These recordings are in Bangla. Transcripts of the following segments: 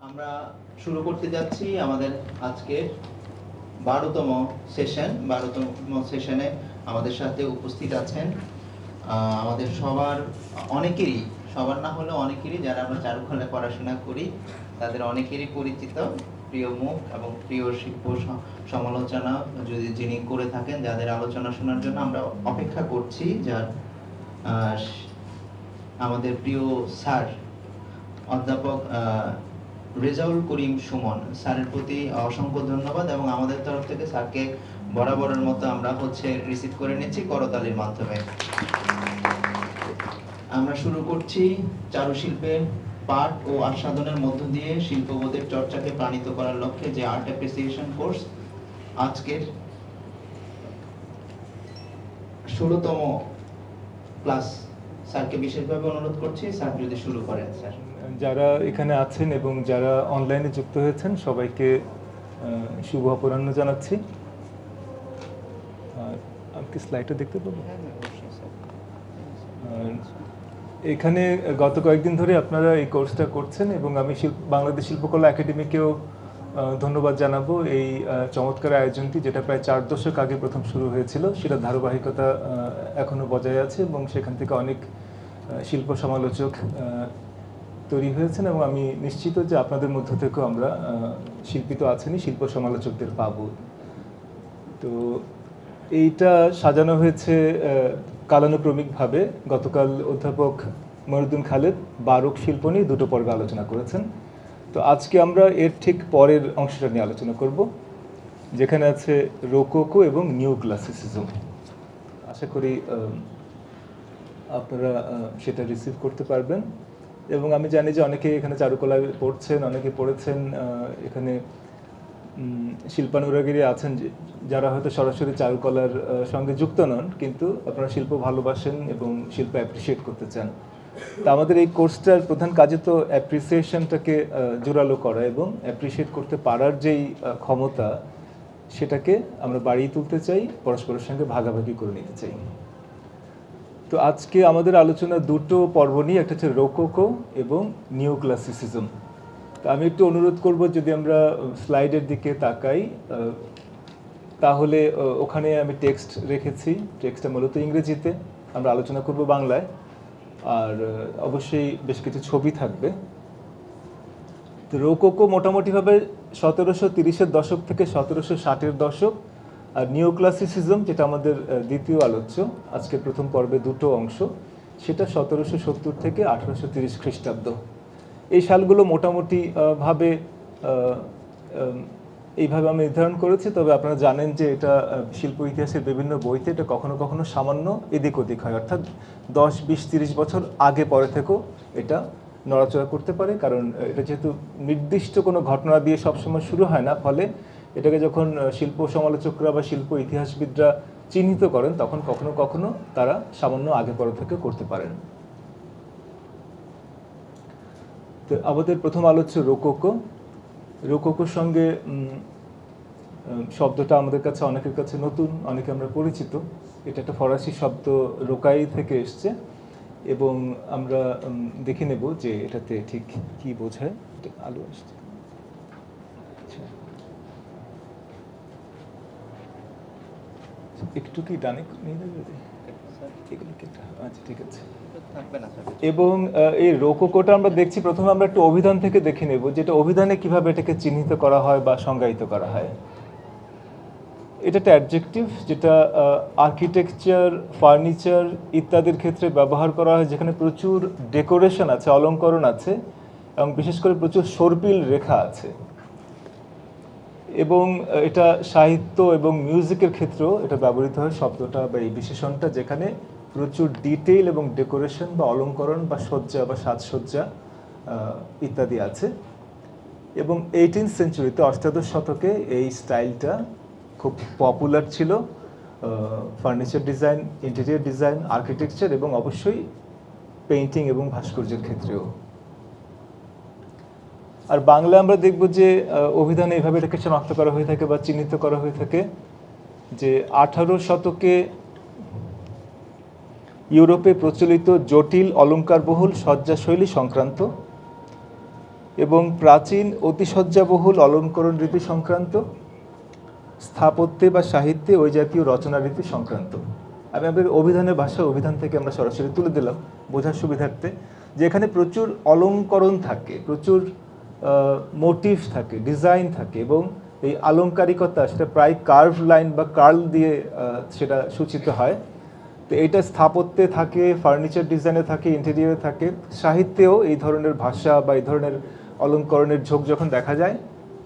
আমরা শুরু করতে যাচ্ছি আমাদের আজকের 12তম সেশনে আমাদের সাথে উপস্থিত আছেন আমাদের সবার না হলেও অনেকেরই যারা আমরা চারুকলায় পড়াশোনা করি তাদের অনেকেরই পরিচিত প্রিয় মুখ এবং প্রিয় শিল্প সমালোচনা যিনি করে থাকেন, যাদের আলোচনা শোনার জন্য আমরা অপেক্ষা করছি, যার আমাদের প্রিয় স্যার অধ্যাপক রেজাউল করিম সুমন স্যারের প্রতি অসংখ্য ধন্যবাদ এবং আমাদের তরফ থেকে স্যারকে বরাবরের মতো আমরা রিসিভ করে নিচ্ছি করতালির মাধ্যমে। আমরা শুরু করছি চারুশিল্পের পাঠ ও আস্বাদনের মধ্য দিয়ে শিল্পবোধের চর্চাকে প্রাণিত করার লক্ষ্যে যে আর্ট অ্যাপ্রিসিয়েশন কোর্স আজকের 16তম ক্লাস। স্যারকে বিশেষভাবে অনুরোধ করছি, স্যার যদি শুরু করেন। স্যার, যারা এখানে আছেন এবং যারা অনলাইনে যুক্ত হয়েছেন সবাইকে শুভ অপরাহ্ন জানাচ্ছি। আমি কি স্লাইডটা দেখতে পাবো? এখানে গত কয়েকদিন ধরে আপনারা এই কোর্সটা করছেন এবং আমি বাংলাদেশ শিল্পকলা একাডেমিকেও ধন্যবাদ জানাবো। এই চমৎকার আয়োজনটি, যেটা প্রায় 4 দশক আগে প্রথম শুরু হয়েছিল, সেটা ধারাবাহিকতা এখনও বজায় আছে এবং সেখান থেকে অনেক শিল্প সমালোচক তৈরি হয়েছেন এবং আমি নিশ্চিত যে আপনাদের মধ্য থেকেও আমরা শিল্পী তো আছেনই, শিল্প সমালোচকদের পাব। তো এইটা সাজানো হয়েছে কালানুক্রমিকভাবে। গতকাল অধ্যাপক মনিরুদ্দিন খালেদ বারোক শিল্প নিয়ে 2টো পর্বে আলোচনা করেছেন। তো আজকে আমরা এর ঠিক পরের অংশটা নিয়ে আলোচনা করব, যেখানে আছে রোকোকো এবং নিউ ক্লাসিসিজম। আশা করি আপনারা সেটা রিসিভ করতে পারবেন। এবং আমি জানি যে অনেকে এখানে চারুকলায় পড়ছেন, অনেকে পড়েছেন, এখানে শিল্পানুরাগীরা আছেন যারা হয়তো সরাসরি চারুকলার সঙ্গে যুক্ত নন, কিন্তু আপনারা শিল্প ভালোবাসেন এবং শিল্প অ্যাপ্রিসিয়েট করতে চান। তা আমাদের এই কোর্সটার প্রধান কাজে তো অ্যাপ্রিসিয়েশনটাকে জোরালো করা এবং অ্যাপ্রিসিয়েট করতে পারার যেই ক্ষমতা, সেটাকে আমরা বাড়িয়ে তুলতে চাই, পরস্পরের সঙ্গে ভাগাভাগি করে নিতে চাই। তো আজকে আমাদের আলোচনা 2টো পর্ব নিয়ে, একটা হচ্ছে রোকোকো এবং নিউ ক্লাসিসিজম। তো আমি একটু অনুরোধ করব, যদি আমরা স্লাইডের দিকে তাকাই তাহলে ওখানে আমি টেক্সট রেখেছি। টেক্সটটা মূলত ইংরেজিতে, আমরা আলোচনা করব বাংলায়, আর অবশ্যই বেশ কিছু ছবি থাকবে। তো রোকোকো মোটামুটিভাবে 1730-এর দশক থেকে 1760-এর দশক, আর নিউ ক্লাসিসিজম, যেটা আমাদের দ্বিতীয় আলোচ্য আজকের প্রথম পর্বে 2টো অংশ, সেটা 1770 থেকে 1830 খ্রিস্টাব্দ। এই সালগুলো মোটামুটি ভাবে এইভাবে আমি নির্ধারণ করেছি। তবে আপনারা জানেন যে এটা শিল্প ইতিহাসের বিভিন্ন বইতে এটা কখনো কখনো সামান্য এদিক ওদিক হয়, অর্থাৎ 10, 20, 30 বছর আগে পরে থেকেও এটা নড়াচড়া করতে পারে, কারণ এটা যেহেতু নির্দিষ্ট কোনো ঘটনা দিয়ে সবসময় শুরু হয় না, ফলে এটাকে যখন শিল্প সমালোচকরা বা শিল্প ইতিহাসবিদরা চিহ্নিত করেন, তখন কখনো কখনো তারা সামান্য আগে পরে থেকে করতে পারেন। তো আমাদের প্রথম আলোচ্য রোকোকো। রোকোকোর সঙ্গে শব্দটা আমাদের কাছে অনেকের কাছে নতুন, অনেকে আমরা পরিচিত। এটা একটা ফরাসি শব্দ, রোকাই থেকে এসছে, এবং আমরা দেখে নেব যে এটাতে ঠিক কি বোঝায়। আলো আসছে, আচ্ছা একটু কি ডানে নিয়ে যাবে? আচ্ছা, ঠিক আছে। এবং এই রোকোকোটা আমরা দেখছি, প্রথমে আমরা একটু অভিধান থেকে দেখে নেব যেটা অভিধানে কিভাবে এটাকে চিহ্নিত করা হয় বা সংজ্ঞায়িত করা হয়। এটা একটা অ্যাডজেক্টিভ যেটা আর্কিটেকচার, ফার্নিচার ইত্যাদির ক্ষেত্রে ব্যবহার করা হয়, যেখানে প্রচুর ডেকোরেশন আছে, অলঙ্করণ আছে, এবং বিশেষ করে প্রচুর সর্পিল রেখা আছে। এবং এটা সাহিত্য এবং মিউজিকের ক্ষেত্রেও এটা ব্যবহৃত হয় শব্দটা বা এই বিশেষণটা, যেখানে প্রচুর ডিটেইল এবং ডেকোরেশন বা অলঙ্করণ বা সজ্জা বা সাজসজ্জা ইত্যাদি আছে। এবং 18th সেঞ্চুরিতে, অষ্টাদশ শতকে এই স্টাইলটা খুব পপুলার ছিল furniture design, interior design, architecture এবং অবশ্যই পেইন্টিং এবং ভাস্কর্যের ক্ষেত্রেও। আর বাংলা আমরা দেখব যে অভিধানে এভাবে এটাকে শনাক্ত করা হয়ে থাকে বা চিহ্নিত করা হয়ে থাকে যে 18 শতকে ইউরোপে প্রচলিত জটিল অলঙ্কারবহুল শয্যাশৈলী সংক্রান্ত এবং প্রাচীন অতিশয্যাবহুল অলঙ্করণ রীতি সংক্রান্ত, স্থাপত্যে বা সাহিত্যে ওই জাতীয় রচনা রীতি সংক্রান্ত। আমি আমাদের অভিধানের ভাষা, অভিধান থেকে আমরা সরাসরি তুলে দিলাম বোঝার সুবিধার্থে, যে এখানে প্রচুর অলঙ্করণ থাকে, প্রচুর মোটিভ থাকে, ডিজাইন থাকে, এবং এই আলংকারিকতা সেটা প্রায় কার্ভ লাইন বা কার্ল দিয়ে সেটা সূচিত হয়। তো এইটা স্থাপত্যে থাকে, ফার্নিচার ডিজাইনে থাকে, ইন্টেরিয়ারে থাকে, সাহিত্যেও এই ধরনের ভাষা বা এই ধরনের অলঙ্করণের ঝোঁক যখন দেখা যায়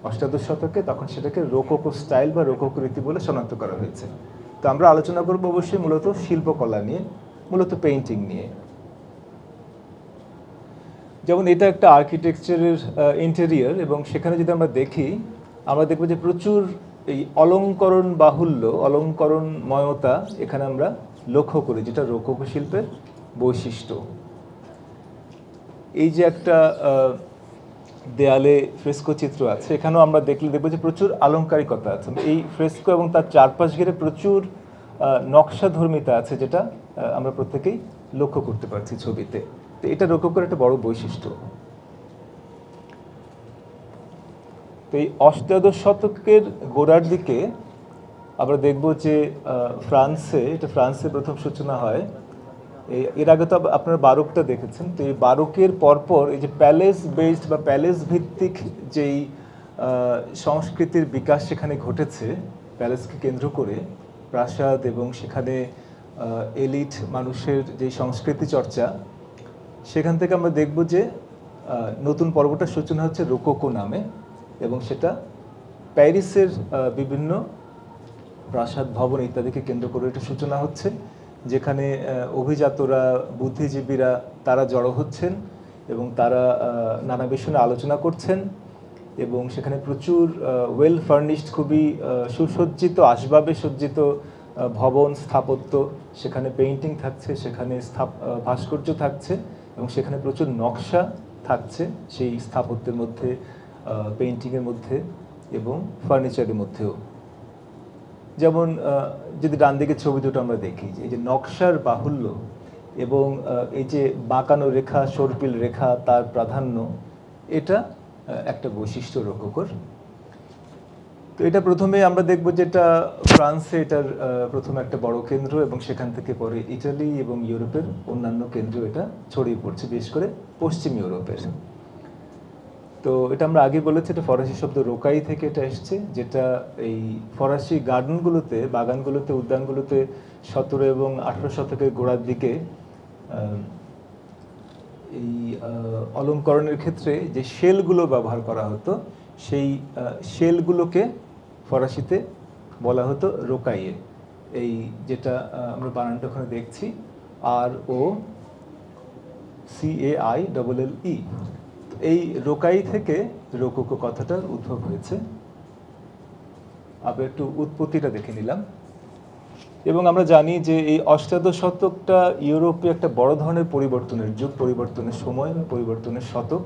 অষ্টাদশ শতকে, তখন সেটাকে রোকোকো স্টাইল বা রোকোকো রীতি বলে শনাক্ত করা হয়েছে। তো আমরা আলোচনা করব অবশ্যই মূলত শিল্পকলা নিয়ে, মূলত পেইন্টিং নিয়ে। যেমন এটা একটা আর্কিটেকচারের ইন্টেরিয়র, এবং সেখানে যদি আমরা দেখি, আমরা দেখব যে প্রচুর এই অলঙ্করণ বাহুল্য, অলঙ্করণময়তা এখানে আমরা লক্ষ্য করি, যেটা রোকোকো শিল্পের বৈশিষ্ট্য। এই যে একটা দেয়ালে ফ্রেস্কো চিত্র আছে, এখানেও আমরা দেখবো যে প্রচুর আলংকারিকতা আছে। এই ফ্রেস্কো এবং তার চারপাশ ঘিরে প্রচুর নকশাধর্মিতা আছে, যেটা আমরা প্রত্যেকেই লক্ষ্য করতে পারছি ছবিতে। তো এটা রোকোকোর একটা বড় বৈশিষ্ট্য। তো এই অষ্টাদশ শতকের গোড়ার দিকে আমরা দেখব যে ফ্রান্সে প্রথম সূচনা হয়। এর আগে তো আপনারা বারোকটা দেখেছেন। তো এই বারোকের পরপর এই যে প্যালেস বেসড বা প্যালেস ভিত্তিক যেই সংস্কৃতির বিকাশ সেখানে ঘটেছে, প্যালেসকে কেন্দ্র করে প্রাসাদ এবং সেখানে এলিট মানুষের যেই সংস্কৃতি চর্চা, সেখান থেকে আমরা দেখব যে নতুন পর্বটার সূচনা হচ্ছে রোকোকো নামে, এবং সেটা প্যারিসের বিভিন্ন প্রাসাদ ভবন ইত্যাদিকে কেন্দ্র করে এটা সূচনা হচ্ছে, যেখানে অভিজাতরা, বুদ্ধিজীবীরা তারা জড়ো হচ্ছেন এবং তারা নানা বিষয় নিয়ে আলোচনা করছেন, এবং সেখানে প্রচুর ওয়েল ফার্নিশড, খুবই সুসজ্জিত, আসবাবে সজ্জিত ভবন, স্থাপত্য, সেখানে পেইন্টিং থাকছে, সেখানে ভাস্কর্য থাকছে, এবং সেখানে প্রচুর নকশা থাকছে সেই স্থাপত্যের মধ্যে, পেইন্টিংয়ের মধ্যে এবং ফার্নিচারের মধ্যেও। যেমন যদি ডান দিকে ছবি দুটো আমরা দেখি, এই যে নকশার বাহুল্য এবং এই যে বাঁকানো রেখা, সর্পিল রেখা, তার প্রাধান্য, এটা একটা বৈশিষ্ট্য রোকোকোর। তো এটা প্রথমে আমরা দেখব যেটা ফ্রান্সে এটার প্রথম একটা বড় কেন্দ্র, এবং সেখান থেকে পরে ইটালি এবং ইউরোপের অন্যান্য কেন্দ্র এটা ছড়িয়ে পড়ছে, বিশেষ করে পশ্চিম ইউরোপের। তো এটা আমরা আগে বলেছি, এটা ফরাসি শব্দ রোকাই থেকে এটা এসছে, যেটা এই ফরাসি গার্ডেনগুলোতে, বাগানগুলোতে, উদ্যানগুলোতে 17 এবং 18 শতকের গোড়ার দিকে এই অলঙ্করণের ক্ষেত্রে যে শেলগুলো ব্যবহার করা হতো, সেই শেলগুলোকে ফরাসিতে বলা হতো রোকাইয়ে। এই যেটা আমরা বানানটা ওখানে দেখছি, ROCAILLE। এই রোকাই থেকে রোকোকো কথাটার উদ্ভব হয়েছে। আবার একটু উৎপত্তিটা দেখে নিলাম। এবং আমরা জানি যে এই অষ্টাদশ শতকটা ইউরোপে একটা বড় ধরনের পরিবর্তনের যুগ, পরিবর্তনের সময়, পরিবর্তনের শতক।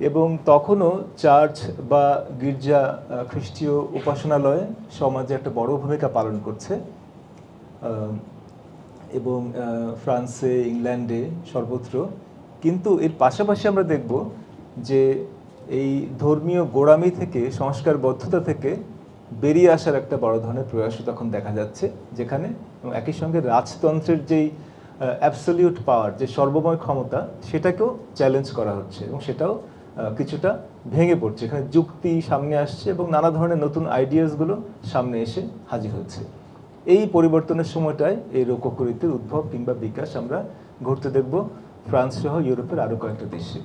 এবং তখনও চার্চ বা গির্জা, খ্রিস্টীয় উপাসনালয় সমাজে একটা বড় ভূমিকা পালন করছে, এবং ফ্রান্সে, ইংল্যান্ডে, সর্বত্র। কিন্তু এর পাশাপাশি আমরা দেখব যে এই ধর্মীয় গোড়ামি থেকে, সংস্কারবদ্ধতা থেকে বেরিয়ে আসার একটা বড় ধরনের প্রয়াসও তখন দেখা যাচ্ছে, যেখানে একই সঙ্গে রাজতন্ত্রের যেই অ্যাবসলিউট পাওয়ার, যে সর্বময় ক্ষমতা, সেটাকেও চ্যালেঞ্জ করা হচ্ছে, এবং সেটাও কিছুটা ভেঙে পড়ছে। এখানে যুক্তি সামনে আসছে এবং নানা ধরনের নতুন আইডিয়াসগুলো সামনে এসে হাজির হচ্ছে। এই পরিবর্তনের সময়টায় এই রোকোকো রীতির উদ্ভব কিংবা বিকাশ আমরা ঘটতে দেখব ফ্রান্স সহ ইউরোপের আরও কয়েকটা দেশে।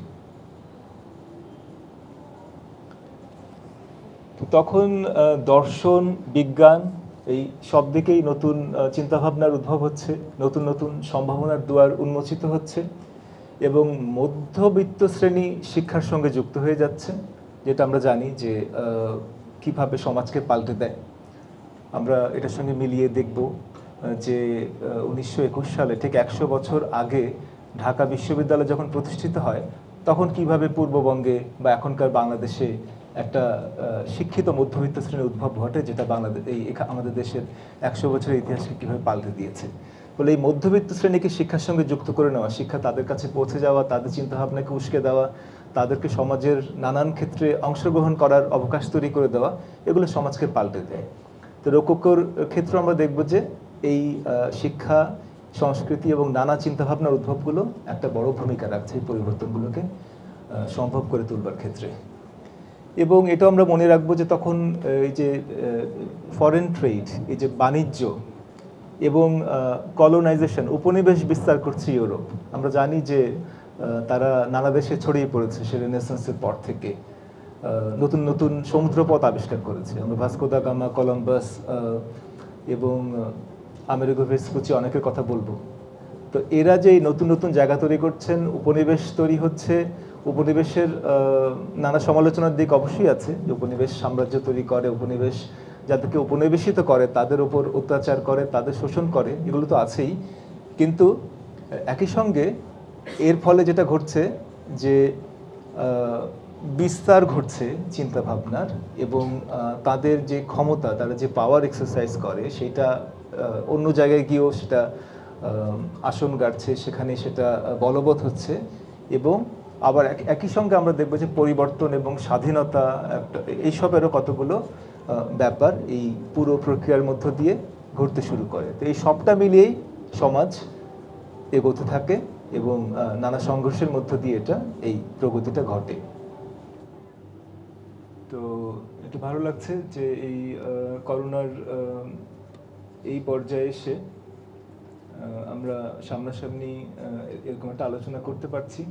তখন দর্শন, বিজ্ঞান, এই সব দিকেই নতুন চিন্তাভাবনার উদ্ভব হচ্ছে, নতুন নতুন সম্ভাবনার দুয়ার উন্মোচিত হচ্ছে, এবং মধ্যবিত্ত শ্রেণী শিক্ষার সঙ্গে যুক্ত হয়ে যাচ্ছে, যেটা আমরা জানি যে কিভাবে সমাজকে পাল্টে দেয়। আমরা এটার সঙ্গে মিলিয়ে দেখব যে 1921 সালে, ঠিক 100 বছর আগে ঢাকা বিশ্ববিদ্যালয় যখন প্রতিষ্ঠিত হয়, তখন কিভাবে পূর্ববঙ্গে বা এখনকার বাংলাদেশে একটা শিক্ষিত মধ্যবিত্ত শ্রেণীর উদ্ভব ঘটে, যেটা আমাদের দেশের 100 বছরের ইতিহাসকে কীভাবে পাল্টে দিয়েছে। বলে এই মধ্যবিত্ত শ্রেণীকে শিক্ষার সঙ্গে যুক্ত করে নেওয়া, শিক্ষা তাদের কাছে পৌঁছে যাওয়া, তাদের চিন্তাভাবনাকে উস্কে দেওয়া, তাদেরকে সমাজের নানান ক্ষেত্রে অংশগ্রহণ করার অবকাশ তৈরি করে দেওয়া, এগুলো সমাজকে পাল্টে দেয়। তো রোকোকোর ক্ষেত্রে আমরা দেখব যে এই শিক্ষা, সংস্কৃতি এবং নানা চিন্তাভাবনার উদ্ভবগুলো একটা বড় ভূমিকা রাখছে এই পরিবর্তনগুলোকে সম্ভব করে তুলবার ক্ষেত্রে। এবং এটা আমরা মনে রাখবো যে তখন এই যে ফরেন ট্রেড, এই যে বাণিজ্য এবং কলোনাইজেশন, উপনিবেশ বিস্তার করছে ইউরোপ। আমরা জানি যে তারা নানা দেশে ছড়িয়ে পড়েছে সে রেনেসান্সের পর থেকে, নতুন নতুন সমুদ্রপথ আবিষ্কার করেছে। আমরা ভাস্কো দা গামা, কলম্বাস এবং আমেরিগো ভেসপুচি অনেকের কথা বলবো। তো এরা যে নতুন নতুন জায়গা তৈরি করছেন, উপনিবেশ তৈরি হচ্ছে, উপনিবেশের নানা সমালোচনার দিক অবশ্যই আছে, যে উপনিবেশ সাম্রাজ্য তৈরি করে, উপনিবেশ যাদেরকে উপনিবেশিত করে তাদের উপর অত্যাচার করে, তাদের শোষণ করে, এগুলো তো আছেই। কিন্তু একই সঙ্গে এর ফলে যেটা ঘটছে যে বিস্তার ঘটছে চিন্তাভাবনার, এবং তাদের যে ক্ষমতা, তারা যে পাওয়ার এক্সারসাইজ করে সেটা অন্য জায়গায় গিয়েও সেটা আসন গাড়ছে, সেখানে সেটা বলবৎ হচ্ছে। এবং আবার একই সঙ্গে আমরা দেখব যে পরিবর্তন এবং স্বাধীনতা এইসবেরও কতগুলো ব্যাপার এই পুরো প্রক্রিয়ার মধ্য দিয়ে ঘটতে শুরু করে। তো এই সবটা মিলিয়েই সমাজ এগোতে থাকে এবং নানা সংঘর্ষের মধ্য দিয়ে এই প্রগতিটা ঘটে। তো একটু ভালো লাগছে যে এই করোনার এই পর্যায়ে এসে আমরা সামনাসামনি এরকম একটা আলোচনা করতে পারছি।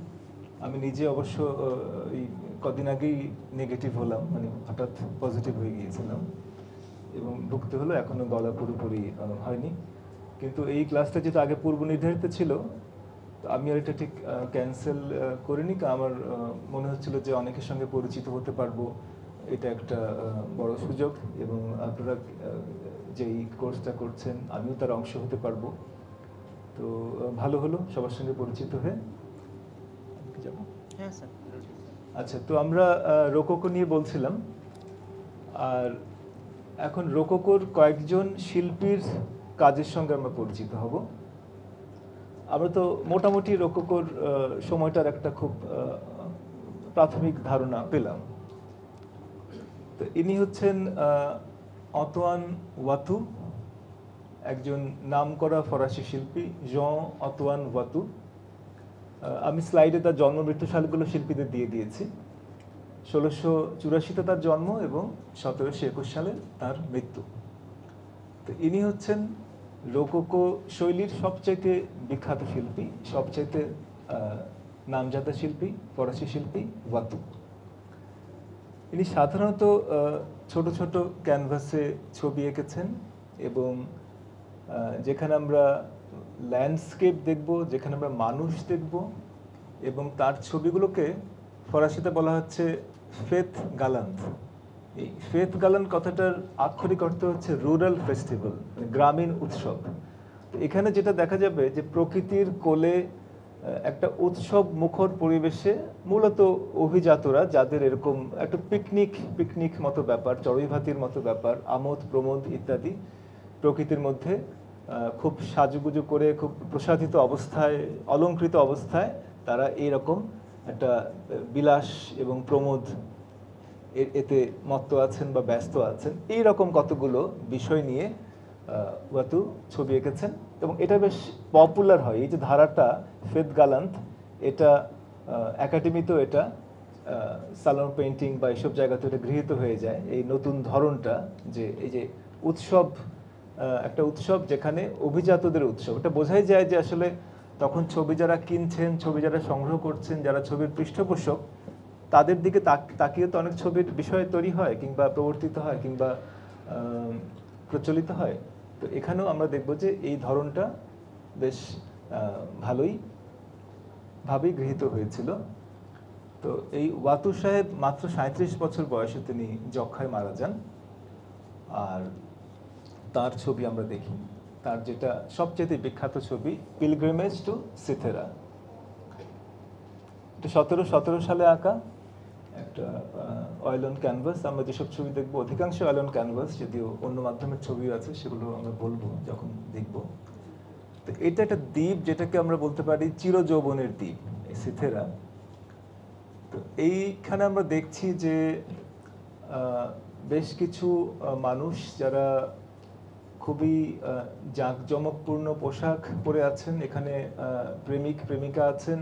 আমি নিজে অবশ্য এই কদিন আগেই নেগেটিভ হলাম, মানে হঠাৎ পজিটিভ হয়ে গিয়েছিলাম এবং ঢুকতে হলো, এখনো গলা পুরোপুরি হয়নি। কিন্তু এই ক্লাসটা যেটা আগে পূর্ব নির্ধারিত ছিল, তো আমি আর এটা ঠিক ক্যান্সেল করিনি, আমার মনে হচ্ছিল যে অনেকের সঙ্গে পরিচিত হতে পারবো, এটা একটা বড় সুযোগ, এবং আপনারা যেই কোর্সটা করছেন আমিও তার অংশ হতে পারবো। তো ভালো হলো সবার সঙ্গে পরিচিত হয়ে। যাবো? হ্যাঁ স্যার। আচ্ছা, তো আমরা রোকোকো নিয়ে বলছিলাম, আর এখন রোকোকোর কয়েকজন শিল্পীর কাজের সঙ্গে আমরা পরিচিত হব। আমরা তো মোটামুটি রোকোকোর সময়টার একটা খুব প্রাথমিক ধারণা পেলাম। তো ইনি হচ্ছেন অতোয়ান ওয়াতু, একজন নামকরা ফরাসি শিল্পী, জঁ অতোয়ান ওয়াতু। আমি স্লাইডে তার জন্ম মৃত্যু সালগুলো শিল্পীদের দিয়ে দিয়েছি। 1684-তে তার জন্ম এবং 1721 সালে তার মৃত্যু। তো ইনি হচ্ছেন রোকোকো শৈলীর সবচাইতে বিখ্যাত শিল্পী, সবচাইতে নামজাদা শিল্পী, ফরাসি শিল্পী ওয়াতু। ইনি সাধারণত ছোট ছোট ক্যানভাসে ছবি এঁকেছেন, এবং যেখানে আমরা ল্যান্ডস্কেপ দেখব, যেখানে আমরা মানুষ দেখব, এবং তার ছবিগুলোকে ফরাসিতে বলা হচ্ছে ফেত গালান্ত। এই ফেত গালান্ত কথাটার আক্ষরিক অর্থ হচ্ছে রুরাল ফেস্টিভ্যাল, গ্রামীণ উৎসব। তো এখানে যেটা দেখা যাবে যে প্রকৃতির কোলে একটা উৎসব মুখর পরিবেশে মূলত অভিজাতরা, যাদের এরকম একটা পিকনিক মতো ব্যাপার, চড়ুইভাতির মতো ব্যাপার, আমোদ প্রমোদ ইত্যাদি, প্রকৃতির মধ্যে খুব সাজুগুজু করে, খুব প্রসাদিত অবস্থায়, অলঙ্কৃত অবস্থায় তারা এইরকম একটা বিলাস এবং প্রমোদ এতে মত্ত আছেন বা ব্যস্ত আছেন। এইরকম কতগুলো বিষয় নিয়ে ওয়াতু ছবি এঁকেছেন, এবং এটা বেশ পপুলার হয়। এই যে ধারাটা ফেত গালান্ত, এটা একাডেমিতেও এটা সালন পেইন্টিং বা এইসব জায়গাতে এটা গৃহীত হয়ে যায়, এই নতুন ধরনটা, যে এই যে উৎসব, একটা উৎসব যেখানে অভিজাতদের উৎসব। এটা বোঝাই যায় যে আসলে তখন ছবি যারা কিনছেন, ছবি যারা সংগ্রহ করছেন, যারা ছবির পৃষ্ঠপোষক, তাদের দিকে তাকিয়ে তো অনেক ছবির বিষয় তৈরি হয়, কিংবা প্রবর্তিত হয়, কিংবা প্রচলিত হয়। তো এখানেও আমরা দেখব যে এই ধরনটা বেশ ভাবেই গৃহীত হয়েছিল। তো এই ওয়াতু সাহেব মাত্র 37 বছর বয়সে তিনি যক্ষায় মারা যান। আর তার ছবি আমরা দেখি, তার যেটা সবচেয়ে বিখ্যাত ছবি পিলগ্রিমেজ টু সিথেরা, এটা 1717 সালে আঁকা একটা অয়েল অন ক্যানভাস। আমরা যেসব ছবি দেখবো অধিকাংশ অয়েল অন ক্যানভাস, যদিও অন্য মাধ্যমের ছবিও আছে, সেগুলো আমরা বলবো যখন দেখব। তো এটা একটা দ্বীপ, যেটাকে আমরা বলতে পারি চিরযৌবনের দ্বীপ, এই সিথেরা। তো এইখানে আমরা দেখছি যে বেশ কিছু মানুষ যারা খুবই জাঁকজমকপূর্ণ পোশাক পরে আছেন, এখানে প্রেমিক প্রেমিকা আছেন,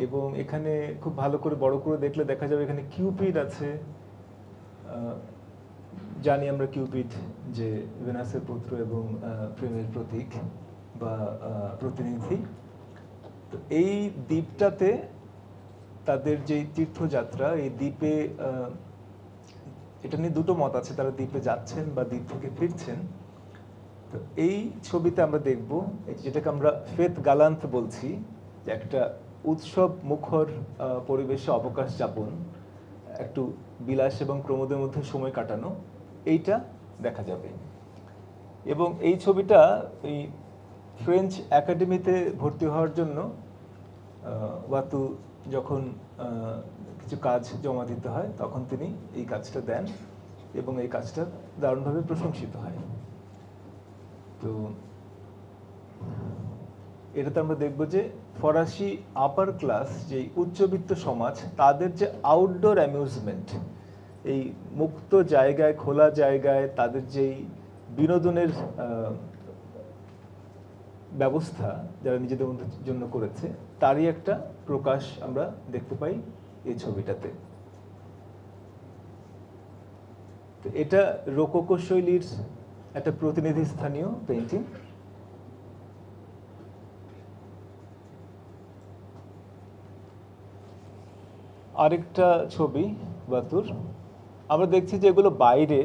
এবং এখানে খুব ভালো করে বড় করে দেখলে দেখা যাবে এখানে কিউপিড আছে। জানি আমরা কিউপিড যে ভেনাসের পুত্র এবং প্রেমের প্রতীক বা প্রতিনিধি। তো এই দ্বীপটাতে তাদের যে তীর্থযাত্রা, এই দ্বীপে এটা নিয়ে দুটো মত আছে, তারা দ্বীপে যাচ্ছেন বা দ্বীপ থেকে ফিরছেন। তো এই ছবিতে আমরা দেখব যেটাকে আমরা ফেত গালান্ত বলছি, যে একটা উৎসব মুখর পরিবেশে অবকাশ যাপন, একটু বিলাস এবং প্রমোদের মধ্যে সময় কাটানো, এইটা দেখা যাবে। এবং এই ছবিটা এই ফ্রেঞ্চ একাডেমিতে ভর্তি হওয়ার জন্য ওয়াতু যখন কিছু কাজ জমা দিতে হয় তখন তিনি এই কাজটা দেন, এবং এই কাজটা দারুণভাবে প্রশংসিত হয়। তো এটাতে আমরা দেখব যে ফরাসি আপার ক্লাস, যে উচ্চবিত্ত সমাজ, তাদের যে আউটডোর অ্যামিউজমেন্ট, এই মুক্ত জায়গায়, খোলা জায়গায় তাদের যেই বিনোদনের ব্যবস্থা যারা নিজেদের জন্য করেছে, তারই একটা প্রকাশ আমরা দেখতে পাই এই ছবিটাতে। তো এটা রোকোকো শৈলীর একটা প্রতিনিধি স্থানীয় পেইন্টিং। আরেকটা ছবি বাতুর, আমরা দেখছি যে এগুলো বাইরে,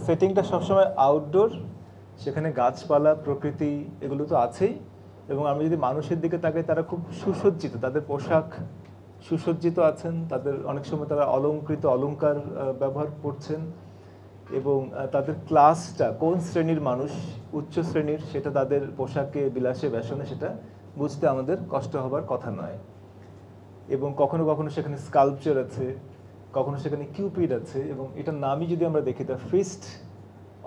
সেটিংটা সবসময় আউটডোর, সেখানে গাছপালা প্রকৃতি এগুলো তো আছেই, এবং আমি যদি মানুষের দিকে তাকাই তারা খুব সুসজ্জিত, তাদের পোশাক সুসজ্জিত আছেন, তাদের অনেক সময় তারা অলঙ্কৃত অলংকার ব্যবহার করছেন, এবং তাদের ক্লাসটা কোন শ্রেণীর মানুষ, উচ্চ শ্রেণীর, সেটা তাদের পোশাকে বিলাসে বেসনে সেটা বুঝতে আমাদের কষ্ট হবার কথা নয়। এবং কখনো কখনো সেখানে স্কাল্পচার আছে, কখনো সেখানে কিউপিড আছে, এবং এটার নামই যদি আমরা দেখি দ্য ফিস্ট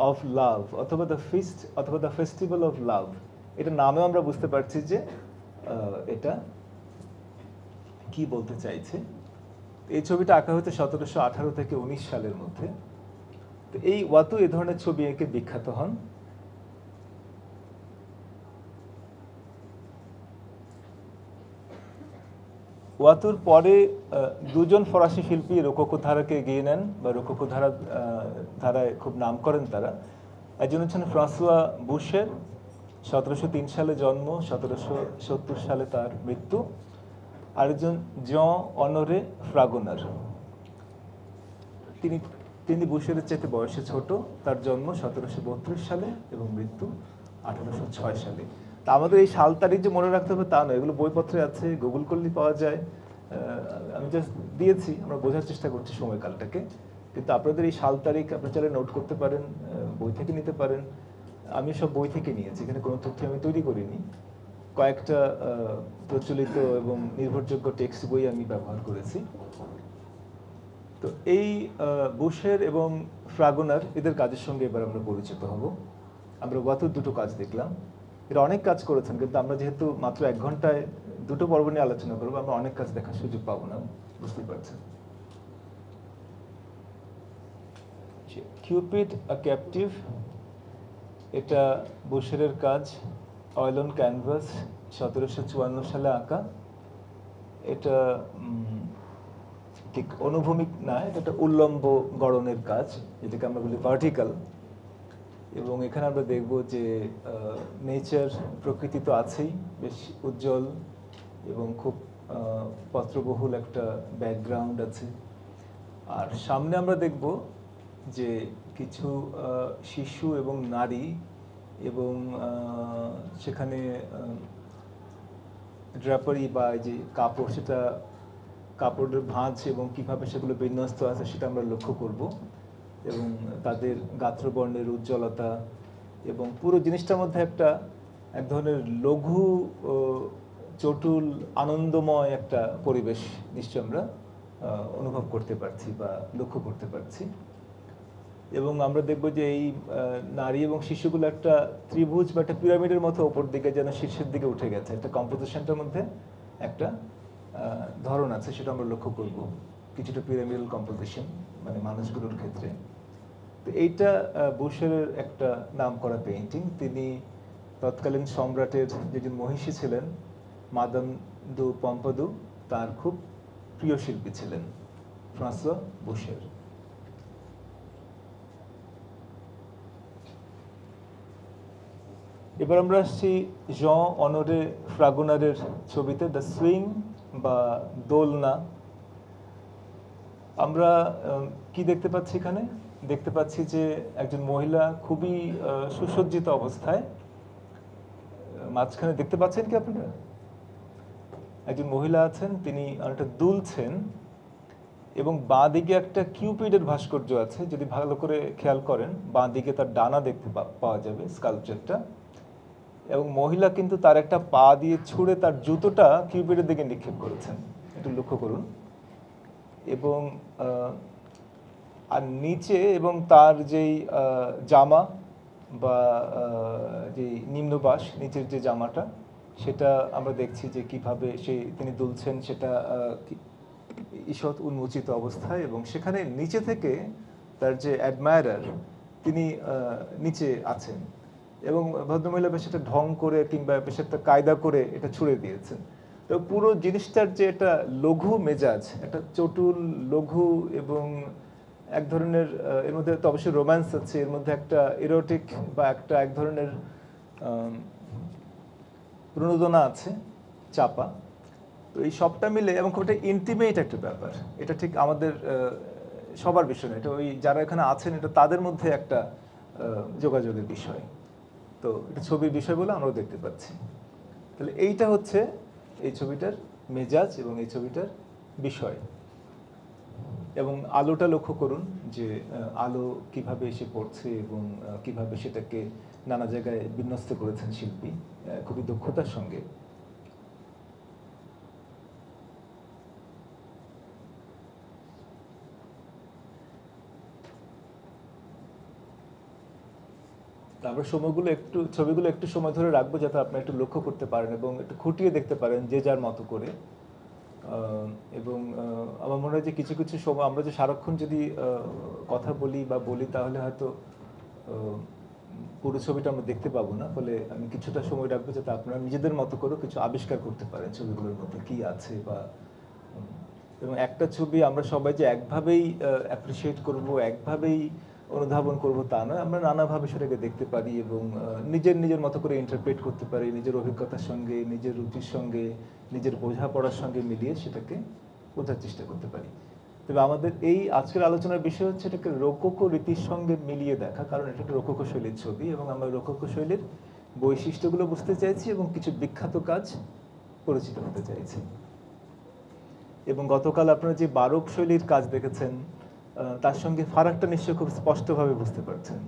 অফ লাভ অথবা দ্য ফিস্ট অথবা দ্য ফেস্টিভ্যাল অফ লাভ, এটা নামেও আমরা বুঝতে পারছি যে এটা কি বলতে চাইছে। এই ছবিটা আঁকা হয়েছে 1718 থেকে 19 সালের মধ্যে। তো এই ওয়াতু এ ধরনের ছবি এঁকে বিখ্যাত হন। ওয়াতুর পরে দুজন ফরাসি শিল্পী রোকোকো ধারাকে এগিয়ে নেন, বা রোকোকো ধারায় খুব নাম করেন তারা। একজন হচ্ছেন ফ্রাঁসোয়া বুশের, 1703 সালে জন্ম, 1770 সালে তার মৃত্যু। আরেকজন জন অনরে ফ্রাগোনার, তিনি বুশেরের চাইতে বয়সে ছোট, তার জন্ম 1732 সালে এবং মৃত্যু 1806 সালে। তা আমাদের এই সাল তারিখ যে মনে রাখতে হবে তা নয়, এগুলো বইপত্রে আছে, গুগল করলেই পাওয়া যায়। আমি জাস্ট দিয়েছি, আমরা বোঝার চেষ্টা করছি সময়কালটাকে, কিন্তু আপনাদের এই সাল তারিখ আপনারা চাইলে নোট করতে পারেন, বই থেকে নিতে পারেন। আমি সব বই থেকে নিয়েছি, এখানে কোনো তথ্য আমি তৈরি করিনি। কয়েকটা প্রচলিত এবং নির্ভরযোগ্য টেক্সট বই আমি ব্যবহার করেছি। তো এই বুশের এবং ফ্রাগোনার, এদের কাজের সঙ্গে এবার আমরা পরিচিত হব। আমরা ওয়াতুর দুটো কাজ দেখলাম, এরা অনেক কাজ করেছেন, কিন্তু আমরা যেহেতু মাত্র 1 ঘন্টায় দুটো পর্ব নিয়ে আলোচনা করবো, আমরা অনেক কাজ দেখার সুযোগ পাবো না, বুঝতেই পারছেন। কিউপিড আ ক্যাপটিভ, এটা বুশেরের কাজ, অয়েল অন ক্যানভাস, 1754 সালে আঁকা। এটা ঠিক অনুভূমিক না, এটা একটা উল্লম্ব গড়নের কাজ, যেটাকে আমরা বলি ভার্টিক্যাল। এবং এখানে আমরা দেখব যে নেচার, প্রকৃতি তো আছেই, বেশ উজ্জ্বল এবং খুব পত্রবহুল একটা ব্যাকগ্রাউন্ড আছে। আর সামনে আমরা দেখব যে কিছু শিশু এবং নারী, এবং সেখানে ড্রাপারি বা যে কাপড়, সেটা কাপড়ের ভাঁজ এবং কিভাবে সেগুলো বিন্যস্ত আছে সেটা আমরা লক্ষ্য করব, এবং তাদের গাত্রবর্ণের উজ্জ্বলতা, এবং পুরো জিনিসটার মধ্যে এক ধরনের লঘু, চটুল, আনন্দময় একটা পরিবেশ নিশ্চয় আমরা অনুভব করতে পারছি বা লক্ষ্য করতে পারছি। এবং আমরা দেখব যে এই নারী এবং শিশুগুলো একটা ত্রিভুজ বা একটা পিরামিডের মতো ওপর দিকে যেন শীর্ষের দিকে উঠে গেছে, একটা কম্পোজিশনটার মধ্যে একটা ধরন আছে সেটা আমরা লক্ষ্য করব, কিছুটা পিরামিডাল কম্পোজিশন মানে মানুষগুলোর ক্ষেত্রে। তো এইটা বুশেরের একটা নামকরা পেইন্টিং। তিনি তৎকালীন সম্রাটের যেজন মহিষী ছিলেন মাদাম দু পম্পাদু, তার খুব প্রিয় শিল্পী ছিলেন ফ্রাঁসোয়া বুশের। এবার আমরা আসছি জন অনরে ফ্রাগোনারের ছবিতে দ্য সুইং বা দোলনা। আমরা কি দেখতে পাচ্ছি এখানে? দেখতে পাচ্ছি যে একজন মহিলা খুবই সুসজ্জিত অবস্থায়, মাঝখানে দেখতে পাচ্ছেন কি আপনারা? একজন মহিলা আছেন, তিনি অনেকটা দুলছেন এবং বাঁ দিকে একটা কিউপিডের ভাস্কর্য আছে। যদি ভালো করে খেয়াল করেন বাঁ দিকে তার ডানা দেখতে পাওয়া যাবে স্কাল্পচারটা, এবং মহিলা কিন্তু তার একটা পা দিয়ে ছুঁড়ে তার জুতোটা কিউপিডের দিকে নিক্ষেপ করেছেন, একটু লক্ষ্য করুন। এবং আর নিচে এবং তার যেই জামা বা যে নিম্নবাস নিচের যে জামাটা, সেটা আমরা দেখছি যে কিভাবে তিনি দুলছেন, সেটা ঈষৎ উন্মোচিত অবস্থায়, এবং সেখানে নিচে থেকে তার যে অ্যাডমায়ারার তিনি নিচে আছেন, এবং ভদ্রমহিলা বেশ একটা ঢং করে কিংবা বেশ একটা কায়দা করে এটা ছুড়ে দিয়েছেন। তো পুরো জিনিসটার যে একটা লঘু মেজাজ, একটা চটুল লঘু এবং এক ধরনের এর মধ্যে তো অবশ্যই রোম্যান্স আছে, এর মধ্যে একটা ইরোটিক বা এক ধরনের প্রণোদনা আছে চাপা। তো এই সবটা মিলে এবং খুব একটা ইন্টিমেট একটা ব্যাপার। এটা ঠিক আমাদের সবার বিষয় না, এটা ওই যারা এখানে আছেন এটা তাদের মধ্যে একটা যোগাযোগের বিষয়। তো এটা ছবির বিষয়গুলো আমরাও দেখতে পাচ্ছি। তাহলে এইটা হচ্ছে এই ছবিটার মেজাজ এবং এই ছবিটার বিষয়। এবং আলোটা লক্ষ্য করুন যে আলো কিভাবে এসে পড়ছে এবং কিভাবে সেটাকে নানা জায়গায় বিন্যস্ত করেছেন শিল্পী খুবই দক্ষতার সঙ্গে। আমরা ছবিগুলো একটু সময় ধরে রাখবো যাতে আপনারা একটু লক্ষ্য করতে পারেন এবং একটু খুঁটিয়ে দেখতে পারেন যে যার মতো করে। এবং আমার মনে হয় যে কিছু কিছু সময় আমরা যে সারাক্ষণ যদি কথা বলি তাহলে হয়তো পুরো ছবিটা আমরা দেখতে পাবো না। ফলে আমি কিছুটা সময় রাখবো যাতে আপনারা নিজেদের মতো করে কিছু আবিষ্কার করতে পারেন ছবিগুলোর মধ্যে কি আছে বা এবং একটা ছবি আমরা সবাই যে একভাবেই অ্যাপ্রিসিয়েট করব, একভাবেই অনুধাবন করব তা নয়। আমরা নানাভাবে সেটাকে দেখতে পারি এবং নিজের মতো করে ইন্টারপ্রেট করতে পারি, নিজের অভিজ্ঞতার সঙ্গে, নিজের রুচির সঙ্গে, নিজের বোঝাপড়ার সঙ্গে মিলিয়ে সেটাকে বোঝার চেষ্টা করতে পারি। তবে আমাদের এই আজকের আলোচনার বিষয় হচ্ছে এটাকে রোকোকো রীতির সঙ্গে মিলিয়ে দেখা, কারণ এটা একটা রোকোকো শৈলীর ছবি এবং আমরা রোকোকো শৈলীর বৈশিষ্ট্যগুলো বুঝতে চাইছি এবং কিছু বিখ্যাত কাজ পরিচিত হতে চাইছি। এবং গতকাল আপনারা যে বারোক শৈলীর কাজ দেখেছেন তার সঙ্গে ফারাকটা নিশ্চয়ই খুব স্পষ্টভাবে বুঝতে পারছেন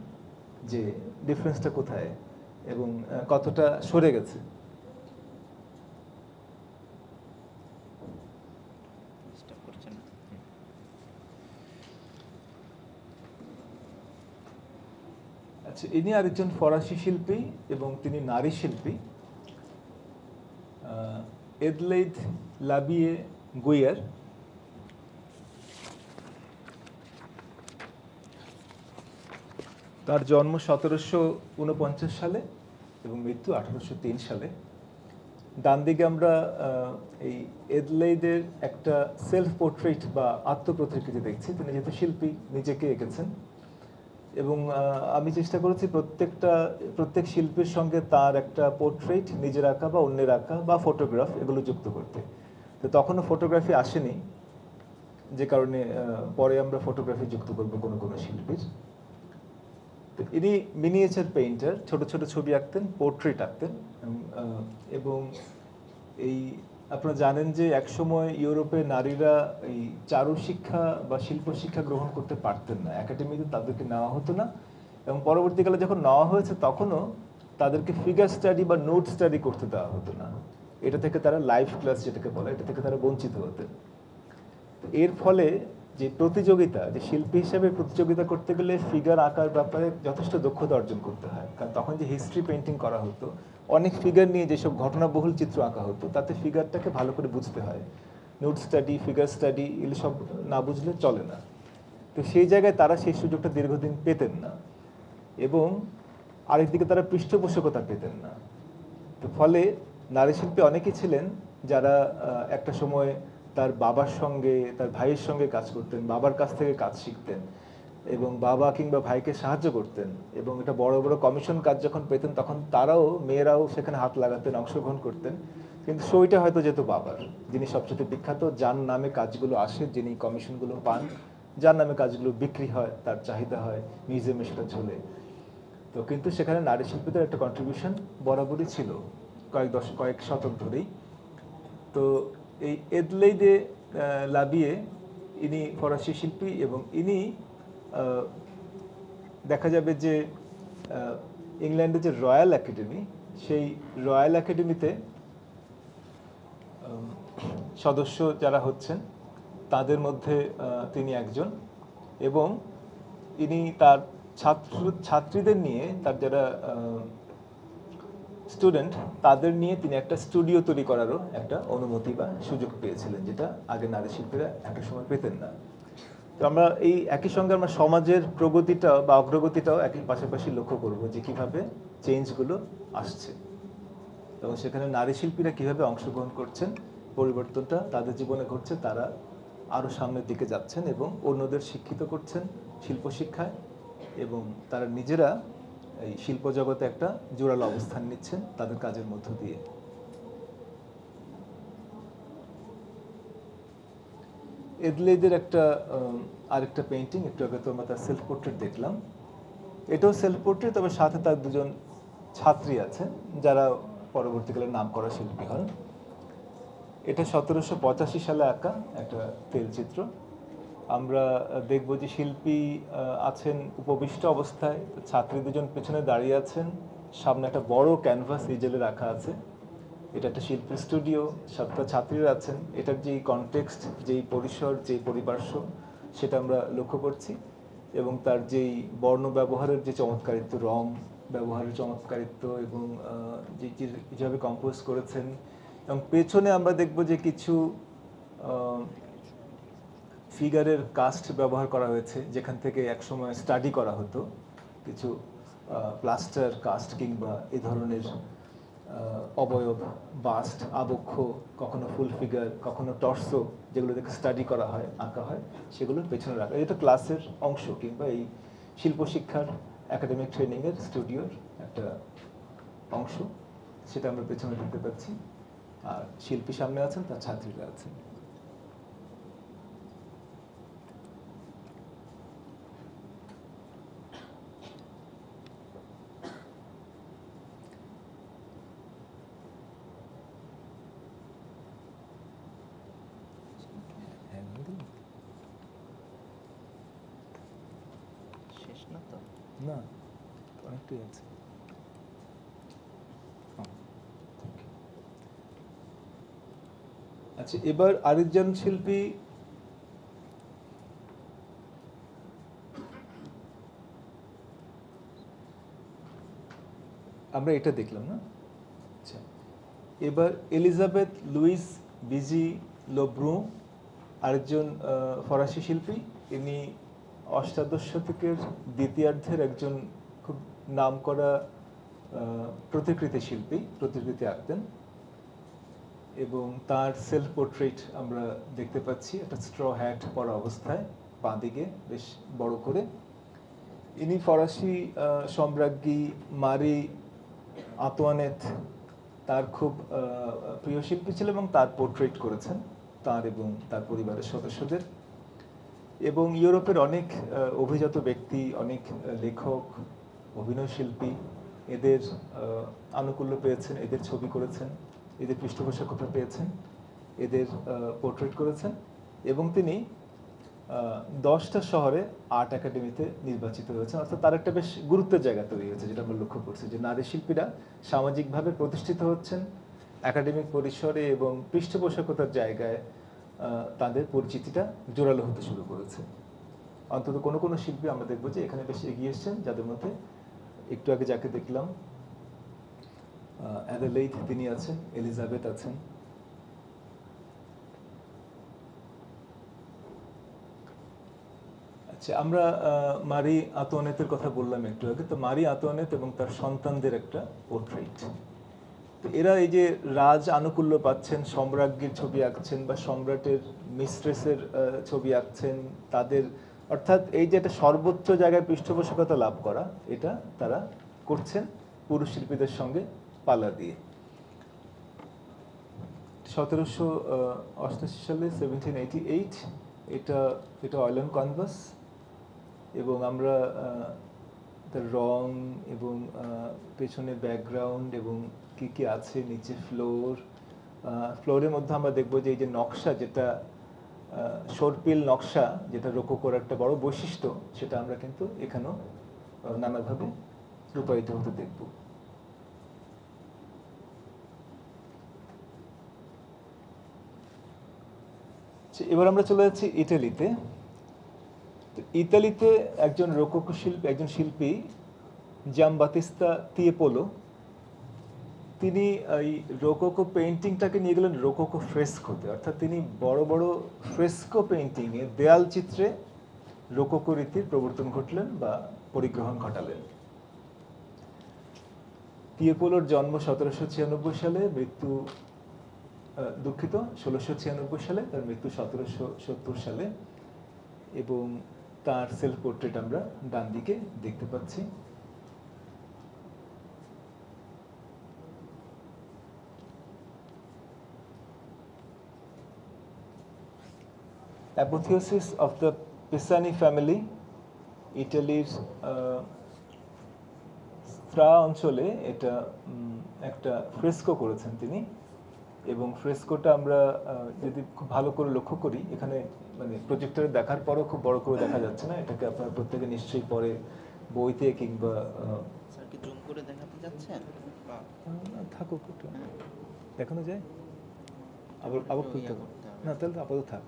যে ডিফারেন্সটা কোথায় এবং কতটা সরে গেছে। আচ্ছা, ইনি আরেকজন ফরাসি শিল্পী এবং তিনি নারী শিল্পী, এডলেইদ লাবিয়ে গুইয়ার। তার জন্ম 1749 সালে এবং মৃত্যু 1803 সালে। ডান দিকে আমরা এই এডলেইদের একটা সেলফ পোর্ট্রেট বা আত্মপ্রতিকৃতি দেখছি। তিনি যেহেতু শিল্পী নিজেকে এঁকেছেন এবং আমি চেষ্টা করেছি প্রত্যেক শিল্পীর সঙ্গে তার একটা পোর্ট্রেট নিজের আঁকা বা অন্যের আঁকা বা ফটোগ্রাফ এগুলো যুক্ত করতে। তো তখনও ফটোগ্রাফি আসেনি, যে কারণে পরে আমরা ফটোগ্রাফি যুক্ত করবো কোনো শিল্পীর। তো ইনি মিনিয়েচার পেইন্টার, ছোট ছোট ছবি আঁকতেন, পোর্ট্রেট আঁকতেন এবং এই আপনারা জানেন যে একসময় ইউরোপে নারীরা এই চারু শিক্ষা বা শিল্প শিক্ষা গ্রহণ করতে পারতেন না, একাডেমিতে তাদেরকে নেওয়া হতো না এবং পরবর্তীকালে যখন নেওয়া হয়েছে তখনও তাদেরকে ফিগার স্টাডি বা নোট স্টাডি করতে দেওয়া হতো না। এটা থেকে তারা লাইভ ক্লাস যেটাকে বলে, এটা থেকে তারা বঞ্চিত হতেন। এর ফলে যে প্রতিযোগিতা, যে শিল্পী হিসেবে প্রতিযোগিতা করতে গেলে ফিগার আঁকার ব্যাপারে যথেষ্ট দক্ষতা অর্জন করতে হয়, কারণ তখন যে হিস্ট্রি পেইন্টিং করা হতো, অনেক ফিগার নিয়ে যেসব ঘটনাবহুল চিত্র আঁকা হতো, তাতে ফিগারটাকে ভালো করে বুঝতে হয়। নোট স্টাডি, ফিগার স্টাডি এগুলো সব না বুঝলে চলে না। তো সেই জায়গায় তারা সেই সুযোগটা দীর্ঘদিন পেতেন না, এবং আরেকদিকে তারা পৃষ্ঠপোষকতা পেতেন না। তো ফলে নারী শিল্পী অনেকেই ছিলেন যারা একটা সময় তার বাবার সঙ্গে, তার ভাইয়ের সঙ্গে কাজ করতেন, বাবার কাছ থেকে কাজ শিখতেন এবং বাবা কিংবা ভাইকে সাহায্য করতেন, এবং এটা বড় বড় কমিশন কাজ যখন পেতেন তখন তারাও, মেয়েরাও সেখানে হাত লাগাতেন, অংশগ্রহণ করতেন। কিন্তু সইটা হয়তো যেত বাবার, যিনি সবচেয়ে বিখ্যাত, যার নামে কাজগুলো আসে, যিনি কমিশনগুলো পান, যার নামে কাজগুলো বিক্রি হয়, তার চাহিদা হয়, মিউজিয়ামে সেটা ঝোলে। তো কিন্তু সেখানে নারী শিল্পীদের একটা কন্ট্রিবিউশন বরাবরই ছিল, কয়েক শতক ধরেই। তো এই এদলেইদে লাবিয়ে, ইনি ফরাসি শিল্পী, এবং ইনি দেখা যাবে যে ইংল্যান্ডের যে রয়্যাল একাডেমি, সেই রয়্যাল একাডেমিতে সদস্য যারা হচ্ছেন তাদের মধ্যে তিনি একজন, এবং ইনি তার ছাত্রীদের নিয়ে, তার যারা স্টুডেন্ট তাদের নিয়ে তিনি একটা স্টুডিও তৈরি করারও একটা অনুমতি বা সুযোগ পেয়েছিলেন, যেটা আগে নারী শিল্পীরা একটা সময় পেতেন না। তো আমরা এই একই সঙ্গে আমরা সমাজের প্রগতিটা বা অগ্রগতিটাও একই পাশাপাশি লক্ষ্য করব, যে কীভাবে চেঞ্জগুলো আসছে এবং সেখানে নারী শিল্পীরা কীভাবে অংশগ্রহণ করছেন, পরিবর্তনটা তাদের জীবনে ঘটছে, তারা আরও সামনের দিকে যাচ্ছেন এবং অন্যদের শিক্ষিত করছেন শিল্প শিক্ষায়, এবং তারা নিজেরা এই শিল্প জগতে একটা জোরালো অবস্থান নিচ্ছেন তাদের কাজের মধ্য দিয়ে। এদলেইদের একটা আরেকটা পেইন্টিং, একটু আগে তো আমরা তার সেলফ পোর্ট্রেট দেখলাম, এটাও সেলফ পোর্ট্রেট, তবে সাথে তার দুজন ছাত্রী আছেন যারা পরবর্তীকালে নামকরা শিল্পী হন। এটা 1785 সালে আঁকা একটা তেলচিত্র। আমরা দেখব যে শিল্পী আছেন উপবিষ্ট অবস্থায়, ছাত্রী দুজন পেছনে দাঁড়িয়ে আছেন, সামনে একটা বড় ক্যানভাস ইজেলে রাখা আছে। এটা একটা শিল্পী স্টুডিও, সাতটা ছাত্রীরা আছেন। এটার যেই কনটেক্সট, যেই পরিসর, যেই পরিপার্শ্ব, সেটা আমরা লক্ষ্য করছি, এবং তার যেই বর্ণ ব্যবহারের যে চমৎকারিত্ব, রং ব্যবহারের চমৎকারিত্ব, এবং যেভাবে কম্পোজ করেছেন। এবং পেছনে আমরা দেখব যে কিছু ফিগারের কাস্ট ব্যবহার করা হয়েছে, যেখান থেকে একসময় স্টাডি করা হতো, কিছু প্লাস্টার কাস্ট কিংবা এ ধরনের অবয়ব, বাস্ট, আবক্ষ, কখনো ফুল ফিগার, কখনো টর্সো, যেগুলো দেখে স্টাডি করা হয়, আঁকা হয়, সেগুলোর পেছনে রাখা। এটা ক্লাসের অংশ কিংবা এই শিল্প শিক্ষার একাডেমিক ট্রেনিংয়ের স্টুডিওর একটা অংশ, সেটা আমরা পেছনে দেখতে পাচ্ছি। আর শিল্পী সামনে আছেন, তার ছাত্রীরা আছেন। শেষ না তো? না, অনেকটাই আছে। আচ্ছা, এবার আরেকজন শিল্পী আমরা এটা দেখলাম না। আচ্ছা, এবার এলিজাবেথ লুইস বিজি লোব্রু, আরেকজন ফরাসি শিল্পী। ইনি অষ্টাদশ শতকের দ্বিতীয়ার্ধের একজন খুব নামকরা প্রতিকৃতি শিল্পী, প্রতিকৃতি আঁকতেন, এবং তার সেলফ পোর্ট্রেট আমরা দেখতে পাচ্ছি, একটা স্ট্র হ্যাট পরা অবস্থায়, বাঁ দিকে বেশ বড় করে। ইনি ফরাসি সম্রাজ্ঞী মারি আতোয়ানেত, তার খুব প্রিয় শিল্পী ছিল, এবং তার পোর্ট্রেট করেছেন তার এবং তার পরিবারের সদস্যদের। এবং ইউরোপের অনেক অভিজাত ব্যক্তি, অনেক লেখক, অভিনয় শিল্পী এদের আনুকূল্য পেয়েছেন, এদের ছবি করেছেন, এদের পৃষ্ঠপোষকতা পেয়েছেন, এদের পোর্ট্রেট করেছেন, এবং তিনি 10টা শহরে আর্ট একাডেমিতে নির্বাচিত হয়েছেন। অর্থাৎ তার একটা বেশ গুরুত্বের জায়গা তৈরি হয়েছে, যেটা আমরা লক্ষ্য করছি, যে নারী শিল্পীরা সামাজিকভাবে প্রতিষ্ঠিত হচ্ছেন একাডেমিক পরিসরে, এবং পৃষ্ঠপোষকতার জায়গায় তাদের পরিচিতিটা জোরালো হতে শুরু করেছে। অন্তত কোনো কোনো শিল্পী আমরা দেখবো যে এখানে বেশ এগিয়ে এসছেন, যাদের মধ্যে একটু আগে যাকে দেখলাম অ্যাডেলেইড, তিনি আছেন, এলিজাবেথ আছেন। আচ্ছা, আমরা মারি আতোয়ানেতের কথা বললাম একটু আগে। তো মারি আতোয়ানেত এবং তার সন্তানদের একটা পোর্ট্রেট। তো এরা এই যে রাজ আনুকূল্য পাচ্ছেন, সম্রাজ্ঞীর ছবি আঁকছেন বা সম্রাটের মিস্ট্রেসের ছবি আঁকছেন, তাদের অর্থাৎ এই যে একটা সর্বোচ্চ জায়গায় পৃষ্ঠপোষকতা লাভ করা, এটা তারা করছেন পুরুষ শিল্পীদের সঙ্গে পাল্লা দিয়ে। 1788 সালে 1788 এটা এটা অয়েল অ্যান্ড ক্যানভাস, এবং আমরা তার রং এবং পেছনে ব্যাকগ্রাউন্ড এবং কি কি আছে, নিচে ফ্লোরের মধ্যে আমরা দেখব যে এই যে নকশা, যেটা সর্পিল নকশা, যেটা রোকোকোর একটা বড় বৈশিষ্ট্য, সেটা আমরা কিন্তু এখানেও নানাভাবে রূপায়িত হতে দেখব। এবার আমরা চলে যাচ্ছি ইটালিতে। তো ইতালিতে একজন রোকোকো শিল্পী, একজন শিল্পী জামবাতিস্তা তিয়েপোলো, তিনি এই রোকোকো পেইন্টিংটাকে নিয়ে গেলেন রোকোকো ফ্রেস্কোতে, অর্থাৎ তিনি বড় বড় ফ্রেস্কো পেইন্টিংয়ে, দেয়াল চিত্রে রোকোকো রীতির প্রবর্তন ঘটলেন বা পরিগ্রহণ ঘটালেন। তিয়েপোলোর জন্ম 1796 সালে, মৃত্যু 1696 সালে, তার মৃত্যু 1770 সালে, এবং তার সেলফ পোর্ট্রেট আমরা ডান দিকে দেখতে পাচ্ছি। অ্যাপোথিওসিস অফ দ্য পিসানি ফ্যামিলি, ইটালির স্ত্রা অঞ্চলে এটা একটা ফ্রেস্কো করেছেন তিনি, এবং ফ্রেস্কোটা আমরা যদি খুব ভালো করে লক্ষ্য করি, এখানে মানে প্রজেক্টরে দেখার পরও খুব বড় করে দেখা যাচ্ছে না, এটাকে আপনারা প্রত্যেকে নিশ্চয়ই পরে বইতে কিংবা স্যার কি জুম করে দেখাতে যাচ্ছেন? থাকুক, একটু দেখানো যায়, আবার আবার খুলতে হবে না, তাহলে আপাতত থাক।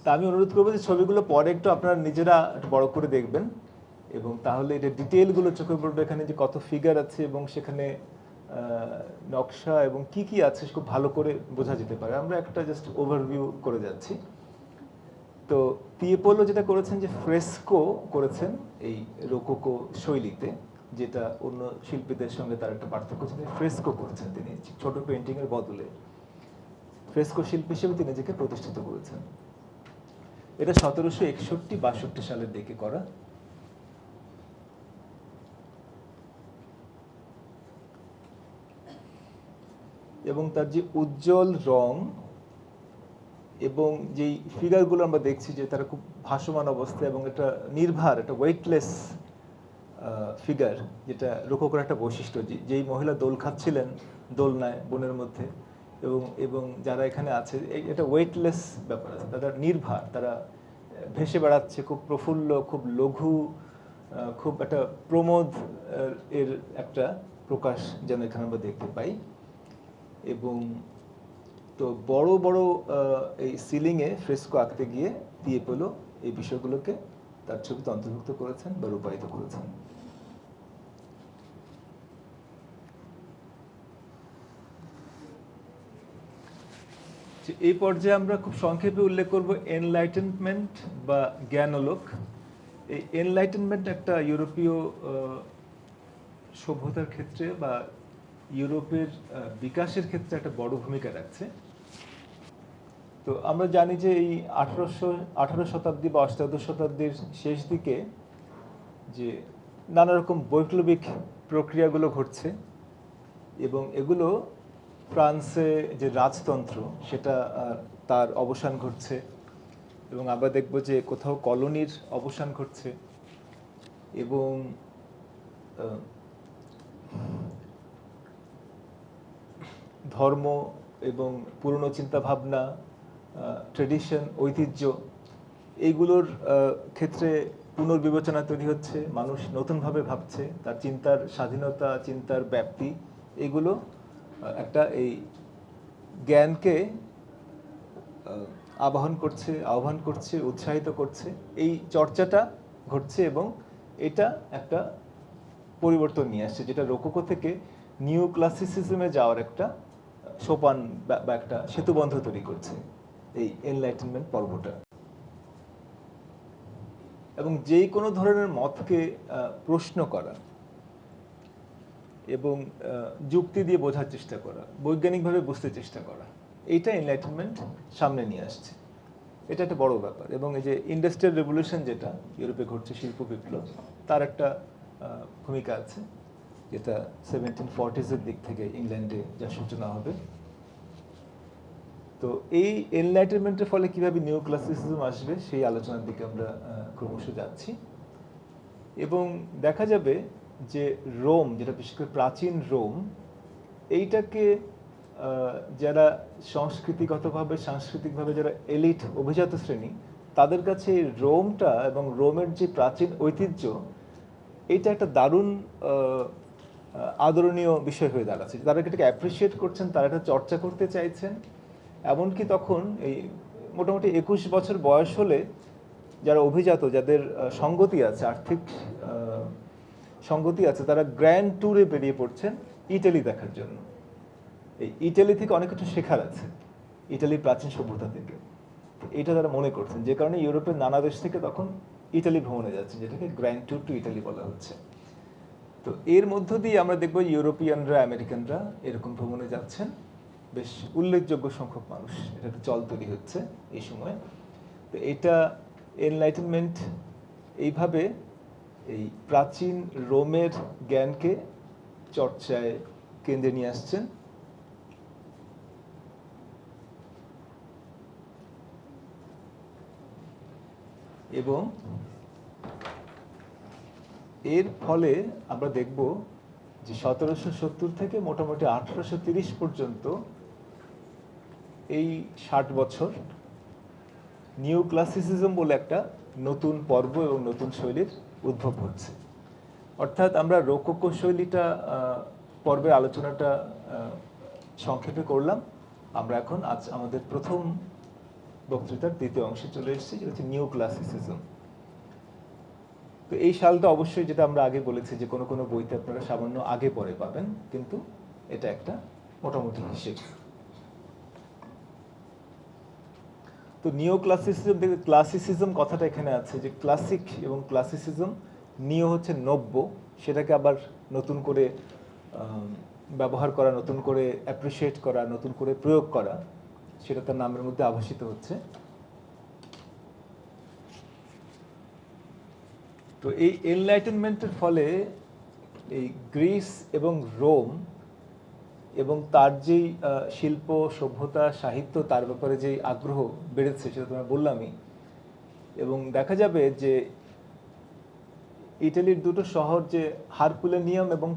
তা আমি অনুরোধ করবো যে ছবিগুলো পরে একটু আপনারা নিজেরা একটু বড় করে দেখবেন, এবং তাহলে এটা ডিটেইলগুলো চোখে পড়বে, এখানে যে কত ফিগার আছে এবং সেখানে নকশা এবং কি কি আছে খুব ভালো করে বোঝা যেতে পারে। আমরা একটা জাস্ট ওভারভিউ করে যাচ্ছি। তো তিয়েপোলো যেটা করেছেন যে ফ্রেস্কো করেছেন এই রোকোকো শৈলীতে, যেটা অন্য শিল্পীদের সঙ্গে তার একটা পার্থক্য ছিল, ফ্রেস্কো করেছেন তিনি ছোট পেইন্টিংয়ের বদলে, ফ্রেস্কো শিল্পী হিসেবে তিনি নিজেকে প্রতিষ্ঠিত করেছেন। এটা 1761-62 সালের দিকে করা। এবং তার যে উজ্জ্বল রং এবং যেই ফিগারগুলো আমরা দেখছি যে তারা খুব ভাসমান অবস্থায়, এবং এটা নির্ভার, একটা ওয়েটলেস ফিগার, যেটা রোকোকোর একটা বৈশিষ্ট্য। যেই মহিলা দোল খাচ্ছিলেন দোলনায় বনের মধ্যে, এবং যারা এখানে আছে, এটা ওয়েটলেস ব্যাপার আছে, তারা নির্ভার, তারা ভেসে বেড়াচ্ছে, খুব প্রফুল্ল, খুব লঘু, খুব একটা প্রমোদ এর একটা প্রকাশ যেন এখানে আমরা দেখতে পাই। এবং তো বড় বড় এই সিলিংয়ে ফ্রেস্কো আঁকতে গিয়ে তিয়েপোলো এই বিষয়গুলোকে তার ছবিতে অন্তর্ভুক্ত করেছেন বা রূপায়িত করেছেন। এই পর্যায়ে আমরা খুব সংক্ষেপে উল্লেখ করব এনলাইটেনমেন্ট বা জ্ঞানালোক। এই এনলাইটেনমেন্ট একটা ইউরোপীয় সভ্যতার ক্ষেত্রে বা ইউরোপের বিকাশের ক্ষেত্রে একটা বড় ভূমিকা রাখছে। তো আমরা জানি যে এই 18 শতাব্দী বা অষ্টাদশ শতাব্দীর শেষ দিকে যে নানা রকম বৈপ্লবিক প্রক্রিয়াগুলো ঘটছে, এবং এগুলো ফ্রান্সে যে রাজতন্ত্র সেটা তার অবসান ঘটছে, এবং আমরা দেখব যে কোথাও কলোনির অবসান ঘটছে, এবং ধর্ম এবং পুরনো চিন্তাভাবনা, ট্রেডিশন, ঐতিহ্য, এইগুলোর ক্ষেত্রে পুনর্বিবেচনা তৈরি হচ্ছে, মানুষ নতুনভাবে ভাবছে, তার চিন্তার স্বাধীনতা, চিন্তার ব্যাপ্তি, এগুলো একটা এই জ্ঞানকে আহ্বান করছে, উৎসাহিত করছে, এই চর্চাটা ঘটছে, এবং এটা একটা পরিবর্তন নিয়ে আসছে, যেটা রোকোকো থেকে নিউ ক্লাসিসিজমে যাওয়ার একটা সোপান বা একটা সেতুবন্ধ তৈরি করছে এই এনলাইটেনমেন্ট পর্বটা। এবং যেই কোনো ধরনের মতকে প্রশ্ন করা এবং যুক্তি দিয়ে বোঝার চেষ্টা করা, বৈজ্ঞানিকভাবে বুঝতে চেষ্টা করা, এইটা এনলাইটেনমেন্ট সামনে নিয়ে আসছে। এটা একটা বড় ব্যাপার। এবং এই যে ইন্ডাস্ট্রিয়াল রেভলিউশন যেটা ইউরোপে ঘটছে, শিল্প বিপ্লব, তার একটা ভূমিকা আছে, যেটা 1740s দিক থেকে ইংল্যান্ডে যা সূচনা হবে। তো এই এনলাইটেনমেন্টের ফলে কিভাবে নিউ ক্লাসিসিজম আসবে সেই আলোচনার দিকে আমরা ক্রমশ যাচ্ছি। এবং দেখা যাবে যে রোম, যেটা বিশেষ করে প্রাচীন রোম, এইটাকে যারা সাংস্কৃতিকভাবে যারা এলিট অভিজাত শ্রেণী, তাদের কাছে রোমটা এবং রোমের যে প্রাচীন ঐতিহ্য, এইটা একটা দারুণ আদরণীয় বিষয় হয়ে দাঁড়াচ্ছে। তারা এটাকে অ্যাপ্রিসিয়েট করছেন, তারা এটা চর্চা করতে চাইছেন। এমনকি তখন এই মোটামুটি 21 বছর বয়স হলে যারা অভিজাত, যাদের সঙ্গতি আছে, আর্থিক সঙ্গতি আছে, তারা গ্র্যান্ড ট্যুরে বেরিয়ে পড়ছেন ইটালি দেখার জন্য। এই ইটালি থেকে অনেক কিছু শেখার আছে, ইটালির প্রাচীন সভ্যতা থেকে, এটা তারা মনে করছেন, যে কারণে ইউরোপের নানা দেশ থেকে তখন ইটালি ভ্রমণে যাচ্ছে, যেটাকে গ্র্যান্ড ট্যুর টু ইটালি বলা হচ্ছে। তো এর মধ্য দিয়ে আমরা দেখব ইউরোপিয়ানরা, আমেরিকানরা এরকম ভ্রমণে যাচ্ছেন, বেশ উল্লেখযোগ্য সংখ্যক মানুষ, এটা একটা চল তৈরি হচ্ছে এই সময়। তো এটা এনলাইটেনমেন্ট এইভাবে এই প্রাচীন রোমের জ্ঞানকে চর্চায় কেন্দ্রে নিয়ে আসছেন। এবং এর ফলে আমরা দেখব যে 1770 থেকে মোটামুটি 1830 পর্যন্ত এই 60 বছর নিউ ক্লাসিসিজম বলে একটা নতুন পর্ব এবং নতুন শৈলীর উদ্ভব হচ্ছে। অর্থাৎ আমরা রোকোকো শৈলীটা পর্বের আলোচনাটা সংক্ষেপে করলাম। আমরা এখন আজ আমাদের প্রথম বক্তৃতার দ্বিতীয় অংশে চলে এসেছি, যেটা হচ্ছে নিউ ক্লাসিসিজম। তো এই সালটা অবশ্যই, যেটা আমরা আগে বলেছি, যে কোনো কোনো বইতে আপনারা সামান্য আগে পরে পাবেন, কিন্তু এটা একটা মোটামুটি হিসেব। তো নিও ক্লাসিসিজম, ক্লাসিসিজম কথাটা এখানে আছে, যে ক্লাসিক এবং ক্লাসিসিজম, নিও হচ্ছে নব্য, সেটাকে আবার নতুন করে ব্যবহার করা, নতুন করে অ্যাপ্রিসিয়েট করা, নতুন করে প্রয়োগ করা, সেটা তার নামের মধ্যে আভাসিত হচ্ছে। তো এই এনলাইটেনমেন্টের ফলে এই গ্রিস এবং রোম এবং তার যেই শিল্প, সভ্যতা, সাহিত্য, তার ব্যাপারে যেই আগ্রহ বেড়েছে, সেটা তোমরা বললামই। এবং দেখা যাবে যে ইটালির দুটো শহর, যে হারকুলেনিয়াম এবং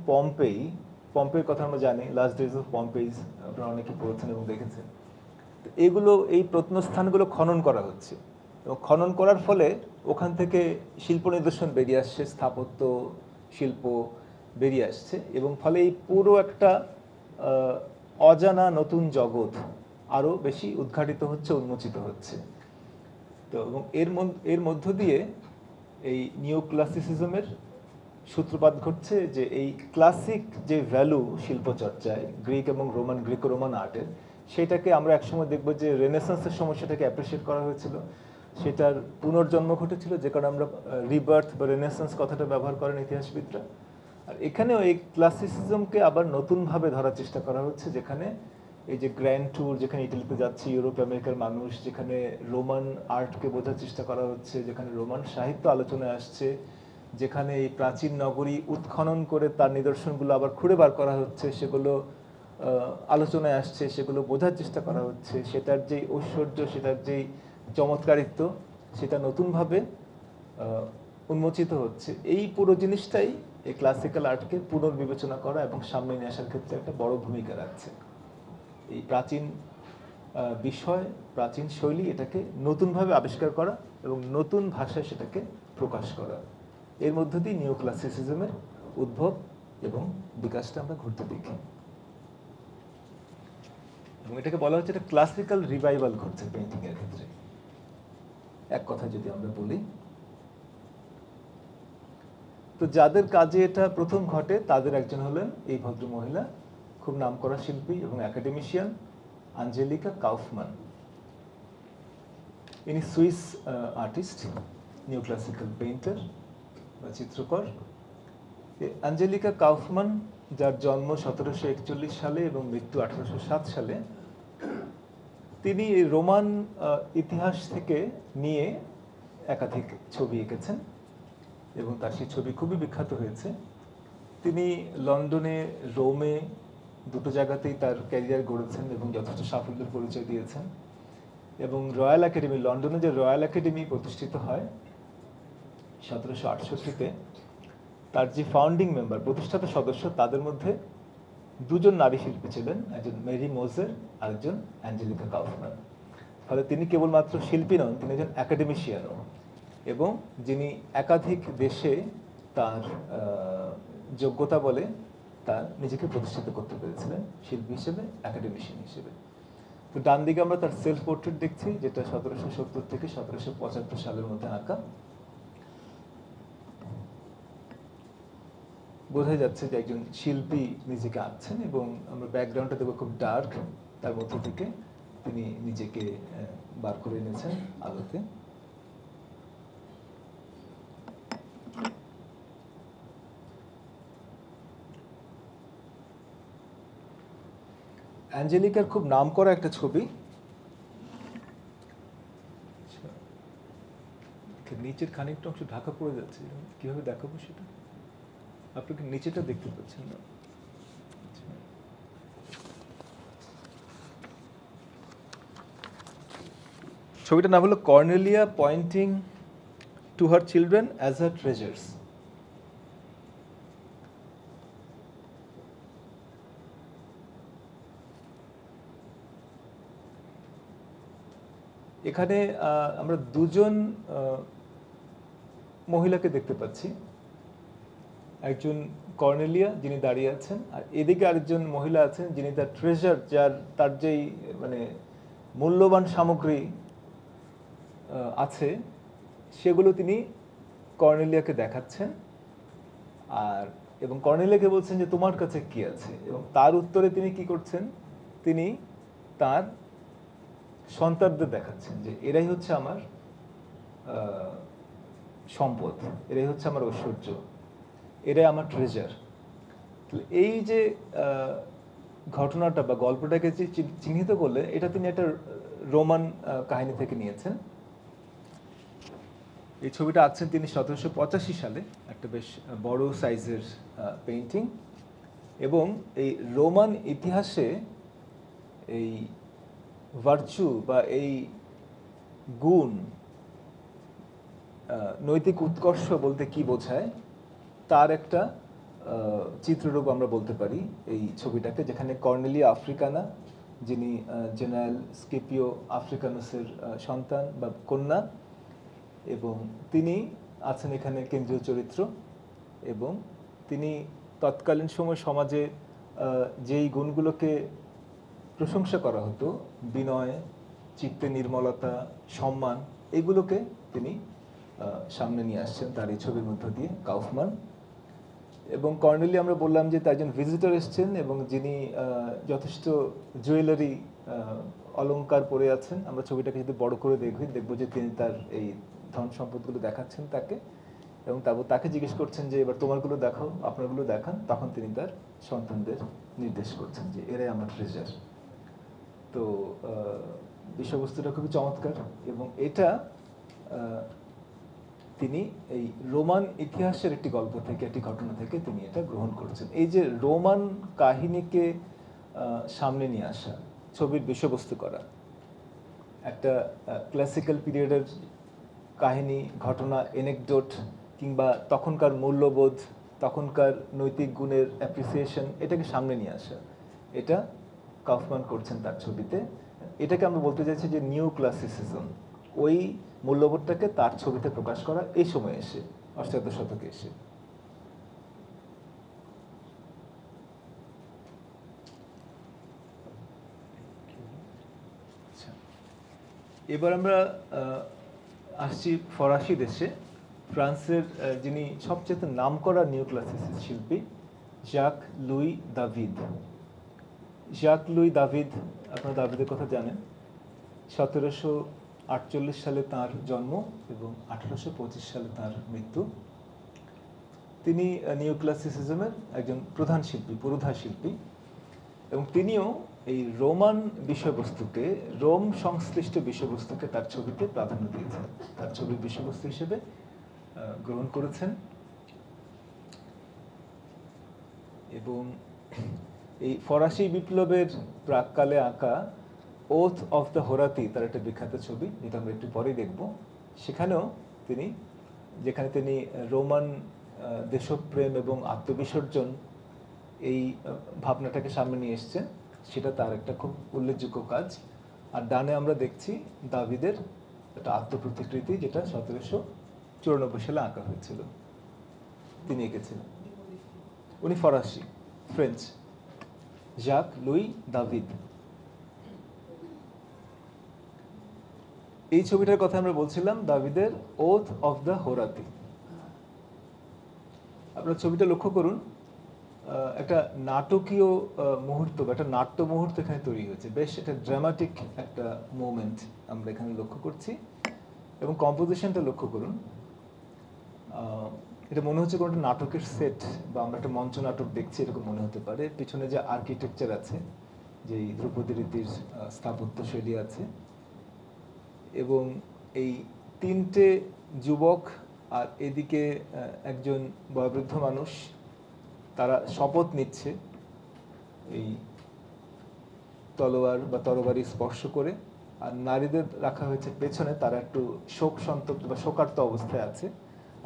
পম্পেইর কথা আমরা জানি, লাস্ট ডেজ অফ পম্পেইজ আপনারা অনেকে পড়েছেন এবং দেখেছেন। তো এগুলো, এই প্রত্নস্থানগুলো খনন করা হচ্ছে, এবং খনন করার ফলে ওখান থেকে শিল্প নিদর্শন বেরিয়ে আসছে, স্থাপত্য শিল্প বেরিয়ে আসছে, এবং ফলে এই পুরো একটা অজানা নতুন জগৎ আরও বেশি উদ্ঘাটিত হচ্ছে, উন্মোচিত হচ্ছে। তো এবং এর মধ্য দিয়ে এই নিউ ক্লাসিসিজমের সূত্রপাত ঘটছে, যে এই ক্লাসিক যে ভ্যালু শিল্পচর্চায়, গ্রিকো রোমান আর্টের, সেটাকে আমরা একসময় দেখব যে রেনেসান্সের সময় সেটাকে অ্যাপ্রিসিয়েট করা হয়েছিল, সেটার পুনর্জন্ম ঘটেছিল, যে কারণে আমরা রিবার্থ বা রেনেসান্স কথাটা ব্যবহার করেন ইতিহাসবিদরা। আর এখানেও এই ক্লাসিসিজমকে আবার নতুনভাবে ধরার চেষ্টা করা হচ্ছে, যেখানে এই যে গ্র্যান্ড ট্যুর, যেখানে ইটালিতে যাচ্ছে ইউরোপ আমেরিকার মানুষ, যেখানে রোমান আর্টকে বোঝার চেষ্টা করা হচ্ছে, যেখানে রোমান সাহিত্য আলোচনায় আসছে, যেখানে এই প্রাচীন নগরী উৎখনন করে তার নিদর্শনগুলো আবার খুঁড়ে বার করা হচ্ছে, সেগুলো আলোচনায় আসছে, সেগুলো বোঝার চেষ্টা করা হচ্ছে, সেটার যেই ঐশ্বর্য, সেটার যেই চমৎকারিত্ব, সেটা নতুনভাবে উন্মোচিত হচ্ছে। এই পুরো জিনিসটাই এই ক্লাসিক্যাল আর্টকে পুনর্বিবেচনা করা এবং সামনে নিয়ে আসার ক্ষেত্রে একটা বড় ভূমিকা রাখছে। এই প্রাচীন বিষয়, প্রাচীন শৈলী, এটাকে নতুনভাবে আবিষ্কার করা এবং নতুন ভাষায় সেটাকে প্রকাশ করা, এর মধ্য দিয়ে নিউ ক্লাসিসিজমের উদ্ভব এবং বিকাশটা আমরা ঘটতে দেখি। এবং এটাকে বলা হচ্ছে একটা ক্লাসিক্যাল রিভাইভাল ঘটছে পেইন্টিংয়ের ক্ষেত্রে, এক কথা যদি আমরা বলি। তো যাদের কাজে এটা প্রথম ঘটে, তাদের একজন হলেন এই ভদ্র মহিলা, খুব নামকরা শিল্পী এবং একাডেমিশিয়ান, আঞ্জেলিকা কাউফমান। ইনি Swiss artist, new classical painter বা চিত্রকর। অ্যাঞ্জেলিকা কাউফমান, যার জন্ম 1741 সালে এবং মৃত্যু 1807 সালে, তিনি এই রোমান ইতিহাস থেকে নিয়ে একাধিক ছবি এঁকেছেন এবং তার সেই ছবি খুবই বিখ্যাত হয়েছে। তিনি লন্ডনে, রোমে দুটো জায়গাতেই তার ক্যারিয়ার গড়েছেন এবং যথেষ্ট সাফল্যের পরিচয় দিয়েছেন। এবং রয়্যাল একাডেমি, লন্ডনে যে রয়্যাল একাডেমি প্রতিষ্ঠিত হয় 1768-তে, তার যে ফাউন্ডিং মেম্বার, প্রতিষ্ঠাতা সদস্য, তাদের মধ্যে দুজন নারী শিল্পী ছিলেন, একজন মেরি মোজের আর একজন অ্যাঞ্জেলিকা কাউফমান। ফলে তিনি কেবলমাত্র শিল্পী নন, তিনি একজন অ্যাকাডেমিশিয়ানও, এবং যিনি একাধিক দেশে তার যোগ্যতা বলে তার নিজেকে প্রতিষ্ঠিত করতে পেরেছিলেন শিল্পী হিসেবে, অ্যাকাডেমিশিয়ান হিসেবে। তো ডান দিকে আমরা তার সেলফ পোর্ট্রেট দেখছি, যেটা 1770 থেকে 1775 সালের মধ্যে আঁকা। বোঝা যাচ্ছে যে একজন শিল্পী নিজেকে আঁকছেন, এবং আমরা ব্যাকগ্রাউন্ডটা দেখবো খুব ডার্ক, তার মধ্যে থেকে তিনি নিজেকে বার করে এনেছেন আলোতে। অ্যাঞ্জেলিকার খুব নামকরা একটা ছবি, নিচের খানিকটা অংশ ঢাকা পড়ে যাচ্ছে, কিভাবে দেখাবো সেটা? আপনি কি নিচেটা দেখতে পাচ্ছেন না? ছবিটার নাম হলো Cornelia pointing to her children as her treasures. এখানে আমরা দুজন মহিলাকে দেখতে পাচ্ছি, একজন কর্নেলিয়া যিনি দাঁড়িয়ে আছেন, আর এদিকে আরেকজন মহিলা আছেন যিনি তার ট্রেজার, তার যেই মানে মূল্যবান সামগ্রী আছে সেগুলো তিনি কর্নেলিয়াকে দেখাচ্ছেন, এবং কর্নেলিয়াকে বলছেন যে তোমার কাছে কি আছে, এবং তার উত্তরে তিনি কি করছেন, তিনি তার সন্তানদের দেখাচ্ছেন যে এরাই হচ্ছে আমার সম্পদ, এরাই হচ্ছে আমার ঐশ্বর্য, এরাই আমার ট্রেজার। এই যে ঘটনাটা বা গল্পটাকে যে চিহ্নিত করলে, এটা তিনি একটা রোমান কাহিনী থেকে নিয়েছেন। এই ছবিটা আঁকছেন তিনি 1785 সালে, একটা বেশ বড় সাইজের পেইন্টিং। এবং এই রোমান ইতিহাসে এই ভার্চু বা এই গুণ, নৈতিক উৎকর্ষ বলতে কি বোঝায় তার একটা চিত্ররূপ আমরা বলতে পারি এই ছবিটাকে, যেখানে কর্নেলিয়া আফ্রিকানা, যিনি জেনারেল স্কিপিও আফ্রিকানুসের সন্তান বা কন্যা, এবং তিনি আছেন এখানে কেন্দ্রীয় চরিত্র। এবং তিনি তৎকালীন সময় সমাজে যেই গুণগুলোকে প্রশংসা করা হতো, বিনয়, চিত্তে নির্মলতা, সম্মান, এইগুলোকে তিনি সামনে নিয়ে আসছেন তার এই ছবির মধ্য দিয়ে, কাউফমান। এবং কর্নেলি আমরা বললাম যে তার একজন ভিজিটর এসছেন, এবং যিনি যথেষ্ট জুয়েলারি, অলংকার পরে আছেন। আমরা ছবিটাকে যদি বড় করে দেখবো যে তিনি তার এই ধন সম্পদগুলো দেখাচ্ছেন তাকে, এবং তারপর তাকে জিজ্ঞেস করছেন যে এবার তোমারগুলো দেখাও, আপনারগুলো দেখান। তখন তিনি তার সন্তানদের নির্দেশ করছেন যে এরাই আমার ট্রেজার। তো বিষয়বস্তুটা খুবই চমৎকার, এবং এটা তিনি এই রোমান ইতিহাসের একটি গল্প থেকে, একটি ঘটনা থেকে তিনি এটা গ্রহণ করছেন। এই যে রোমান কাহিনীকে সামনে নিয়ে আসা, ছবির বিষয়বস্তু করা, একটা ক্লাসিক্যাল পিরিয়ডের কাহিনী, ঘটনা, এনেকডোট, কিংবা তখনকার মূল্যবোধ, তখনকার নৈতিক গুণের অ্যাপ্রিসিয়েশন, এটাকে সামনে নিয়ে আসা, এটা কাউফমান করছেন তার ছবিতে। এটাকে আমরা বলতে চাইছি যে নিউ ক্লাসিসিজম, ওই মূল্যবোধটাকে তার ছবিতে প্রকাশ করা এই সময় এসে, 18 শতকে এসে। এবার আমরা আসছি ফরাসি দেশে। ফ্রান্সের যিনি সবচেয়ে নামকরা নিউ ক্লাসিসিস্ট শিল্পী, Jacques Louis David. Jacques Louis David, আপনারা দাভিদের কথা জানেন। 1948 সালে তার জন্ম এবং 1825 সালে তার মৃত্যু। তিনি নিওক্লাসিসিজমের একজন প্রধান শিল্পী, পুরোধা শিল্পী, এবং তিনিও এই রোমান বিষয়বস্তুকে, রোম সংশ্লিষ্ট বিষয়বস্তুকে তার ছবিতে প্রাধান্য দিয়েছেন, তার ছবির বিষয়বস্তু হিসেবে গ্রহণ করেছেন। এবং এই ফরাসি বিপ্লবের প্রাককালে আঁকা ওথ অফ দ্য হোরাতি তার একটা বিখ্যাত ছবি, যেটা আমরা একটু পরেই দেখব। সেখানেও তিনি, যেখানে তিনি রোমান দেশপ্রেম এবং আত্মবিসর্জন এই ভাবনাটাকে সামনে নিয়ে এসছেন, সেটা তার একটা খুব উল্লেখযোগ্য কাজ। আর ডানে আমরা দেখছি দাভিদের একটা আত্মপ্রতিকৃতি, যেটা 1794 সালে আঁকা হয়েছিল, তিনি এঁকেছিলেন। উনি ফরাসি, ফ্রেঞ্চ, জাক লুই দাভিদ। এই ছবিটার কথা আমরা বলছিলাম, দাভিদের ওথ অফ দ্য হোরাতি। আপনারা ছবিটা লক্ষ্য করুন, একটা নাটকীয় মুহূর্ত বা একটা নাট্য মুহূর্ত এখানে তৈরি হয়েছে, বেশ একটা ড্রামাটিক একটা মোমেন্ট আমরা এখানে লক্ষ্য করছি। এবং কম্পোজিশনটা লক্ষ্য করুন, এটা মনে হচ্ছে কোনো একটা নাটকের সেট বা আমরা একটা মঞ্চ নাটক দেখছি এরকম মনে হতে পারে। পিছনে যে আর্কিটেকচার আছে, যে ধ্রুপদী রীতির স্থাপত্য শৈলী আছে, এবং এই তিনটে যুবক আর এদিকে একজন বয়োবৃদ্ধ মানুষ, তারা শপথ নিচ্ছে এই তলোয়ার বা তরবারি স্পর্শ করে। আর নারীদের রাখা হয়েছে পেছনে, তারা একটু শোক সন্তপ্ত বা শোকার্ত অবস্থায় আছে।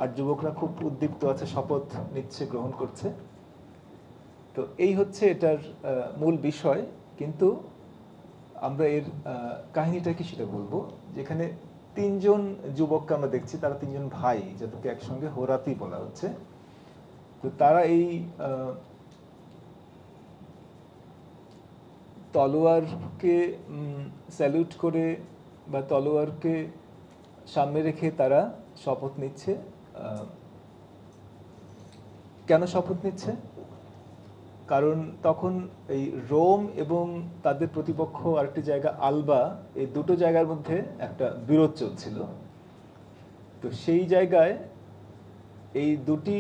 আর যুবকরা খুব উদ্দীপ্ত আছে, শপথ নিচ্ছে, গ্রহণ করছে। তো এই হচ্ছে এটার মূল বিষয়। কিন্তু আমরা এর কাহিনীটা কি সেটা বলবো। যেখানে তিনজন যুবককে আমরা দেখছি, তারা তিনজন ভাই, যাদেরকে একসঙ্গে হোরাতি বলা হচ্ছে। তো তারা এই তলোয়ারকে স্যালুট করে বা তলোয়ারকে সামনে রেখে তারা শপথ নিচ্ছে। কেন শপথ নিচ্ছে? কারণ তখন এই রোম এবং তাদের প্রতিপক্ষ আরেকটি জায়গা আলবা, এই দুটো জায়গার মধ্যে একটা বিরোধ চলছিল। তো সেই জায়গায় এই দুটি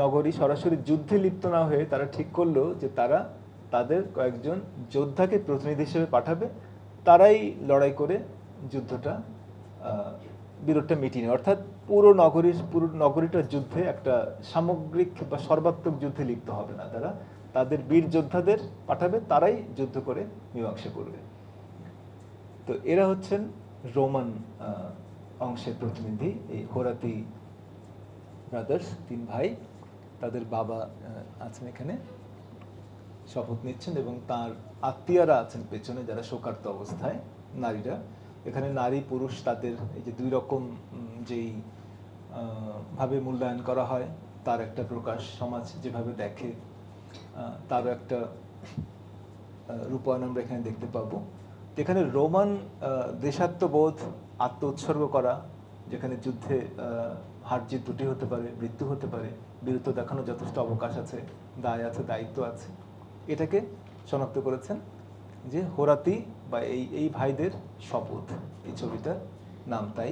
নগরী সরাসরি যুদ্ধে লিপ্ত না হয়ে তারা ঠিক করলো যে তারা তাদের কয়েকজন যোদ্ধাকে প্রতিনিধি হিসেবে পাঠাবে, তারাই লড়াই করে যুদ্ধটা, বিরোধটা মিটিয়ে নেয়। অর্থাৎ পুরো নগরীটার যুদ্ধে একটা সামগ্রিক বা সর্বাত্মক যুদ্ধে লিপ্ত হবে না, তারা তাদের বীর যোদ্ধাদের পাঠাবে, তারাই যুদ্ধ করে মীমাংসা করবে। তো এরা হচ্ছেন রোমান অংশের প্রতিনিধি, এই হোরাতি ব্রাদার্স, তিন ভাই। তাদের বাবা আছেন এখানে, শপথ নিচ্ছেন, এবং তার আত্মীয়রা আছেন পেছনে, যারা শোকার্ত অবস্থায়, নারীরা। এখানে নারী পুরুষ তাদের এই যে দুই রকম যেই ভাবে মূল্যায়ন করা হয়, তার একটা প্রকাশ সমাজ যেভাবে দেখে, তারও একটা রূপায়ণ আমরা এখানে দেখতে পাবো। এখানে রোমান দেশাত্মবোধ, আত্ম উৎসর্গ করা, যেখানে যুদ্ধে হার জিত দুটি হতে পারে, মৃত্যু হতে পারে, বীরত্ব দেখানোর যথেষ্ট অবকাশ আছে, দায় আছে, দায়িত্ব আছে, এটাকে শনাক্ত করেছেন যে হোরাতি বা এই ভাইদের শপথ। এই ছবিটার নাম তাই।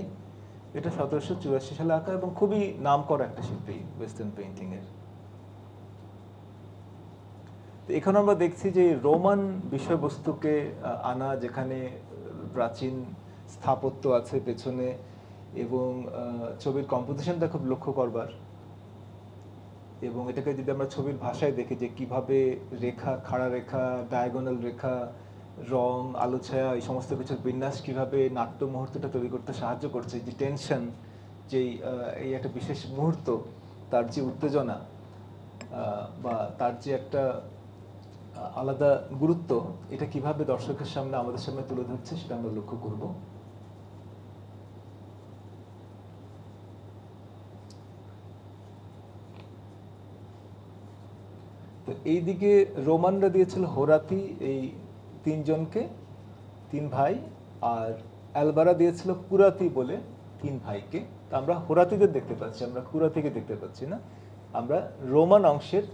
এটা 1784 সালে আঁকা এবং খুবই নামকরা একটা শিল্পী ওয়েস্টার্ন পেইন্টিংয়ের। তো এখানে আমরা দেখছি যে রোমান বিষয়বস্তুকে আনা, যেখানে প্রাচীন স্থাপত্য আছে পেছনে, এবং ছবির কম্পোজিশনটা খুব লক্ষ্য করবার। এবং এটাকে যদি আমরা ছবির ভাষায় দেখি যে কিভাবে রেখা, খাড়া রেখা, ডায়াগোনাল রেখা, রং, আলো ছায়া, এই সমস্ত কিছুর বিন্যাস কিভাবে নাট্য মুহূর্তটা তৈরি করতে সাহায্য করছে, যে টেনশন, যেই এই একটা বিশেষ মুহূর্ত, তার যে উত্তেজনা বা তার যে একটা আলাদা গুরুত্ব, এটা কিভাবে দর্শকের সামনে, আমাদের সামনে তুলে ধরছে, সেটা আমরা লক্ষ্য করব। তো এইদিকে রোমানরা দিয়েছিল হোরাতি এই তিনজনকে, তিন ভাই, আর অ্যালবারা দিয়েছিল কুরাতি বলে তিন ভাইকে। তা আমরা হোরাতিদের দেখতে পাচ্ছি, আমরা কুরাতিকে দেখতে পাচ্ছি না। আমরা রোমান অংশের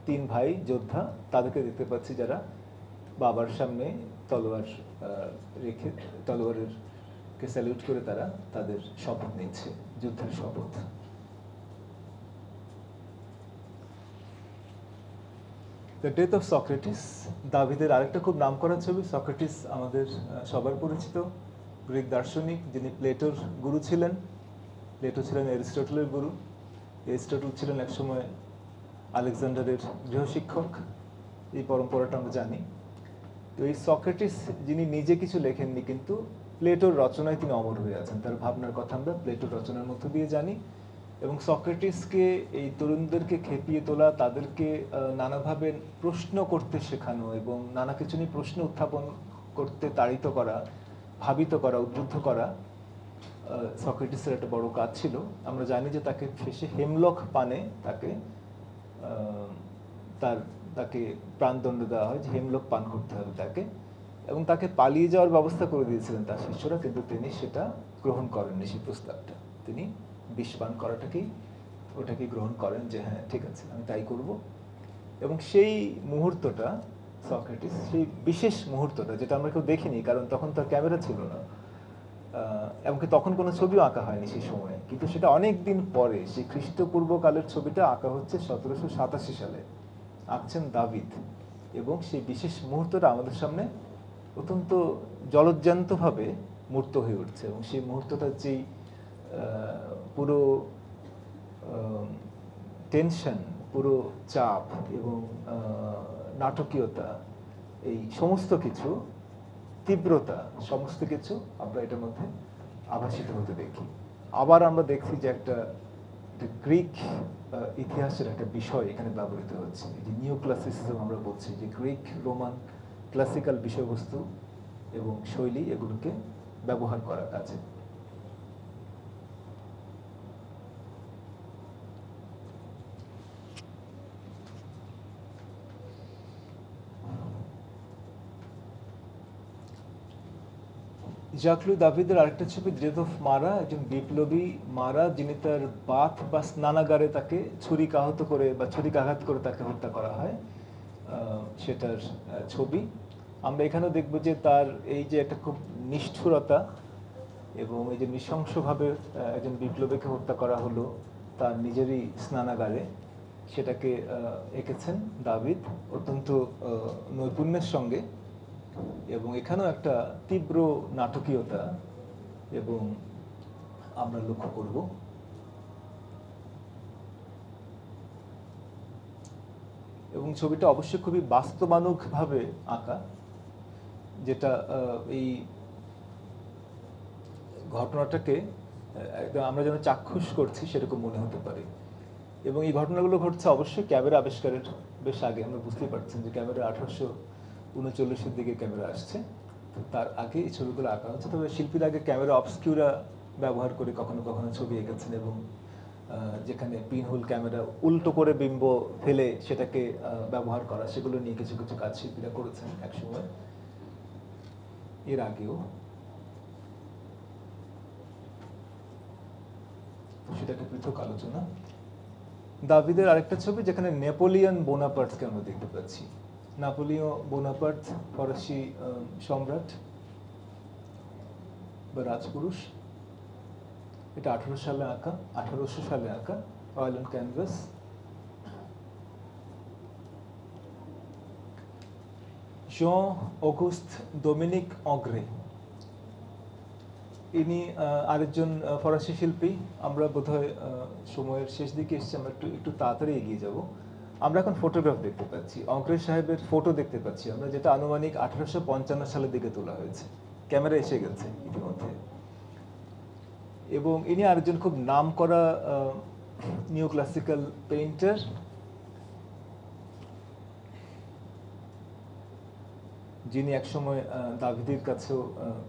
তিন ভাই যোদ্ধা, তাদেরকে দেখতে পাচ্ছি, যারা বাবার সামনে তলোয়ার রেখে তলোয়ারের কে স্যালিউট করে তারা তাদের শপথ নিচ্ছে, যুদ্ধের শপথ। দ্য ডেথ অফ সক্রেটিস, দাভিদের আরেকটা খুব নামকরা ছবি। সক্রেটিস আমাদের সবার পরিচিত গ্রিক দার্শনিক, যিনি প্লেটোর গুরু ছিলেন। প্লেটো ছিলেন অ্যারিস্টটলের গুরু, অ্যারিস্টটল ছিলেন একসময় আলেকজান্ডারের গৃহশিক্ষক, এই পরম্পরাটা আমরা জানি। তো এই সক্রেটিস, যিনি নিজে কিছু লেখেননি, কিন্তু প্লেটোর রচনায় তিনি অমর হয়ে আছেন, তার ভাবনার কথা আমরা প্লেটোর রচনার মধ্য দিয়ে জানি। এবং সক্রেটিসকে এই তরুণদেরকে খেপিয়ে তোলা, তাদেরকে নানাভাবে প্রশ্ন করতে শেখানো এবং নানা কিছু নিয়ে প্রশ্ন উত্থাপন করতে তাড়িত করা, ভাবিত করা, উদ্বুদ্ধ করা সক্রেটিসের একটা বড় কাজ ছিল। আমরা জানি যে তাকে শেষে হেমলক পানে তাকে তাকে প্রাণদণ্ড দেওয়া হয়, যে হেমলক পান করতে হবে তাকে, এবং তাকে পালিয়ে যাওয়ার ব্যবস্থা করে দিয়েছিলেন তার শিষ্যরা, কিন্তু তিনি সেটা গ্রহণ করেননি, সেই প্রস্তাবটা। তিনি বিষ পান ওটাকেই গ্রহণ করেন, যে হ্যাঁ ঠিক আছে আমি তাই করব। এবং সেই মুহূর্তটা সক্রেটিস, সেই বিশেষ মুহূর্তটা, যেটা আমরা কেউ দেখিনি, কারণ তখন তার ক্যামেরা ছিল না, এমনকি তখন কোনো ছবিও আঁকা হয়নি সেই সময়ে, কিন্তু সেটা অনেক দিন পরে, সেই খ্রিস্টপূর্বকালের ছবিটা আঁকা হচ্ছে 1787 সালে, আঁকছেন দাভিদ। এবং সেই বিশেষ মুহূর্তটা আমাদের সামনে অত্যন্ত জলজ্জান্তভাবে মূর্ত হয়ে উঠছে। এবং সেই মুহূর্তটা যেই পুরো টেনশন, পুরো চাপ এবং নাটকীয়তা, এই সমস্ত কিছু, তীব্রতা, সমস্ত কিছু আমরা এটার মধ্যে আভাসিত হতে দেখি। আবার আমরা দেখছি যে একটা গ্রিক ইতিহাসের একটা বিষয় এখানে ব্যবহৃত হচ্ছে, এই যে নিউ ক্লাসিসিজম আমরা বলছি, যে গ্রিক রোমান ক্লাসিক্যাল বিষয়বস্তু এবং শৈলী, এগুলোকে ব্যবহার করার কাজে। জাকলু দাভিদের আরেকটা ছবি, ডেথ অফ মারা, একজন বিপ্লবী মারা, যিনি তার বাথ বা স্নানাগারে তাকে ছুরিকাহত করে বা ছুরিকাঘাত করে তাকে হত্যা করা হয়, সেটার ছবি। আমরা এখানেও দেখব যে তার এই যে একটা খুব নিষ্ঠুরতা এবং এই যে নৃশংসভাবে একজন বিপ্লবীকে হত্যা করা হলো তার নিজেরই স্নানাগারে, সেটাকে এঁকেছেন দাভিদ অত্যন্ত নৈপুণ্যের সঙ্গে। এবং এখানেও একটা তীব্র নাটকীয়তা এবং আমরা লক্ষ্য করব। এবং ছবিটা অবশ্যই খুবই বাস্তবানুগভাবে আঁকা, যেটা এই ঘটনাটাকে একদম আমরা যেন চাক্ষুষ করছি সেরকম মনে হতে পারে। এবং এই ঘটনাগুলো ঘটছে অবশ্যই ক্যামেরা আবিষ্কারের বেশ আগে। আমরা বুঝতেই পারছেন যে ক্যামেরা 1839-এর দিকে ক্যামেরা আসছে, তার আগে এই ছবিগুলো আঁকা হচ্ছে। তবে শিল্পীর আগে ক্যামেরা অবস্কিউরা ব্যবহার করে কখনো কখনো ছবি এঁকেছেন, এবং যেখানে পিনহোল ক্যামেরা উল্টো করে বিম্ব ফেলে সেটাকে ব্যবহার করা, সেগুলো নিয়ে কিছু কিছু কাজ শিল্পীরা করেছেন একসময়, এর আগেও। সেটা একটা পৃথক আলোচনা। দাভিদের আরেকটা ছবি, যেখানে নেপোলিয়ন বোনাপার্টকে আমরা দেখতে পাচ্ছি। নেপোলিয়ন বোনাপার্ট ফরাসি সম্রাট বা রাজপুরুষ। এটা 1800 সালে আঁকা, oil on canvas. Jean Auguste Dominique Ingres, ইনি আরেকজন ফরাসি শিল্পী। আমরা বোধহয় সময়ের শেষ দিকে এসেছি, আমরা একটু তাড়াতাড়ি এগিয়ে যাব। আমরা এখন ফটোগ্রাফ দেখতে পাচ্ছি, অগ্রে সাহেবের ফটো দেখতে পাচ্ছি আমরা, যেটা আনুমানিক 1855 সালের দিকে তোলা হয়েছে, ক্যামেরা এসে গেছে ইতিমধ্যে। এবং ইনি আরেকজন খুব নামকরা নিউ ক্লাসিক্যাল পেইন্টার, যিনি একসময় দাভিদের কাছেও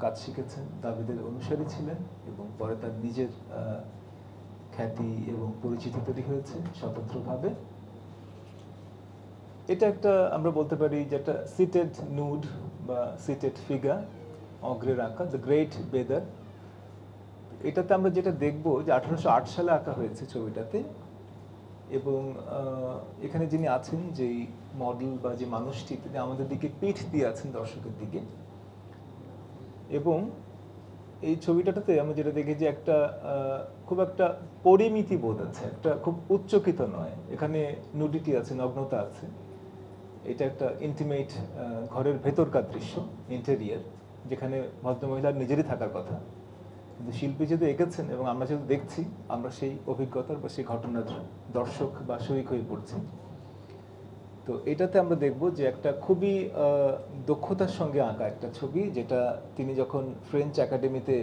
কাজ শিখেছেন, দাভিদের অনুসারী ছিলেন, এবং পরে তার নিজের খ্যাতি এবং পরিচিতি তৈরি হয়েছে স্বতন্ত্রভাবে। এটা একটা আমরা বলতে পারি যেটা সিটেড নুড বা সিটেড ফিগার, অগ্রের আঁকা, দ্য গ্রেট বেদার। এটাতে আমরা যেটা দেখব যে 1808 সালে আঁকা হয়েছে ছবিটাতে। এবং এখানে যিনি আছেন, যেই মডেল বা যে মানুষটি, তিনি আমাদের দিকে পিঠ দিয়ে আছেন, দর্শকের দিকে। এবং এই ছবিটাতে আমি যেটা দেখি যে একটা খুব একটা পরিমিতি বোধ আছে, একটা খুব উচ্চকিত নয়, এখানে নুডিটি আছে, নগ্নতা আছে। এটা একটা ইন্টিমেট ঘরের ভেতরকার দৃশ্য, ইন্টেরিয়ার, যেখানে ভদ্রমহিলার নিজেরই থাকার কথা, কিন্তু শিল্পী যেহেতু এঁকেছেন এবং আমরা যেহেতু দেখছি, আমরা সেই অভিজ্ঞতার বা সেই ঘটনার দর্শক বা শরিক হয়ে পড়ছি। তো এটাতে আমরা দেখব যে একটা খুবই দক্ষতার সঙ্গে আঁকা একটা ছবি, যেটা তিনি যখন ফ্রেঞ্চ একাডেমিতে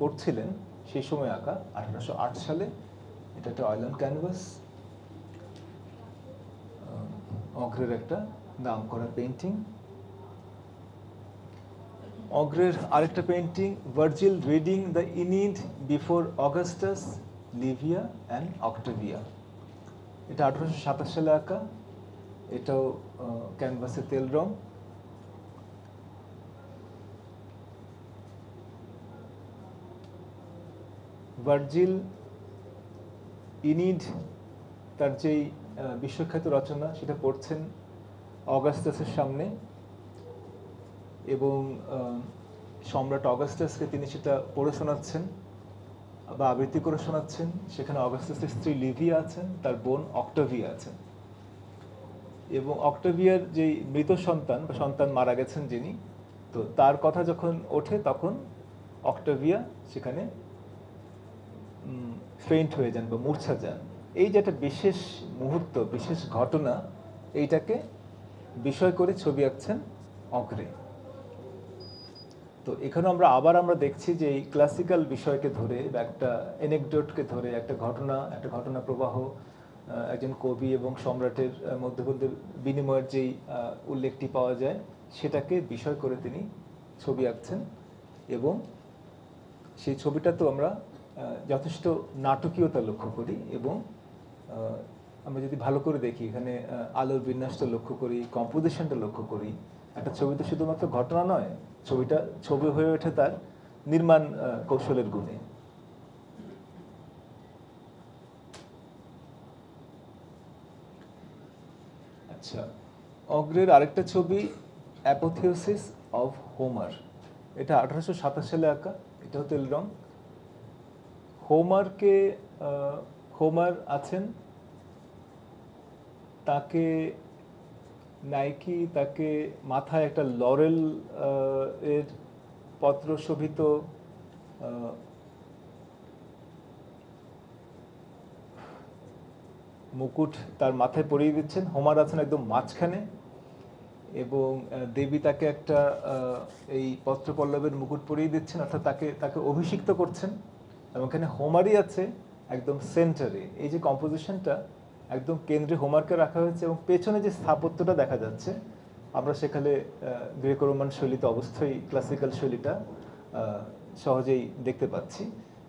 পড়ছিলেন সেই সময় আঁকা, 1808 সালে। এটা একটা অয়েল অন ক্যানভাস, অগ্রের একটা নাম করা পেন্টিং। অগ্রের আরেকটা painting, Virgil reading the Aeneid before Augustus, Libya and Octavia. এটা 1827 সালে আঁকা, এটাও ক্যানভাসে তেল রং। ভার্জিল ইনিড, তার যেই বিশ্বখ্যাত রচনা, সেটা পড়ছেন অগাস্টাসের সামনে, এবং সম্রাট অগাস্টাসকে তিনি সেটা পড়ে শোনাচ্ছেন বা আবৃত্তি করে শোনাচ্ছেন। সেখানে অগাস্টাসের স্ত্রী লিভিয়া আছেন, তার বোন অক্টাভিয়া আছেন, এবং অক্টাভিয়ার যেই মৃত সন্তান বা সন্তান মারা গেছেন যিনি, তো তার কথা যখন ওঠে তখন অক্টাভিয়া সেখানে ফেইন্ট হয়ে যান বা মূর্ছা যান। এই যে একটা বিশেষ মুহূর্ত, বিশেষ ঘটনা, এইটাকে বিষয় করে ছবি আঁকছেন অগ্রে। তো এখানে আমরা দেখছি যে এই ক্লাসিক্যাল বিষয়কে ধরে বা একটা এনেকডোটকে ধরে, একটা ঘটনা প্রবাহ, একজন কবি এবং সম্রাটের মধ্যে বিনিময়ের যেই উল্লেখটি পাওয়া যায়, সেটাকে বিষয় করে তিনি ছবি আঁকছেন। এবং সেই ছবিটাতেও আমরা যথেষ্ট নাটকীয়তা লক্ষ্য করি, এবং আমরা যদি ভালো করে দেখি, এখানে আলোর বিন্যাসটা লক্ষ্য করি, কম্পোজিশনটা লক্ষ্য করি। একটা ছবি তো শুধুমাত্র ঘটনা নয়, ছবিটা ছবি হয়ে ওঠে তার নির্মাণ কৌশলের গুণে। আচ্ছা, অগ্রের আরেকটা ছবি, অ্যাপোথিওসিস অফ হোমার। এটা 1827 সালে আঁকা, এটাও তেল রং। হোমার আছেন, তাকে নাইকি, তাকে মাথায় একটা লরেল এর পত্র শোভিত মুকুট তার মাথায় পরিয়ে দিচ্ছেন। হোমার আছেন একদম মাঝখানে, এবং দেবী তাকে একটা এই পত্রপল্লবের মুকুট পরিয়ে দিচ্ছেন, অর্থাৎ তাকে অভিষিক্ত করছেন। এবং এখানে হোমারই আছে একদম সেন্টারে। এই যে কম্পোজিশনটা, একদম কেন্দ্রে হোমারকে রাখা হয়েছে, এবং পেছনে যে স্থাপত্যটা দেখা যাচ্ছে, আমরা সেখানে গ্রেকো রোমান শৈলীতে অবশ্যই ক্লাসিক্যাল শৈলীটা সহজেই দেখতে পাচ্ছি,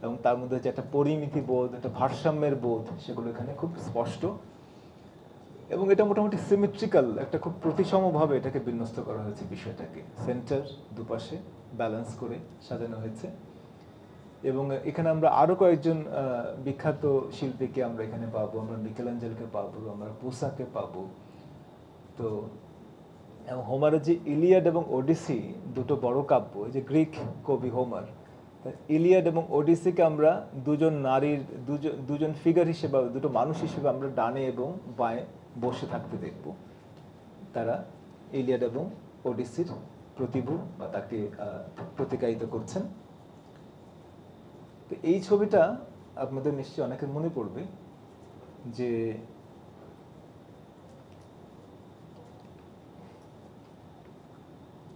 এবং তার মধ্যে যে একটা পরিমিতি বোধ, একটা ভারসাম্যের বোধ, সেগুলো এখানে খুব স্পষ্ট। এবং এটা মোটামুটি সিমেট্রিক্যাল, একটা খুব প্রতিসমভাবে এটাকে বিন্যস্ত করা হয়েছে বিষয়টাকে, সেন্টার দুপাশে ব্যালেন্স করে সাজানো হয়েছে। এবং এখানে আমরা আরো কয়েকজন বিখ্যাত শিল্পীকে আমরা এখানে পাবো, আমরা মিকেলাঞ্জেলকে পাবো, আমরা পোসাকে পাবো। তো এবং হোমারের যে ইলিয়াড এবং ওডিসি, দুটো বড় কাব্য, যে গ্রিক কবি হোমার, ইলিয়াড এবং ওডিসিকে আমরা দুজন ফিগার হিসেবে, দুটো মানুষ হিসেবে আমরা ডানে এবং বাঁয়ে বসে থাকতে দেখব। তারা ইলিয়াড এবং ওডিসির প্রতিভু বা তাকে প্রতিকায়িত করছেন। তো এই ছবিটা আপনাদের নিশ্চয়ই অনেকের মনে পড়বে, যে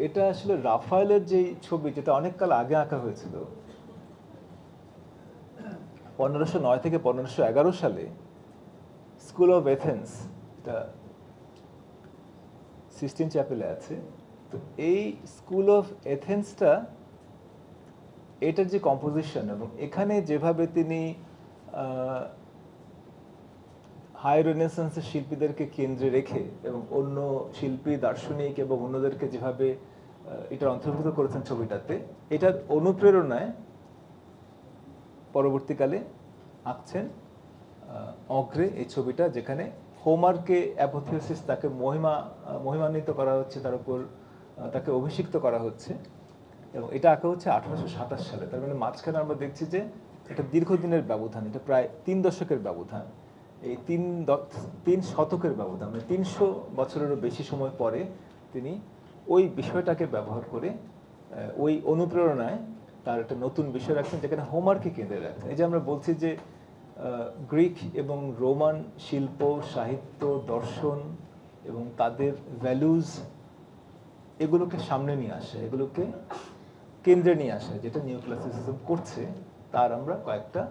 এটা আসলে রাফায়েলের যে ছবি, যেটা অনেক কাল আগে আঁকা হয়েছিল, 1509 থেকে 1511 সালে স্কুল অফ এথেন্স, এটা সিস্টিন চ্যাপেলে আছে। তো এই স্কুল অফ এথেন্সটা, এটার যে কম্পোজিশন, এবং এখানে যেভাবে তিনি হাই রেনেসান্সের শিল্পীদেরকে কেন্দ্রে রেখে এবং অন্য শিল্পী, দার্শনিক এবং অন্যদেরকে যেভাবে এটা অন্তর্ভুক্ত করেছেন ছবিটাতে, এটার অনুপ্রেরণায় পরবর্তীকালে আঁকছেন অগ্রে এই ছবিটা, যেখানে হোমারকে অ্যাপোথিওসিস, তাকে মহিমান্বিত করা হচ্ছে, তার উপর তাকে অভিষিক্ত করা হচ্ছে। এবং এটা আঁকা হচ্ছে 1827 সালে। তার মানে মাঝখানে আমরা দেখছি যে এটা দীর্ঘদিনের ব্যবধান, এটা প্রায় 3 দশকের ব্যবধান। এই 3 শতকের ব্যবধান, মানে 300 বছরেরও বেশি সময় পরে তিনি ওই বিষয়টাকে ব্যবহার করে ওই অনুপ্রেরণায় তার একটা নতুন বিষয় রাখছেন, যেখানে হোমারকে কেন্দ্রে রাখছেন। এই যে আমরা বলছি যে গ্রিক এবং রোমান শিল্প, সাহিত্য, দর্শন এবং তাদের ভ্যালুজ, এগুলোকে সামনে নিয়ে আসে, এগুলোকে কেন্দ্রে নিয়ে আসে, যেটা নিউ ক্লাসিসিজম করছে, তার আমরা কয়েকটা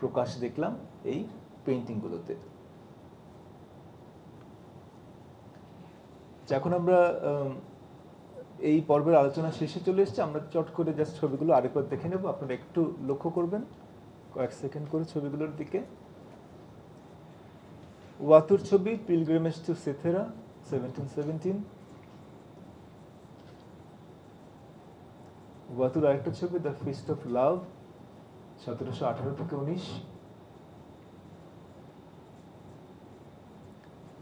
প্রকাশ দেখলাম এই পেইন্টিংগুলোতে। এখন আমরা এই পর্বের আলোচনা শেষে চলে এসেছি। আমরা চট করে জাস্ট ছবিগুলো আরেকবার দেখে নেব, আপনারা একটু লক্ষ্য করবেন কয়েক সেকেন্ড করে ছবিগুলোর দিকে। ওয়াতুর ছবি পিলগ্রিমেজ টু সিথেরা 1717। ওয়াতুর আরেকটা ছবি দ্য ফিস্ট অফ লাভ 1718 থেকে 19।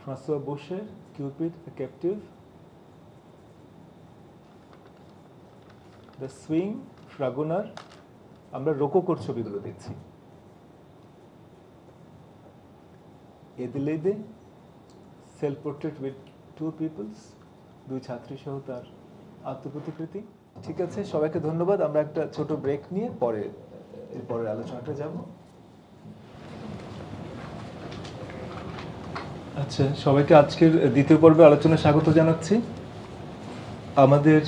François Boucher Cupid a captive. The swing Fragonard. আমরা রোকোকোর ছবিগুলো দেখছি। Adelaide self portrait with two pupils, দুই ছাত্রী সহ তার আত্মপ্রতিকৃতি। ঠিক আছে, সবাইকে ধন্যবাদ। আমরা একটা ছোট ব্রেক নিয়ে এরপরের আলোচনাটা যাব। আচ্ছা, সবাইকে আজকের দ্বিতীয় পর্বে আলোচনা স্বাগত জানাচ্ছি। আমাদের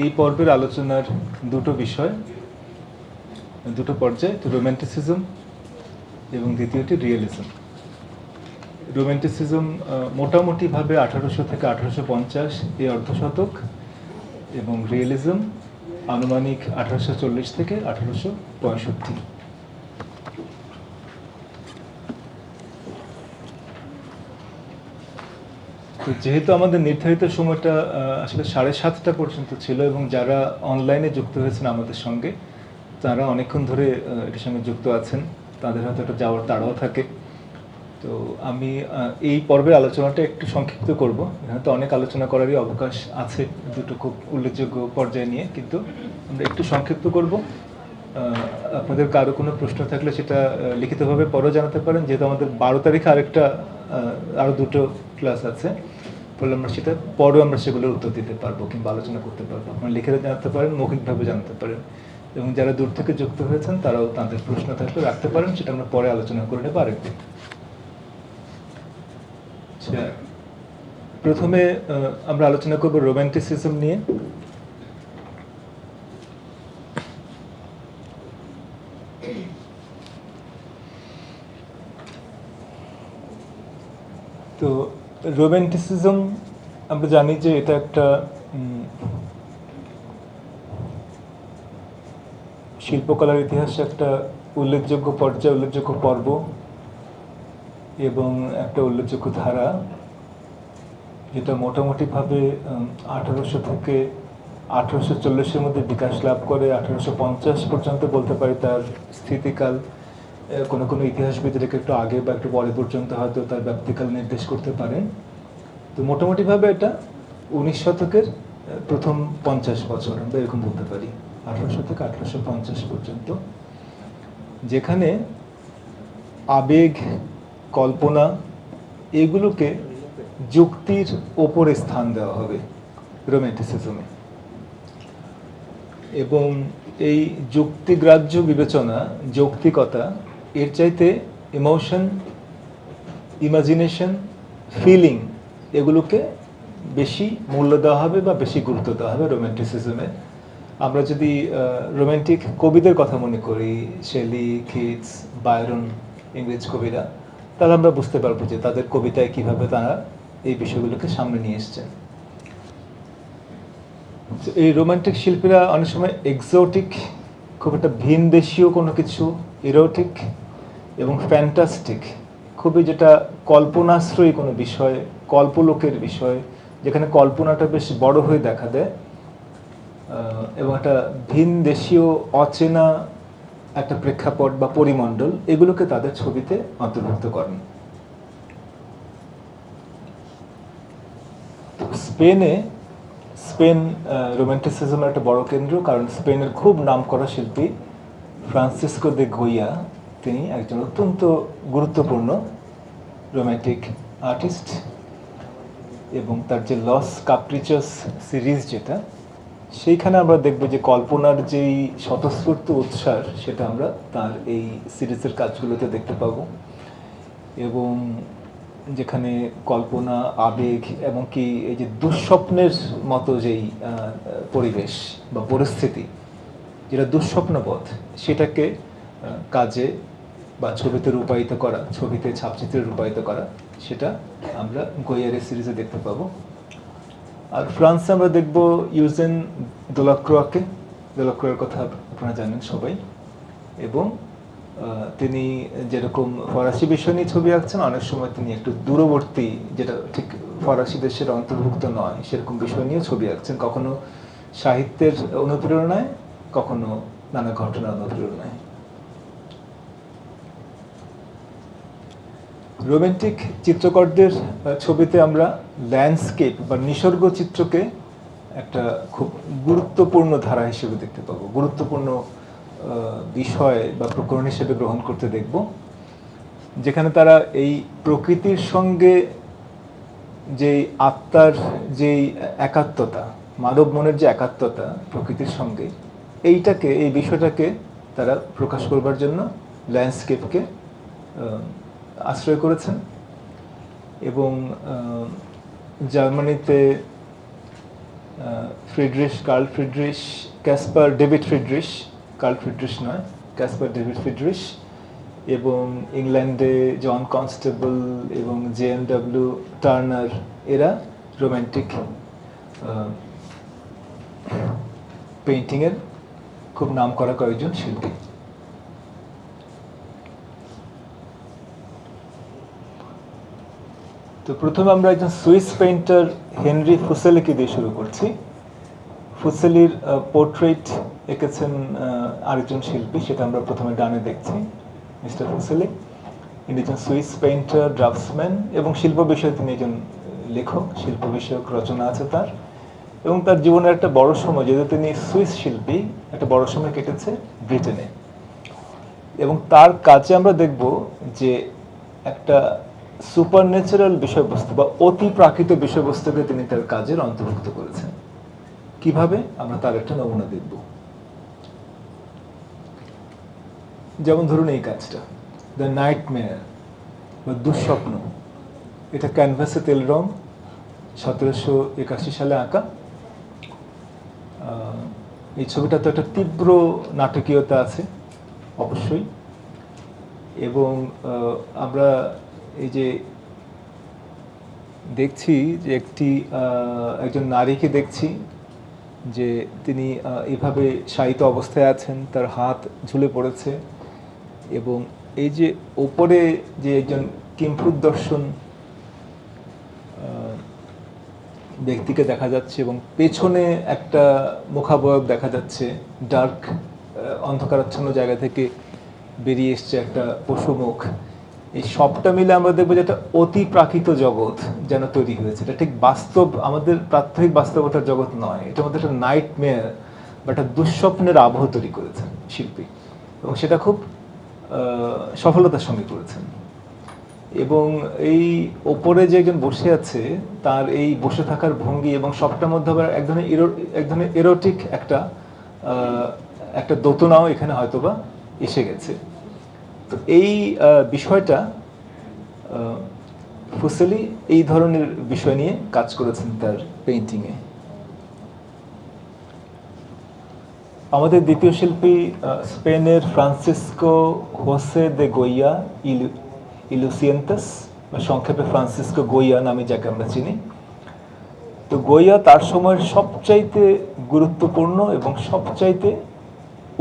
এই পর্বের আলোচনার দুটো বিষয়, দুটো পর্যায়, রোম্যান্টিসিজম এবং দ্বিতীয়টি রিয়েলিজম। রোম্যান্টিসিজম মোটামুটিভাবে 1800 থেকে 1850 এই অর্ধশতক, এবং রিয়েলিজম আনুমানিক 1840 থেকে 1865। তো যেহেতু আমাদের নির্ধারিত সময়টা আসলে 7:30 পর্যন্ত ছিল, এবং যারা অনলাইনে যুক্ত হয়েছেন আমাদের সঙ্গে, তারা অনেকক্ষণ ধরে এটার সঙ্গে যুক্ত আছেন, তাদের হয়তো একটা যাওয়ার তাড়াও থাকে। তো আমি এই পর্বের আলোচনাটা একটু সংক্ষিপ্ত করব। এখানে তো অনেক আলোচনা করারই অবকাশ আছে দুটো খুব উল্লেখযোগ্য পর্যায় নিয়ে, কিন্তু আমরা একটু সংক্ষিপ্ত করব। আপনাদের কারো কোনো প্রশ্ন থাকলে সেটা লিখিতভাবে পরেও জানাতে পারেন, যেহেতু আমাদের 12 তারিখে আরও দুটো ক্লাস আছে, ফলে আমরা সেটা পরেও আমরা সেগুলোর উত্তর দিতে পারবো কিংবা আলোচনা করতে পারবো। আপনারা লিখে জানাতে পারেন, মৌখিকভাবে জানাতে পারেন, এবং যারা দূর থেকে যুক্ত হয়েছেন তারাও তাদের প্রশ্ন থাকলে রাখতে পারেন, সেটা আমরা পরে আলোচনা করে নেবো আরেকদিন। প্রথমে আমরা আলোচনা করব রোম্যান্টিসিজম নিয়ে। তো রোম্যান্টিসিজম আমরা জানি যে এটা একটা শিল্পকলার ইতিহাসে একটা উল্লেখযোগ্য পর্যায়, উল্লেখযোগ্য পর্ব এবং একটা উল্লেখযোগ্য ধারা, যেটা মোটামুটিভাবে 1800 থেকে 1840-এর মধ্যে বিকাশ লাভ করে। 1850 পর্যন্ত বলতে পারি তার স্থিতিকাল। কোনো কোনো ইতিহাসবিদ এটাকে একটু আগে বা একটু পরে পর্যন্ত হয়তো তার ব্যাপ্তিকাল নির্দেশ করতে পারেন। তো মোটামুটিভাবে এটা 19 শতকের প্রথম 50 বছর আমরা এরকম বলতে পারি, 1800 থেকে 1850 পর্যন্ত, যেখানে আবেগ, কল্পনা, এগুলোকে যুক্তির ওপরে স্থান দেওয়া হবে রোম্যান্টিসিজমে। এবং এই যুক্তিগ্রাহ্য বিবেচনা, যৌক্তিকতা, এর চাইতে ইমোশন, ইমাজিনেশন, ফিলিং, এগুলোকে বেশি মূল্য দেওয়া হবে বা বেশি গুরুত্ব দেওয়া হবে রোম্যান্টিসিজমে। আমরা যদি রোম্যান্টিক কবিদের কথা মনে করি, শেলি, কিটস, বায়রন, ইংরেজ কবিরা, তাহলে আমরা বুঝতে পারবো যে তাদের কবিতায় কিভাবে তারা এই বিষয়গুলোকে সামনে নিয়ে এসছেন। এই রোমান্টিক শিল্পীরা অনেক সময় এক্সোটিক, খুব একটা ভিন দেশীয় কোনো কিছু, ইরোটিক এবং ফ্যান্টাস্টিক, খুবই যেটা কল্পনাশ্রয়ী কোনো বিষয়, কল্পলোকের বিষয়, যেখানে কল্পনাটা বেশ বড় হয়ে দেখা দেয়, এবং একটা ভিন দেশীয় অচেনা একটা প্রেক্ষাপট বা পরিমণ্ডল, এগুলোকে তাদের ছবিতে অন্তর্ভুক্ত করেন। স্পেন রোম্যান্টিসিজমের একটা বড় কেন্দ্র, কারণ স্পেনের খুব নামকরা শিল্পী ফ্রান্সিসকো দে গোয়া তিনি একজন অত্যন্ত গুরুত্বপূর্ণ রোম্যান্টিক আর্টিস্ট, এবং তার যে লস কাপ্রিচাস সিরিজ যেটা, সেইখানে আমরা দেখব যে কল্পনার যেই স্বতঃস্ফূর্ত উৎসার সেটা আমরা তার এই সিরিজের কাজগুলোতে দেখতে পাবো, এবং যেখানে কল্পনা, আবেগ এবং কি এই যে দুঃস্বপ্নের মতো যেই পরিবেশ বা পরিস্থিতি, যেটা দুঃস্বপ্নবোধ, সেটাকে কাজে বা ছবিতে রূপায়িত করা, ছবিতে ছাপচিত্রে রূপায়িত করা, সেটা আমরা গোয়ারের সিরিজে দেখতে পাবো। আর ফ্রান্সে আমরা দেখব ইউজেন দেলাক্রোয়াকে। দেলাক্রোয়ার কথা আপনারা জানেন সবাই, এবং তিনি যেরকম ফরাসি বিষয় নিয়ে ছবি আঁকছেন, অনেক সময় তিনি একটু দূরবর্তী, যেটা ঠিক ফরাসি দেশের অন্তর্ভুক্ত নয় সেরকম বিষয় নিয়ে ছবি আঁকছেন, কখনো সাহিত্যের অনুপ্রেরণায়, কখনো নানা ঘটনার অনুপ্রেরণায়। রোম্যান্টিক চিত্রকরদের ছবিতে আমরা ল্যান্ডস্কেপ বা নিসর্গ চিত্রকে একটা খুব গুরুত্বপূর্ণ ধারা হিসেবে দেখতে পাবো, গুরুত্বপূর্ণ বিষয় বা প্রকরণ হিসেবে গ্রহণ করতে দেখব, যেখানে তারা এই প্রকৃতির সঙ্গে যেই আত্মার যেই একাত্মতা, মানব মনের যে একাত্মতা প্রকৃতির সঙ্গে, এই বিষয়টাকে তারা প্রকাশ করবার জন্য ল্যান্ডস্কেপকে আশ্রয় করেছেন। এবং জার্মানিতে Karl Friedrich, Caspar David Friedrich, এবং ইংল্যান্ডে জন কনস্টেবল এবং JMW টার্নার, এরা রোম্যান্টিক পেইন্টিংয়ের খুব নামকরা কয়েকজন শিল্পী। তো প্রথমে আমরা একজন সুইস পেইন্টার হেনরি ফুসেলিকে দিয়ে শুরু করছি। ফুসেলির পোর্ট্রেট এঁকেছেন আরেকজন শিল্পী, সেটা আমরা প্রথমে ডানে দেখছি, মিস্টার ফুসেলি। ইনি একজন সুইস পেইন্টার, ড্রাফটসম্যান, এবং শিল্প বিষয়ে তিনি একজন লেখক, শিল্প বিষয়ক রচনা আছে তার। এবং তার জীবনের একটা বড় সময়, যেহেতু তিনি সুইস শিল্পী, একটা বড় সময় কেটেছে ব্রিটেনে। এবং তার কাজে আমরা দেখব যে একটা সুপারন্যাচারাল বিষয়বস্তু বা অতি প্রাকৃত বিষয়বস্তুকে তিনি তার কাজের অন্তর্ভুক্ত করেছেন। কিভাবে, আমরা তার একটা নমুনা দেখব। যেমন ধরুন এই কাজটা, দ্য নাইটমেয়ার বা দুঃস্বপ্ন, এটা ক্যানভাসে তেল রং, 1781 সালে আঁকা। এই ছবিটা তো একটা তীব্র নাটকীয়তা আছে অবশ্যই, এবং আমরা এই যে দেখছি যে একজন নারীকে দেখছি যে তিনি এভাবে শায়িত অবস্থায় আছেন, তার হাত ঝুলে পড়েছে, এবং এই যে ওপরে যে একজন কিংপুরদর্শন ব্যক্তিকে দেখা যাচ্ছে, এবং পেছনে একটা মুখাবয়ব দেখা যাচ্ছে, ডার্ক অন্ধকারাচ্ছন্ন জায়গা থেকে বেরিয়ে এসছে একটা পশুমুখ। এই সবটা মিলে আমরা দেখবো যে একটা অতি প্রাকৃত জগৎ যেন তৈরি হয়েছে। এটা ঠিক বাস্তব, আমাদের প্রাত্যহিক বাস্তবতার জগৎ নয়, এটার মধ্যে একটা নাইটমেয়ার বা একটা দুঃস্বপ্নের আবহ তৈরি করেছেন শিল্পী, এবং সেটা খুব সফলতার সঙ্গে করেছেন। এবং এই ওপরে যে একজন বসে আছে, তার এই বসে থাকার ভঙ্গি এবং সবটার মধ্যে আবার এক ধরনের এরোটিক একটা দোতনাও এখানে হয়তোবা এসে গেছে। তো এই বিষয়টা ফুসেলি এই ধরনের বিষয় নিয়ে কাজ করেছেন তার পেইন্টিংয়ে। আমাদের দ্বিতীয় শিল্পী স্পেনের ফ্রান্সিসকো হোসে দে গোয়া ইলুসিয়েন্তাস, বা সংক্ষেপে ফ্রান্সিসকো গোয়া নামে যাকে আমরা চিনি। তো গোয়া তার সময়ের সবচাইতে গুরুত্বপূর্ণ এবং সবচাইতে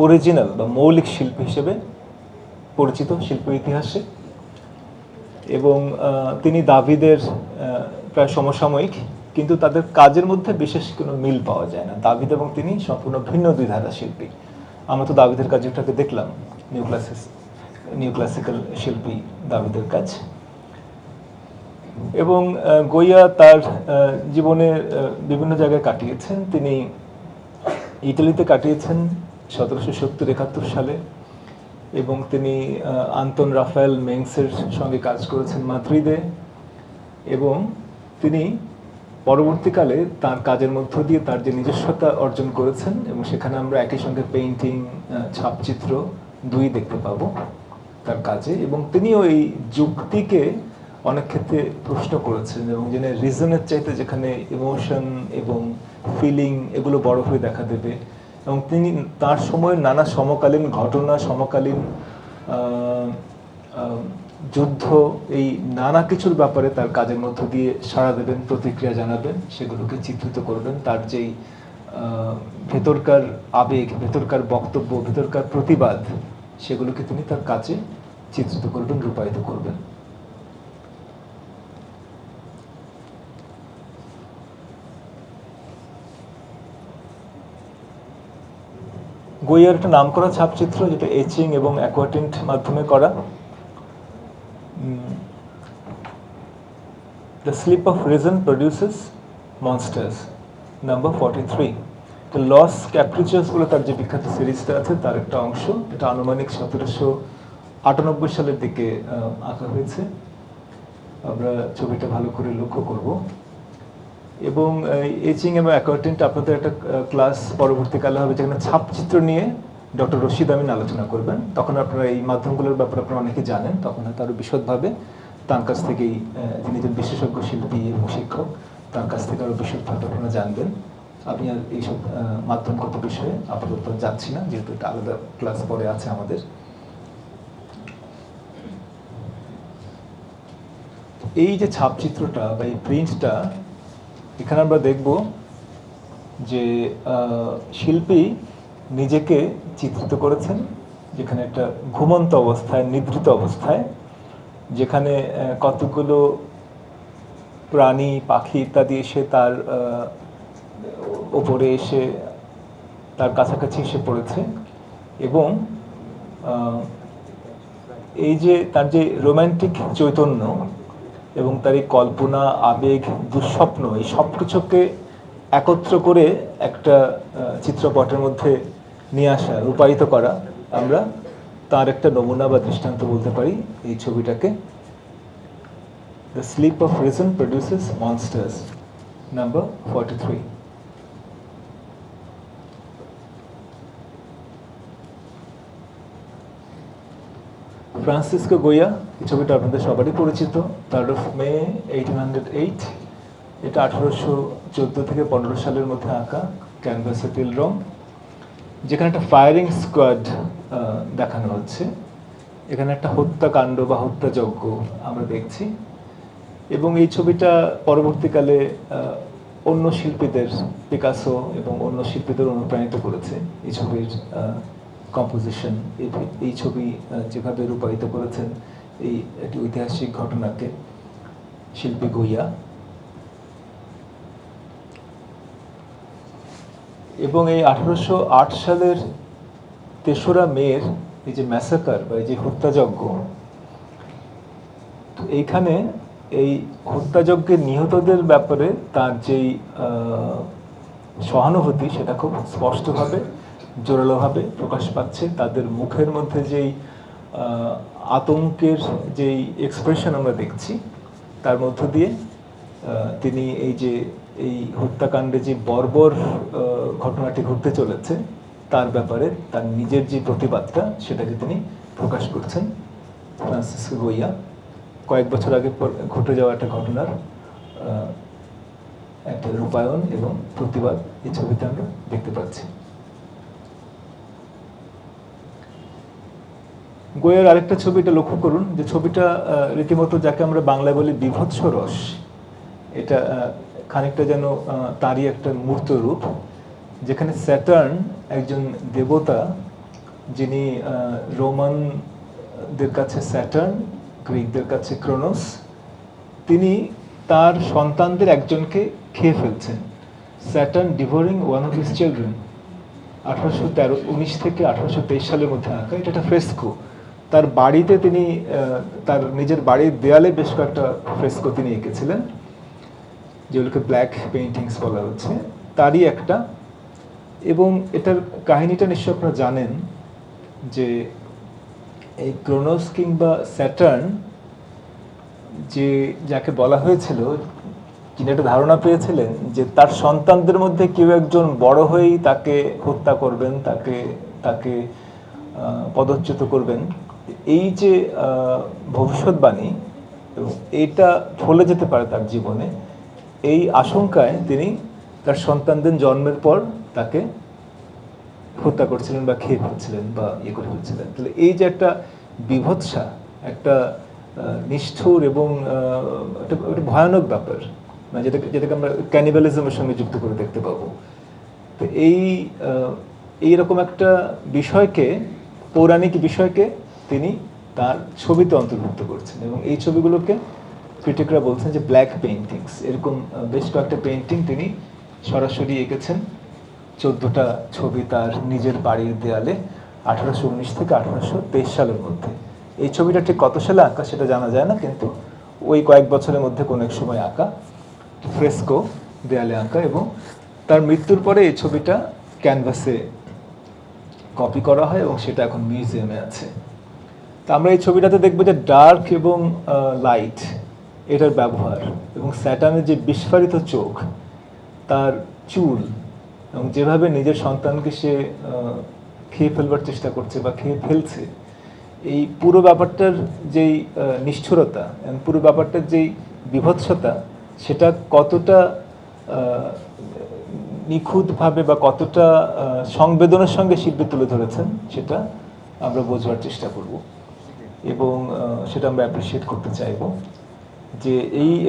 অরিজিনাল বা মৌলিক শিল্পী হিসেবে পরিচিত শিল্প ইতিহাসে, এবং তিনি দাভিদের প্রায় সমসাময়িক, কিন্তু তাদের কাজের মধ্যে বিশেষ কোনো মিল পাওয়া যায় না। দাভিদ এবং তিনি সম্পূর্ণ ভিন্ন দুই ধারা শিল্পী। আমরা তো দাভিদের কাজটাকে দেখলাম, নিউ ক্লাসিক্যাল শিল্পী দাভিদের কাজ। এবং গোয়া তার জীবনে বিভিন্ন জায়গায় কাটিয়েছেন। তিনি ইতালিতে কাটিয়েছেন 1770-71 সালে, এবং তিনি আন্তন রাফায়েল মেংসের সঙ্গে কাজ করেছেন মাদ্রিদে, এবং তিনি পরবর্তীকালে তার কাজের মধ্য দিয়ে তার যে নিজস্বতা অর্জন করেছেন, এবং সেখানে আমরা একই সঙ্গে পেইন্টিং, ছাপচিত্র দুই দেখতে পাবো তার কাজে। এবং তিনিও এই যুক্তিকে অনেক ক্ষেত্রে প্রশ্ন করেছেন, এবং যেখানে রিজনের চাইতে যেখানে ইমোশন এবং ফিলিং এগুলো বড় হয়ে দেখা দেবে, এবং তিনি তার সময়ের নানা সমকালীন ঘটনা, সমকালীন যুদ্ধ, এই নানা কিছুর ব্যাপারে তার কাজের মধ্য দিয়ে সাড়া দেবেন, প্রতিক্রিয়া জানাবেন, সেগুলোকে চিত্রিত করবেন। তার যেই ভেতরকার আবেগ, ভেতরকার বক্তব্য, ভেতরকার প্রতিবাদ, সেগুলোকে তিনি তার কাজে চিত্রিত করবেন, রূপায়িত করবেন। গোয়ার একটা নাম করা ছাপচিত্র, যেটা এচিং এবং অ্যাকোয়াটিন্ট মাধ্যমে করা। The sleep of reason produces monsters, number 43। তো লস ক্যাপ্রিচার্স বলে তার যে বিখ্যাত সিরিজটা আছে, তার একটা অংশ। এটা আনুমানিক 1798 সালের দিকে আঁকা হয়েছে। আমরা ছবিটা ভালো করে লক্ষ্য করব। এবং এচিং এবং অ্যাকোয়াটিন্ট আপনাদের একটা ক্লাস পরবর্তীকালে হবে, যেখানে ছাপচিত্র নিয়ে ডক্টর রশিদ আমিন আলোচনা করবেন। তখন আপনারা এই মাধ্যমগুলোর ব্যাপারে আপনারা অনেকে জানেন, তখন হয়তো আরও বিশদভাবে তার কাছ থেকেই, যিনি একজন বিশেষজ্ঞ শিল্পী এবং শিক্ষক, তার কাছ থেকে আরও বিশদভাবে আপনারা জানবেন। আমি আর এইসব মাধ্যমগত বিষয়ে আপাতত যাচ্ছি না, যেহেতু একটা আলাদা ক্লাস পরে আছে আমাদের। এই যে ছাপচিত্রটা বা এই প্রিন্টটা, এখানে আমরা দেখব যে শিল্পী নিজেকে চিত্রিত করেছেন, যেখানে একটা ঘুমন্ত অবস্থায়, নিদ্রিত অবস্থায়, যেখানে কতগুলো প্রাণী, পাখি ইত্যাদি এসে তার ওপরে এসে তার কাছাকাছি এসে পড়েছে। এবং এই যে তার যে রোম্যান্টিক চৈতন্য এবং তার এই কল্পনা, আবেগ, দুঃস্বপ্ন, এই সব কিছুকে একত্র করে একটা চিত্রপটের মধ্যে নিয়ে আসা, রূপায়িত করা, আমরা তার একটা নমুনা বা দৃষ্টান্ত বলতে পারি এই ছবিটাকে। The sleep of reason produces monsters, number 43। Francisco Goya, এই ছবিটা আপনাদের সবারই পরিচিত। 3rd of May 1808। এটা 1814 থেকে 15 সালের মধ্যে আঁকা, ক্যানভাসে তেল রং, যেখানে একটা ফায়ারিং স্কোয়াড দেখানো হচ্ছে। এখানে একটা হত্যাকাণ্ড বা হত্যাযজ্ঞ আমরা দেখছি। এবং এই ছবিটা পরবর্তীকালে অন্য শিল্পীদের, পিকাসো এবং অন্য শিল্পীদের অনুপ্রাণিত করেছে। এই ছবির কম্পোজিশন, এই ছবি যেভাবে রূপায়িত করেছেন এই একটি ঐতিহাসিক ঘটনাকে শিল্পী গোয়া। এবং এই 1808 সালের 3রা মের এই যে ম্যাসাকার বা এই যে হত্যাযজ্ঞ, তো এইখানে এই হত্যাযজ্ঞের নিহতদের ব্যাপারে তার যেই সহানুভূতি, সেটা খুব স্পষ্টভাবে, জোরালোভাবে প্রকাশ পাচ্ছে। তাদের মুখের মধ্যে যেই আতঙ্কের যেই এক্সপ্রেশন আমরা দেখছি, তার মধ্য দিয়ে তিনি এই যে এই হত্যাকাণ্ডে যে বর্বর ঘটনাটি ঘটতে চলেছে তার ব্যাপারে তার নিজের যে প্রতিবাদটা, সেটাকে তিনি প্রকাশ করছেন। ফ্রান্সিসকো গোয়া কয়েক বছর আগে ঘটে যাওয়া একটা ঘটনার একটা রূপায়ণ এবং প্রতিবাদ এই ছবিতে আমরা দেখতে পাচ্ছি। গোয়ার আরেকটা ছবিটা লক্ষ্য করুন, যে ছবিটা রীতিমতো যাকে আমরা বাংলায় বলি বিভৎস রস, এটা খানিকটা যেন তারই একটা মূর্ত রূপ, যেখানে স্যাটার্ন একজন দেবতা, যিনি রোমানদের কাছে স্যাটার্ন, গ্রিকদের কাছে ক্রোনোস, তিনি তার সন্তানদের একজনকে খেয়ে ফেলছেন। Saturn devouring one of his children, 19 থেকে 1823 সালের মধ্যে আঁকা। এটা একটা ফ্রেস্কো, তার বাড়িতে তিনি তার নিজের বাড়ির দেয়ালে বেশ কয়েকটা ফ্রেস্কো তিনি এঁকেছিলেন, যেগুলোকে ব্ল্যাক পেইন্টিংস বলা হচ্ছে, তারই একটা। এবং এটার কাহিনীটা নিশ্চয় আপনারা জানেন যে এই ক্রোনোস কিংবা স্যাটার্ন, যাকে বলা হয়েছিল, যিনি একটা ধারণা পেয়েছিলেন যে তার সন্তানদের মধ্যে কেউ একজন বড় হয়েই তাকে হত্যা করবেন, তাকে পদচ্যুত করবেন, এই যে ভবিষ্যৎবাণী, এবং এইটা ফলে যেতে পারে তার জীবনে, এই আশঙ্কায় তিনি তার সন্তানদের জন্মের পর তাকে হত্যা করছিলেন বা খেয়ে ফেলছিলেন বা ইয়ে করে ফেলছিলেন। তাহলে এই যে একটা বিভৎসা, একটা নিষ্ঠুর এবং একটা ভয়ানক ব্যাপার, মানে যেটাকে আমরা ক্যানিবালিজমের সঙ্গে যুক্ত করে দেখতে পাবো। তো এইরকম একটা বিষয়কে, পৌরাণিক বিষয়কে তিনি তার ছবিতে অন্তর্ভুক্ত করছেন, এবং এই ছবিগুলোকে ক্রিটিকরা বলছেন যে ব্ল্যাক পেইন্টিংস। এরকম বেশ কয়েকটা পেইন্টিং তিনি সরাসরি এঁকেছেন, 14টা ছবি তার নিজের বাড়ির দেয়ালে 1819 থেকে 1823 সালের মধ্যে। এই ছবিটা ঠিক কত সালে আঁকা সেটা জানা যায় না, কিন্তু ওই কয়েক বছরের মধ্যে কোনো এক সময় আঁকা, ফ্রেস্কো দেয়ালে আঁকা। এবং তার মৃত্যুর পরে এই ছবিটা ক্যানভাসে কপি করা হয় এবং সেটা এখন মিউজিয়ামে আছে। তা আমরা এই ছবিটাতে দেখবো যে ডার্ক এবং লাইট এটার ব্যবহার, এবং স্যাটার্নের যে বিস্ফারিত চোখ, তার চুল, এবং যেভাবে নিজের সন্তানকে সে খেয়ে ফেলবার চেষ্টা করছে বা খেয়ে ফেলছে, এই পুরো ব্যাপারটার যেই নিষ্ঠুরতা এবং পুরো ব্যাপারটার যেই বিভৎসতা, সেটা কতটা নিখুঁতভাবে বা কতটা সংবেদনের সঙ্গে শিল্পী তুলে ধরেছেন সেটা আমরা বোঝবার চেষ্টা করব, এবং সেটা আমরা অ্যাপ্রিসিয়েট করতে চাইব। যে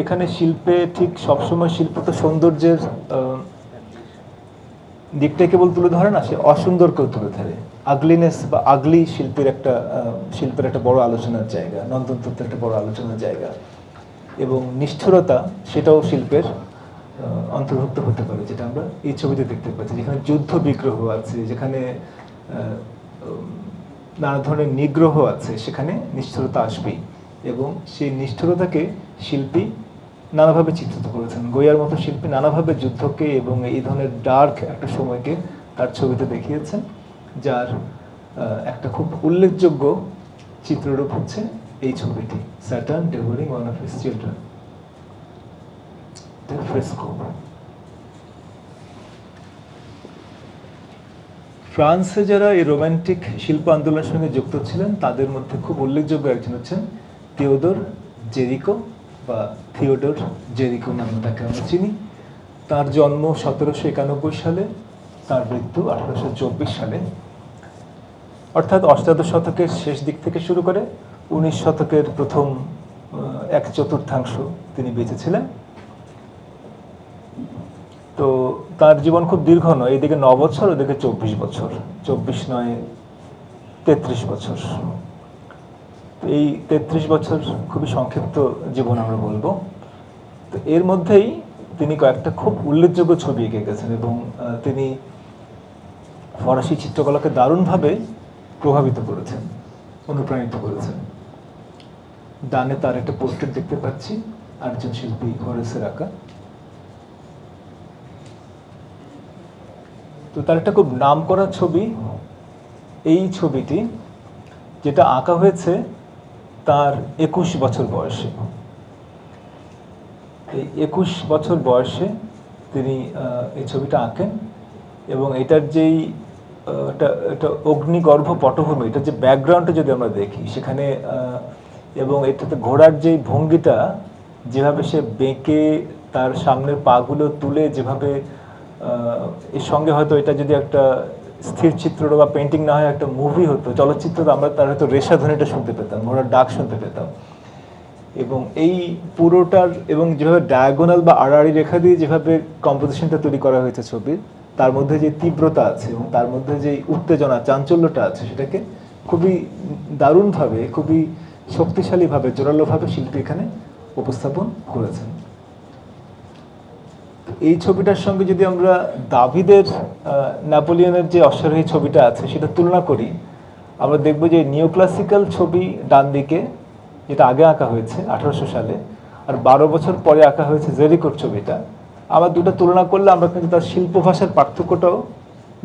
এখানে শিল্পে ঠিক সবসময় শিল্প তো সৌন্দর্যের দিকটা কেবল তুলে ধরে না, সে অসুন্দরকেও তুলে ধরে। আগলিনেস বা আগলি শিল্পের একটা বড় আলোচনার জায়গা, নন্দনতত্ত্বের একটা বড় আলোচনার জায়গা। এবং নিষ্ঠুরতা, সেটাও শিল্পের অন্তর্ভুক্ত হতে পারে, যেটা আমরা এই ছবিতে দেখতে পাচ্ছি, যেখানে যুদ্ধ বিগ্রহ আছে, যেখানে নানা ধরনের নিগ্রহ আছে, সেখানে নিষ্ঠুরতা আসবেই। এবং সেই নিষ্ঠুরতাকে শিল্পী নানাভাবে চিত্রিত করেছেন। গোয়ার মতো শিল্পী নানাভাবে যুদ্ধকে এবং এই ধরনের ডার্ক একটা সময়কে তার ছবিতে দেখিয়েছেন, যার একটা খুব উল্লেখযোগ্য চিত্ররূপ হচ্ছে এই ছবিটি, Saturn devouring one of his children, fresco. ফ্রান্সে যারা এই রোমান্টিক শিল্প আন্দোলনের সঙ্গে যুক্ত ছিলেন, তাদের মধ্যে খুব উল্লেখযোগ্য একজন হচ্ছেন থিওডোর জেরিকো, বা থিওডোর জেরিকো নামে তাকে আমরা চিনি। তার জন্ম 1791 সালে, তার মৃত্যু 1824 সালে, অর্থাৎ অষ্টাদশ শতকের শেষ দিক থেকে শুরু করে 19 শতকের প্রথম 1/4 তিনি বেঁচে ছিলেন। তো তার জীবন খুব দীর্ঘ নয়, এদিকে 9 বছর, ওদিকে 24 বছর, 24 নয় 33 বছর। এই 33 বছর খুবই সংক্ষিপ্ত জীবন আমরা বলবো। তো এর মধ্যেই তিনি কয়েকটা খুব উল্লেখযোগ্য ছবি এঁকে গেছেন, এবং তিনি ফরাসি চিত্রকলাকে দারুণভাবে প্রভাবিত করেছেন, অনুপ্রাণিত করেছেন। ডানে তার একটা পোর্ট্রেট দেখতে পাচ্ছি, আরেকজন শিল্পী হরেসের আঁকা। তো তার একটা খুব নামকরা ছবি এই ছবিটি, যেটা আঁকা হয়েছে তার 21 বছর বয়সে। এই 21 বছর বয়সে তিনি এই ছবিটা আঁকেন, এবং এটার যেই একটা অগ্নিগর্ভ পটভূমি, এটার যে ব্যাকগ্রাউন্ডটা যদি আমরা দেখি সেখানে, এবং এটাতে ঘোড়ার যেই ভঙ্গিটা, যেভাবে সে বেঁকে তার সামনের পাগুলো তুলে, যেভাবে এর সঙ্গে হয়তো এটা যদি একটা স্থির চিত্র বা পেন্টিং না হয়, একটা মুভি হতো, চলচ্চিত্র, আমরা তার হয়তো রেশাধ্বনিটা শুনতে পেতাম, ঘোড়ার ডাক শুনতে পেতাম। এবং এই পুরোটার, এবং যেভাবে ডায়াগোনাল বা আড়াআড়ি রেখা দিয়ে যেভাবে কম্পোজিশনটা তৈরি করা হয়েছে ছবির, তার মধ্যে যে তীব্রতা আছে এবং তার মধ্যে যে উত্তেজনা, চাঞ্চল্যটা আছে, সেটাকে খুবই দারুণভাবে, খুবই শক্তিশালীভাবে, জোরালোভাবে শিল্পী এখানে উপস্থাপন করেছেন। এই ছবিটার সঙ্গে যদি আমরা দাভিদের নেপোলিয়নের যে অশ্বারোহী ছবিটা আছে সেটা তুলনা করি, আমরা দেখব যে নিও ক্লাসিক্যাল ছবি ডান দিকে, যেটা আগে আঁকা হয়েছে 1800 সালে, আর 12 বছর পরে আঁকা হয়েছে জেরিকোর ছবিটা। আবার দুটো তুলনা করলে আমরা কিন্তু তার শিল্প ভাষার পার্থক্যটাও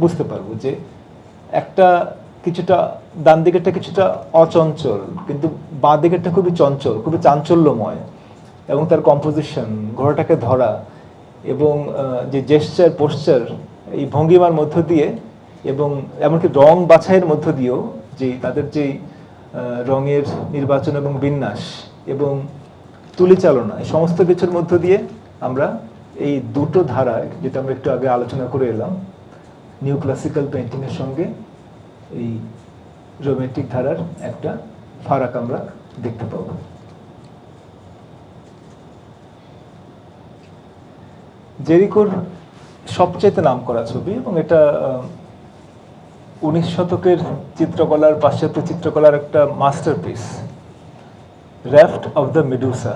বুঝতে পারবো, যে একটা কিছুটা ডান দিকেরটা কিছুটা অচঞ্চল, কিন্তু বাঁ দিকেরটা খুবই চঞ্চল, খুবই চাঞ্চল্যময়, এবং তার কম্পোজিশন, ঘোড়াটাকে ধরা এবং যে জেস্চার পোশ্চার, এই ভঙ্গিমার মধ্য দিয়ে এবং এমনকি রং বাছাইয়ের মধ্য দিয়েও, যে তাদের যেই রঙের নির্বাচন এবং বিন্যাস এবং তুলিচালনা, এই সমস্ত কিছুর মধ্য দিয়ে আমরা এই দুটো ধারায়, যেটা আমরা একটু আগে আলোচনা করে এলাম, নিউ ক্লাসিক্যাল পেন্টিংয়ের সঙ্গে এই রোমান্টিক ধারার একটা ফারাক আমরা দেখতে পাবো। জেরিকোর সবচেয়ে নামকরা ছবি, এবং এটা 19 শতকের চিত্রকলার, পাশ্চাত্য চিত্রকলার একটা masterpiece, raft of the Medusa.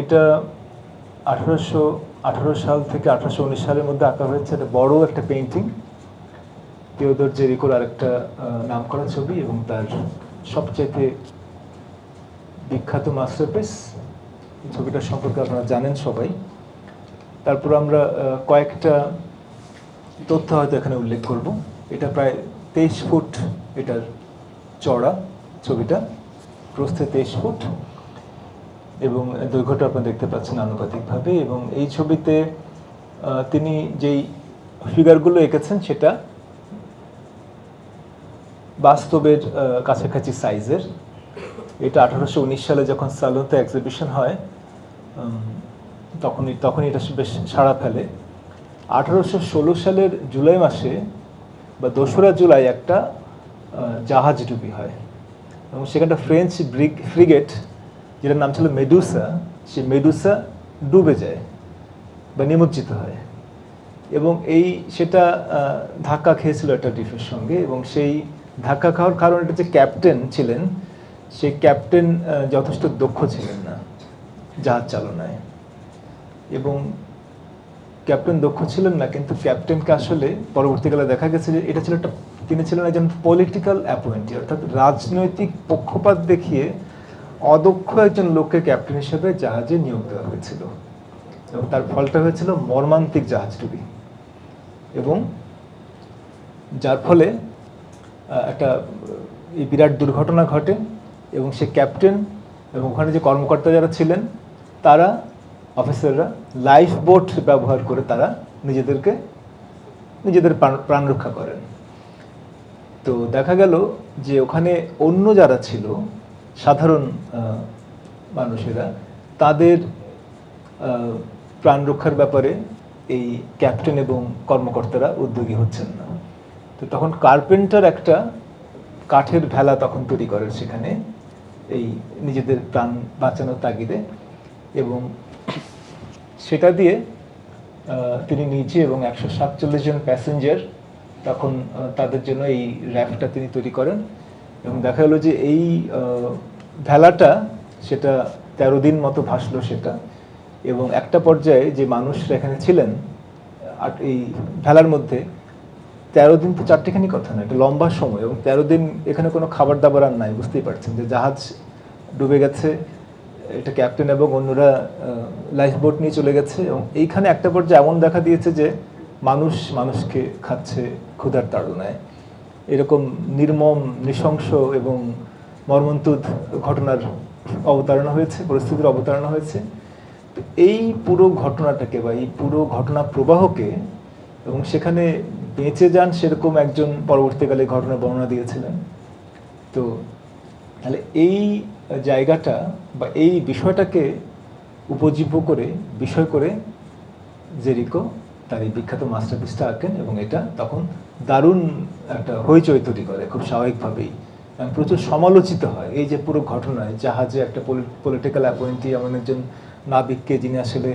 এটা 1818 সাল থেকে 1819 সালের মধ্যে আঁকা হয়েছে। এটা বড় একটা পেইন্টিং, থিওডোর জেরিকোর আরেকটা নামকরা ছবি এবং তার সবচেয়ে বিখ্যাত মাস্টারপিস। ছবিটা সম্পর্কে আপনারা জানেন সবাই। তারপর আমরা কয়েকটা তথ্য হয়তো এখানে উল্লেখ করব। এটা প্রায় 23 ফুট এটার চড়া ছবিটা, প্রস্থে 23 ফুট, এবং দৈর্ঘ্যটা আপনারা দেখতে পাচ্ছেন আনুপাতিকভাবে। এবং এই ছবিতে তিনি যেই ফিগারগুলো এঁকেছেন সেটা বাস্তবের কাছাকাছি সাইজের। এটা 1819 সালে যখন সালোতে এক্সিবিশন হয় তখনই এটা বেশ সাড়া ফেলে। 1816 সালের জুলাই মাসে বা 2রা জুলাই একটা জাহাজ ডুবি হয়, এবং সেখানটা ফ্রেঞ্চ ফ্রিগেট, যেটার নাম ছিল মেডুসা, সেই মেডুসা ডুবে যায় বা নিমজ্জিত হয়। এবং সেটা ধাক্কা খেয়েছিল একটা দ্বীপের সঙ্গে, এবং সেই ধাক্কা খাওয়ার কারণে এটা যে ক্যাপ্টেন ছিলেন, সেই ক্যাপ্টেন যথেষ্ট দক্ষ ছিলেন না জাহাজ চালনায়। এবং ক্যাপ্টেন দক্ষ ছিলেন না, কিন্তু ক্যাপ্টেনকে আসলে পরবর্তীকালে দেখা গেছে যে এটা ছিল তিনি ছিলেন একজন পলিটিক্যাল অ্যাপয়েন্টি, অর্থাৎ রাজনৈতিক পক্ষপাত দেখিয়ে অদক্ষ একজন লোককে ক্যাপ্টেন হিসেবে জাহাজে নিয়োগ দেওয়া হয়েছিল, এবং তার ফলটা হয়েছিল মর্মান্তিক জাহাজডুবি। এবং যার ফলে একটা এই বিরাট দুর্ঘটনা ঘটে, এবং সে ক্যাপ্টেন এবং ওখানে যে কর্মকর্তা যারা ছিলেন তারা, অফিসাররা, লাইফ বোট ব্যবহার করে তারা নিজেদের প্রাণ রক্ষা করেন। তো দেখা গেল যে ওখানে অন্য যারা ছিল, সাধারণ মানুষেরা, তাদের প্রাণ রক্ষার ব্যাপারে এই ক্যাপ্টেন এবং কর্মকর্তারা উদ্যোগী হচ্ছেন না। তো তখন কার্পেন্টার একটা কাঠের ভেলা তখন তৈরি করেন সেখানে, এই নিজেদের প্রাণ বাঁচানোর তাগিদে, এবং সেটা দিয়ে তিনি নিজে এবং 147 জন প্যাসেঞ্জার তখন তাদের জন্য এই র্যাফটটা তিনি তৈরি করেন। এবং দেখা গেলো যে এই ভেলাটা সেটা 13 দিন মতো ভাসলো সেটা, এবং একটা পর্যায়ে যে মানুষরা এখানে ছিলেন এই ভেলার মধ্যে, 13 দিন তো চারটেখানি কথা না, এটা লম্বা সময়, এবং 13 দিন এখানে কোনো খাবার দাবার আর নাই। বুঝতেই পারছেন যে জাহাজ ডুবে গেছে, এটা ক্যাপ্টেন এবং অন্যরা লাইফ বোট নিয়ে চলে গেছে, এবং এইখানে একটা পর্যায়ে এমন দেখা দিয়েছে যে মানুষকে খাচ্ছে ক্ষুধার তাড়নায়। এরকম নির্মম, নৃশংস এবং মর্মন্তুদ ঘটনার অবতারণা হয়েছে, পরিস্থিতির অবতারণা হয়েছে। তো এই পুরো ঘটনাটাকে বা এই পুরো ঘটনা প্রবাহকে, এবং সেখানে বেঁচে যান সেরকম একজন পরবর্তীকালে ঘটনা বর্ণনা দিয়েছিলেন। তো তাহলে এই জায়গাটা বা এই বিষয়টাকে উপজীব্য করে, বিষয় করে জেরিকো তার এই বিখ্যাত মাস্টারপিসটা আঁকেন, এবং এটা তখন দারুণ একটা হইচই তৈরি করে খুব স্বাভাবিকভাবেই, প্রচুর সমালোচিত হয়। এই যে পুরো ঘটনায় জাহাজে একটা পলিটিক্যাল অ্যাপয়েন্টি, এমন একজন নাবিককে যিনি আসলে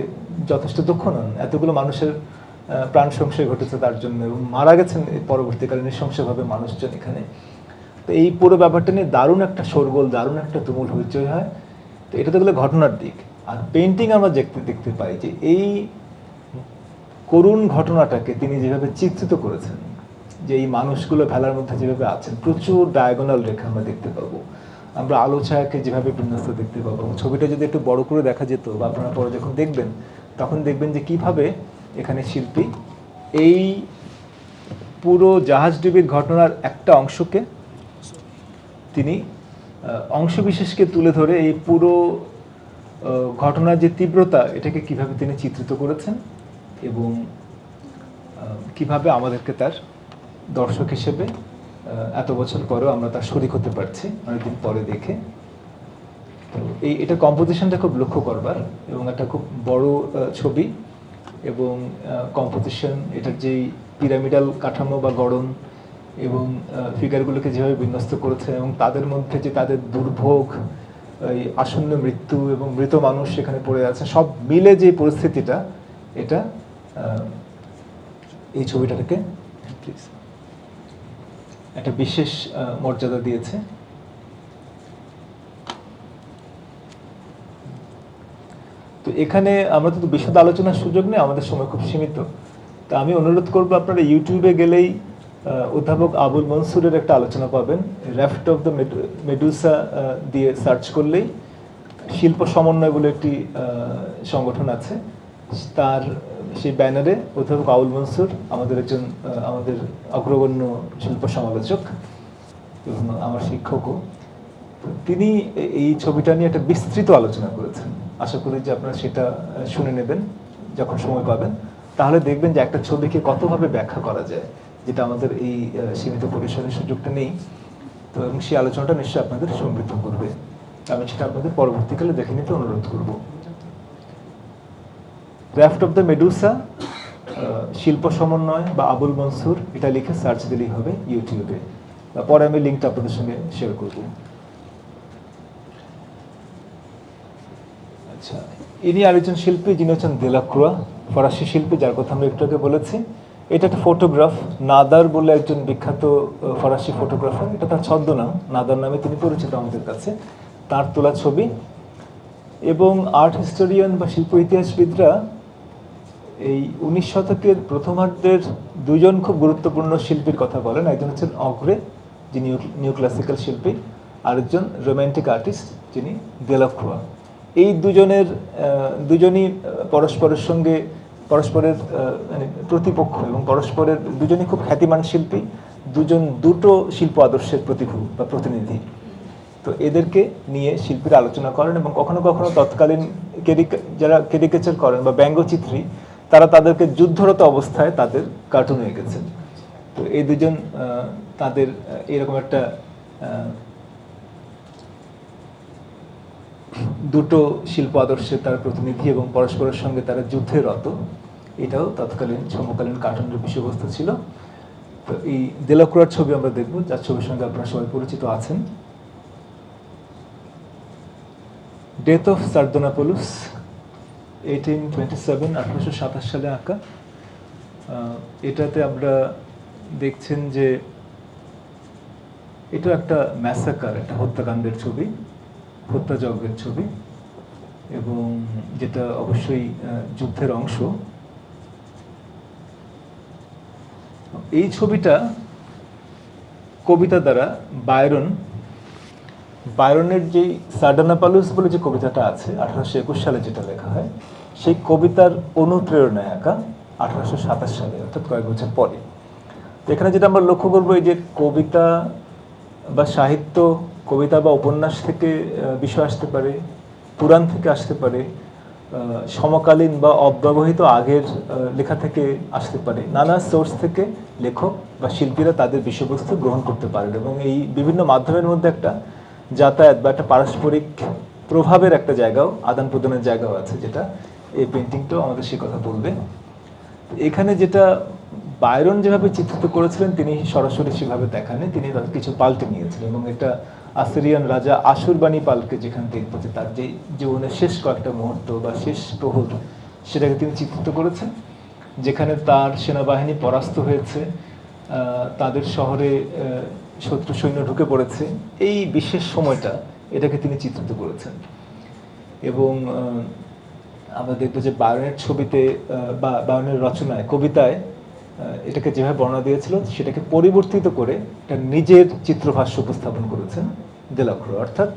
যথেষ্ট দক্ষ নন, এতগুলো মানুষের প্রাণ সংশয় ঘটেছে তার জন্য, এবং মারা গেছেন পরবর্তীকালে নৃশংসভাবে মানুষজন এখানে। তো এই পুরো ব্যাপারটা নিয়ে দারুণ একটা শোরগোল, দারুণ একটা তুমুল হইচই হয়। তো এটা তো গেলে ঘটনার দিক। আর পেইন্টিং আমরা দেখতে পাই যে এই করুণ ঘটনাটাকে তিনি যেভাবে চিত্রিত করেছেন, যে এই মানুষগুলো ভেলার মধ্যে যেভাবে আছেন, প্রচুর ডায়াগোনাল রেখা আমরা দেখতে পাবো, আমরা আলো ছায়াকে যেভাবে বিন্যস্ত দেখতে পাবো। ছবিটা যদি একটু বড় করে দেখা যেত বা আপনারা পরে যখন দেখবেন তখন দেখবেন যে কিভাবে এখানে শিল্পী এই পুরো জাহাজডুবির ঘটনার একটা অংশকে তিনি অংশবিশেষকে তুলে ধরে এই পুরো ঘটনার যে তীব্রতা এটাকে কিভাবে তিনি চিত্রিত করেছেন এবং কিভাবে আমাদেরকে তার দর্শক হিসেবে এত বছর পরেও আমরা তার শরিক হতে পারছি অনেকদিন পরে দেখে। তো এটা কম্পোজিশনটা খুব লক্ষ্য করবার এবং একটা খুব বড় ছবি এবং কম্পোজিশন, এটার যেই পিরামিডাল কাঠামো বা গড়ন এবং ফিগারগুলোকে যেভাবে বিন্যস্ত করেছে এবং তাদের মধ্যে যে তাদের দুর্ভোগ, এই আসন্ন মৃত্যু এবং মৃত মানুষ সেখানে পড়ে আছে, সব মিলে যে পরিস্থিতিটা, এটা এই ছবিটাকে প্লিজ একটা বিশেষ মর্যাদা দিয়েছে। তো এখানে আমরা তো বিশদ আলোচনার সুযোগ নেই, আমাদের সময় খুব সীমিত। তা আমি অনুরোধ করবো আপনারা ইউটিউবে গেলেই অধ্যাপক আবুল মনসুরের একটা আলোচনা পাবেন, র্যাফট অফ দ্য মেডুসা দিয়ে সার্চ করলেই শিল্প সমন্বয় বলে একটি সংগঠন আছে, তার সেই ব্যানারে অধ্যাপক আবুল মনসুর আমাদের একজন আমাদের অগ্রগণ্য শিল্প সমালোচক এবং আমার শিক্ষকও, তিনি এই ছবিটা নিয়ে একটা বিস্তৃত আলোচনা করেছেন। আশা করি যে আপনারা সেটা শুনে নেবেন যখন সময় পাবেন, তাহলে দেখবেন যে একটা ছবিকে কতভাবে ব্যাখ্যা করা যায়, যেটা আমাদের এই সীমিত পরিসরের সুযোগটা নেই। তো এবং সেই আলোচনাটা নিশ্চয়ই আপনাদের সমৃদ্ধ করবে, আমি সেটা আপনাদের পরবর্তীকালে দেখে নিতে অনুরোধ করব। র্যাফট অফ দ্য মেডুসা, শিল্প সমন্বয় বা আবুল মনসুর, এটা লিখে সার্চ দিলেই হবে ইউটিউবে, পরে আমি লিঙ্কটা আপনাদের সঙ্গে শেয়ার করব। আচ্ছা, ইনি আরেকজন শিল্পী যিনি হচ্ছেন দেলাক্রোয়া, ফরাসি শিল্পী যার কথা আমরা একটু আগে বলেছি। এটা একটা ফটোগ্রাফ, নাদার বলে একজন বিখ্যাত ফরাসি ফটোগ্রাফার, এটা তার ছদ্মনাম, নাদার নামে তিনি পরিচিত আমাদের কাছে, তার তোলা ছবি। এবং আর্ট হিস্টোরিয়ান বা শিল্প ইতিহাসবিদরা এই 19 শতকের প্রথমার্ধের দুজন খুব গুরুত্বপূর্ণ শিল্পীর কথা বলেন। একজন হচ্ছেন অগ্রে, যিনি নিউ ক্লাসিক্যাল শিল্পী, আরেকজন রোম্যান্টিক আর্টিস্ট যিনি দেলাক্রোয়া। এই দুজনই পরস্পরের সঙ্গে পরস্পরের মানে প্রতিপক্ষ এবং পরস্পরের দুজনই খুব খ্যাতিমান শিল্পী, দুটো শিল্প আদর্শের প্রতিভূ বা প্রতিনিধি। তো এদেরকে নিয়ে শিল্পীরা আলোচনা করেন এবং কখনো কখনো তৎকালীন যারা ক্যারিকেচার করেন বা ব্যঙ্গচিত্রী, তারা তাদেরকে যুদ্ধরত অবস্থায় তাদের কার্টুন এঁকেছেন। তো এই দুজন তাদের এরকম একটা দুটো শিল্প আদর্শের তার প্রতিনিধি এবং পরস্পরের সঙ্গে তারা যুদ্ধে রত, এটাও তৎকালীন সমকালীন কার্টুনের বিষয়বস্তু ছিল। তো এই দেলাক্রোয়ার ছবি আমরা দেখব, যার ছবির সঙ্গে আপনারা সবাই পরিচিত আছেন। ডেথ অফ সার্দোনাপোলুস, 1827 সালে আঁকা। এটাতে আমরা দেখছেন যে এটা একটা ম্যাসাকার, একটা হত্যাকাণ্ডের ছবি, হত্যাযজ্ঞের ছবি, এবং যেটা অবশ্যই যুদ্ধের অংশ। এই ছবিটা কবিতা দ্বারা বায়রনের যেই সার্ডানাপালুস বলে যে কবিতাটা আছে 1821 সালে যেটা লেখা হয়, সেই কবিতার অনুপ্রেরণায় আঁকা 1827 সালে, অর্থাৎ কয়েক বছর পরে। তো এখানে যেটা আমরা লক্ষ্য করবো, এই যে কবিতা বা সাহিত্য, কবিতা বা উপন্যাস থেকে বিষয় আসতে পারে, পুরাণ থেকে আসতে পারে, সমকালীন বা অব্যবহিত আগের লেখা থেকে আসতে পারে, নানা সোর্স থেকে লেখক বা শিল্পীরা তাদের বিষয়বস্তু গ্রহণ করতে পারেন এবং এই বিভিন্ন মাধ্যমের মধ্যে একটা যাতায়াত বা একটা পারস্পরিক প্রভাবের একটা জায়গাও, আদান প্রদানের জায়গাও আছে, যেটা এই পেন্টিংটাও আমাদের সে কথা বলবে। এখানে যেটা বায়রন যেভাবে চিত্রিত করেছিলেন, তিনি সরাসরি সেভাবে দেখাননি, তিনি কিছু পাল্টে নিয়েছিলেন এবং এটা আসিরিয়ান রাজা আশুরবাণীপালকে যেখানে দেখবো যে তার যে জীবনের শেষ কয়েকটা মুহূর্ত বা শেষ প্রহর, সেটাকে তিনি চিত্রিত করেছেন, যেখানে তার সেনাবাহিনী পরাস্ত হয়েছে, তাদের শহরে শত্রু সৈন্য ঢুকে পড়েছে, এই বিশেষ সময়টা এটাকে তিনি চিত্রিত করেছেন। এবং আমরা দেখবো যে বায়রনের ছবিতে বা বায়রনের রচনায়, কবিতায় এটাকে যেভাবে বর্ণনা দিয়েছিল সেটাকে পরিবর্তিত করে একটা নিজের চিত্রভাষ্য উপস্থাপন করেছেন দেলাক্রো। অর্থাৎ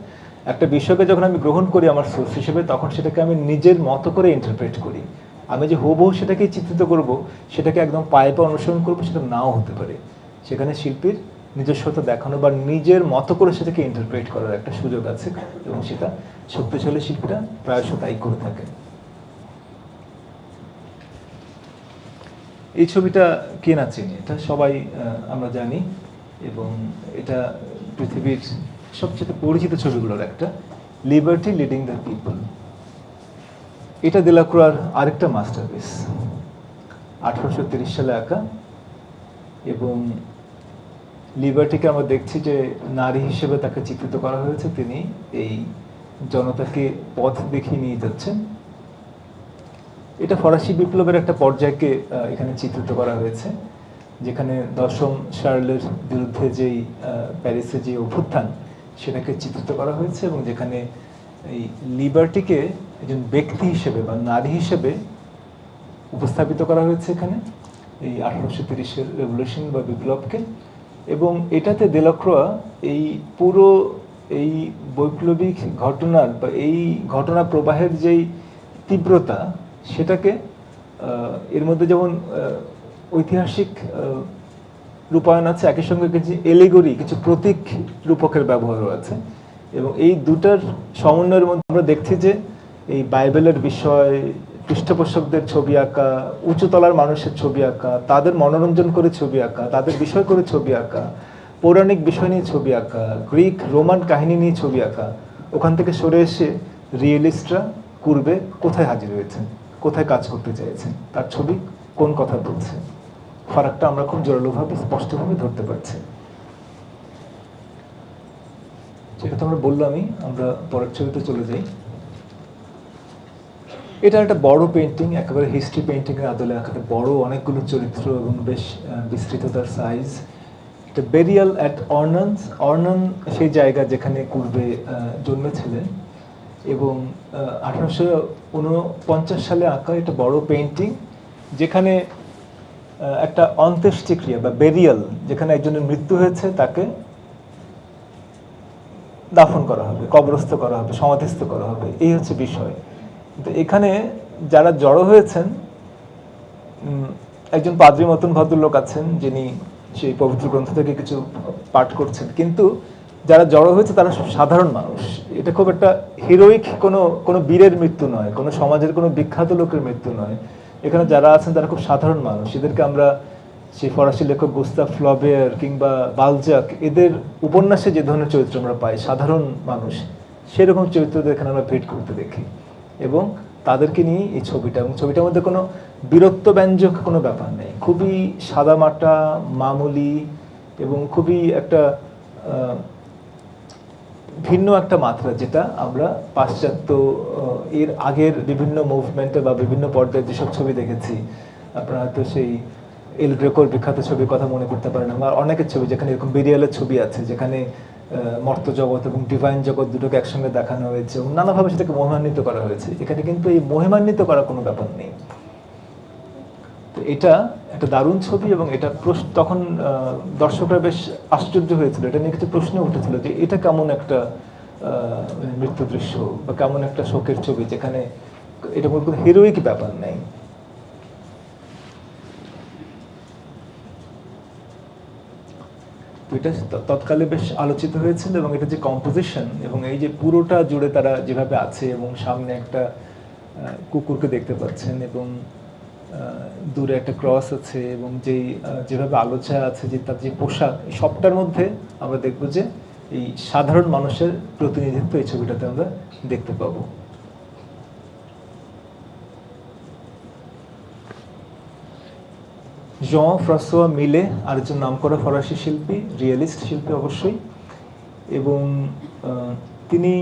একটা বিষয়কে যখন আমি গ্রহণ করি আমার সোর্স হিসেবে, তখন সেটাকে আমি নিজের মতো করে ইন্টারপ্রেট করি। আমি যে হুবহু সেটাকে চিত্রিত করব, সেটাকে একদম পায়ে পায়ে অনুসরণ করবো, সেটা নাও হতে পারে। সেখানে শিল্পীর নিজস্বতা দেখানো বা নিজের মতো করে সেটাকে ইন্টারপ্রেট করার একটা সুযোগ আছে, এবং সেটা শক্তিশালী শিল্পীরা প্রায়শ তাই করে থাকে। এই ছবিটা কে না চিনি, এটা সবাই আমরা জানি, এবং এটা পৃথিবীর সবচেয়ে পরিচিত ছবিগুলোর একটা, লিবার্টি লিডিং দ্য পিপল। এটা দেলাক্রোয়ার আরেকটা মাস্টারপিস, 1830 সালে আঁকা। এবং লিবার্টিকে আমরা দেখছি যে নারী হিসেবে তাকে চিত্রিত করা হয়েছে, তিনি এই জনতাকে পথ দেখিয়ে নিয়ে যাচ্ছেন। এটা ফরাসি বিপ্লবের একটা পর্যায়কে এখানে চিত্রিত করা হয়েছে, যেখানে 10ম শার্লের বিরুদ্ধে যেই প্যারিসে যে অভ্যুত্থান, সেটাকে চিত্রিত করা হয়েছে, এবং যেখানে এই লিবার্টিকে একজন ব্যক্তি হিসেবে বা নারী হিসেবে উপস্থাপিত করা হয়েছে এখানে, এই 1830-এর রেভলিউশন বা বিপ্লবকে। এবং এটাতে দেলাক্রোয়া এই পুরো এই বৈপ্লবিক ঘটনার বা এই ঘটনা প্রবাহের যেই তীব্রতা, সেটাকে এর মধ্যে যেমন ঐতিহাসিক রূপায়ণ আছে, একই সঙ্গে কিছু এলিগরি, কিছু প্রতীক রূপকের ব্যবহারও আছে। এবং এই দুটার সমন্বয়ের মধ্যে আমরা দেখছি যে এই বাইবেলের বিষয়, পৃষ্ঠপোষকদের ছবি আঁকা, উঁচুতলার মানুষের ছবি আঁকা, তাদের মনোরঞ্জন করে ছবি আঁকা, তাদের বিষয় করে ছবি আঁকা, পৌরাণিক বিষয় নিয়ে ছবি আঁকা, গ্রিক রোমান কাহিনী নিয়ে ছবি আঁকা, ওখান থেকে সরে এসে রিয়েলিস্টরা পূর্বে কোথায় হাজির হয়েছেন, কোথায় কাজ করতে চাইছেন, তার ছবি কোন কথা বলছে, ফারাকটা আমরা খুব জোরালোভাবে স্পষ্টভাবে ধরতে পারছি। সেটা তো আমরা বললামই, আমরা পরের ছবিতে চলে যাই। এটা একটা বড় পেন্টিং, একেবারে হিস্ট্রি পেন্টিংয়ের আদলে একেবারে বড় অনেকগুলো চরিত্র এবং বেশ বিস্তৃত তার সাইজ। এটা বেরিয়াল অ্যাট অর্নান্স। অর্নান সেই জায়গা যেখানে পূর্বে জন্মেছিলেন, এবং 1849 সালে আঁকা এটা বড় পেন্টিং, যেখানে একটা অন্ত্যেষ্টিক্রিয়া বা বেরিয়াল, যেখানে একজনের মৃত্যু হয়েছে তাকে দাফন করা হবে, কবরস্থ করা হবে, সমাধিস্থ করা হবে, এই হচ্ছে বিষয়। কিন্তু এখানে যারা জড়ো হয়েছেন, একজন পাদ্রী মতন ভদ্রলোক আছেন যিনি সেই পবিত্র গ্রন্থ থেকে কিছু পাঠ করছেন, কিন্তু যারা জড়ো হয়েছে তারা সাধারণ মানুষ। এটা খুব একটা হিরোইক কোনো বীরের মৃত্যু নয়, কোনো সমাজের কোনো বিখ্যাত লোকের মৃত্যু নয়। এখানে যারা আছেন তারা খুব সাধারণ মানুষ। এদেরকে আমরা সেই ফরাসি লেখক গুস্তাভ ফ্লবেয়ার কিংবা বালজাক, এদের উপন্যাসে যে ধরনের চরিত্র আমরা পাই, সাধারণ মানুষ, সেরকম চরিত্রদের এখানে আমরা ভেট করতে দেখি, এবং তাদেরকে নিয়ে এই ছবিটা। এবং ছবিটার মধ্যে কোনো বীরত্বব্যঞ্জক কোনো ব্যাপার নেই, খুবই সাদামাটা, মামুলি, এবং খুবই একটা ভিন্ন একটা মাত্রা, যেটা আমরা পাশ্চাত্য এর আগের বিভিন্ন মুভমেন্টে বা বিভিন্ন পর্যায়ে যেসব ছবি দেখেছি, আপনারা হয়তো সেই এল গ্রেকোর বিখ্যাত ছবির কথা মনে করতে পারেন, আমার অনেকের ছবি যেখানে এরকম বেরিয়ালের ছবি আছে, যেখানে মর্ত জগৎ এবং ডিভাইন জগৎ দুটোকে একসঙ্গে দেখানো হয়েছে এবং নানাভাবে সেটাকে মহিমান্বিত করা হয়েছে। এখানে কিন্তু এই মহিমান্বিত করার কোনো ব্যাপার নেই। তো এটা একটা দারুণ ছবি, এবং এটা তখন দর্শকরা বেশ আশ্চর্য হয়েছিল, এটা নিয়ে কিছু প্রশ্ন উঠেছিল যে এটা কেমন একটা মৃত্যু দৃশ্য বা কেমন একটা শোকের ছবি, যেখানে এটা কোনো হিরোইক ব্যাপার নেই। এটা তৎকালে বেশ আলোচিত হয়েছিল, এবং এটা যে কম্পোজিশন এবং এই যে পুরোটা জুড়ে তারা যেভাবে আছে, এবং সামনে একটা কুকুরকে দেখতে পাচ্ছেন, এবং দূরে একটা ক্রস আছে, এবং যেভাবে আলোচনা আছে, যে তার যে পোশাক, সবটার মধ্যে আমরা দেখব যে এই সাধারণ মানুষের প্রতিনিধিত্ব এই ছবিটাতে আমরা দেখতে পাবো। জঁ ফ্রাঁসোয়া মিলে আরেকজন নামকরা ফরাসি শিল্পী, রিয়েলিস্ট শিল্পী অবশ্যই, এবং তিনি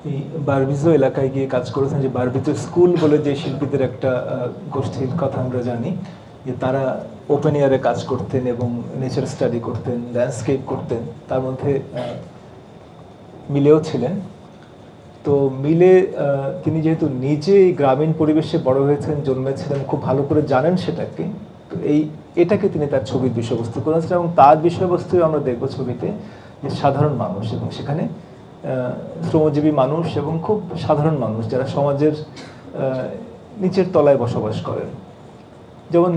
এই বারবিজো এলাকায় গিয়ে কাজ করেছেন। যে বারবিজো স্কুল বলে যে শিল্পীদের একটা গোষ্ঠীর কথা আমরা জানি, যে তারা ওপেন এয়ারে কাজ করতেন এবং নেচার স্টাডি করতেন, ল্যান্ডস্কেপ করতেন, তার মধ্যে মিলেও ছিলেন। তো মিলে তিনি যেহেতু নিজেই গ্রামীণ পরিবেশে বড় হয়েছেন, জন্মেছিলেন, খুব ভালো করে জানেন সেটাকে, তো এটাকে তিনি তার ছবির বিষয়বস্তু করেছেন এবং তার বিষয়বস্তু আমরা দেখব ছবিতে যে সাধারণ মানুষ, এবং সেখানে শ্রমজীবী মানুষ এবং খুব সাধারণ মানুষ যারা সমাজের নিচের তলায় বসবাস করেন। যেমন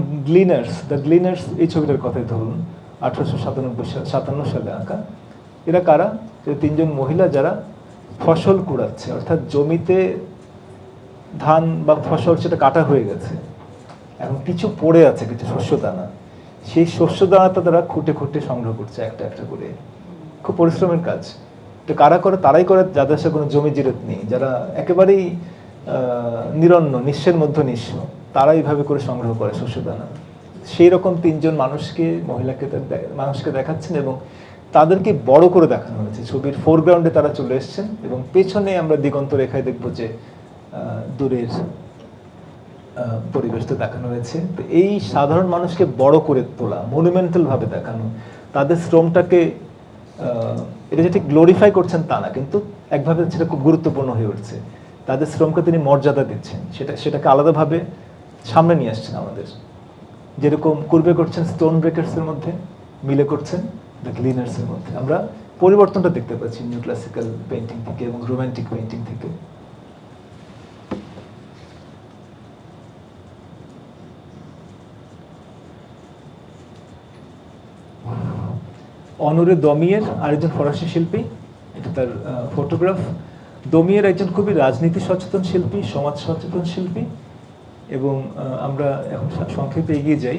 দ্য গ্লিনার্স এই ছবিটার কথাই ধরুন, 1897 সালে আঁকা। এরা কারা? তিনজন মহিলা যারা ফসল কুড়াচ্ছে, অর্থাৎ জমিতে ধান বা ফসল সেটা কাটা হয়ে গেছে, এখন কিছু পড়ে আছে, কিছু শস্য দানা, সেই শস্য দানাটা তারা খুঁটে খুঁটে সংগ্রহ করছে একটা একটা করে। খুব পরিশ্রমের কাজ। তো কারা করে? তারাই করে যাদের সাথে কোনো জমি জিরত নেই, যারা একেবারেই নিরন্ন, নিঃস্বের মধ্যে নিঃস্ব, তারা এইভাবে করে সংগ্রহ করে শস্য দানা। সেই রকম তিনজন মানুষকে দেখাচ্ছেন এবং তাদেরকে বড় করে দেখানো হয়েছে। ছবির ফোরগ্রাউন্ডে তারা চলে এসেছেন এবং পেছনে আমরা দিগন্ত রেখায় দেখবো যে দূরের পরিবেশটা দেখানো হয়েছে। তো এই সাধারণ মানুষকে বড় করে তোলা, মনুমেন্টাল ভাবে দেখানো, তাদের শ্রমটাকে এটা যে ঠিক গ্লোরিফাই করছেন তা না, কিন্তু একভাবে সেটা খুব গুরুত্বপূর্ণ হয়ে উঠছে। তাদের শ্রমকে তিনি মর্যাদা দিচ্ছেন, সেটাকে আলাদাভাবে সামনে নিয়ে আসছেন আমাদের। যেরকম পূর্বে করছেন স্টোন ব্রেকার্সের মধ্যে, মিলে করছেন দ্য গ্লিনার্সের মধ্যে। আমরা পরিবর্তনটা দেখতে পাচ্ছি নিউ ক্লাসিক্যাল পেইন্টিং থেকে এবং রোমান্টিক পেইন্টিং থেকে। অনরে দমিয়ের আরেকজন ফরাসি শিল্পী, এটা তার ফটোগ্রাফ। দমিয়ের একজন খুবই রাজনীতি সচেতন শিল্পী, সমাজ সচেতন শিল্পী, এবং আমরা এখন সংক্ষেপে এগিয়ে যাই।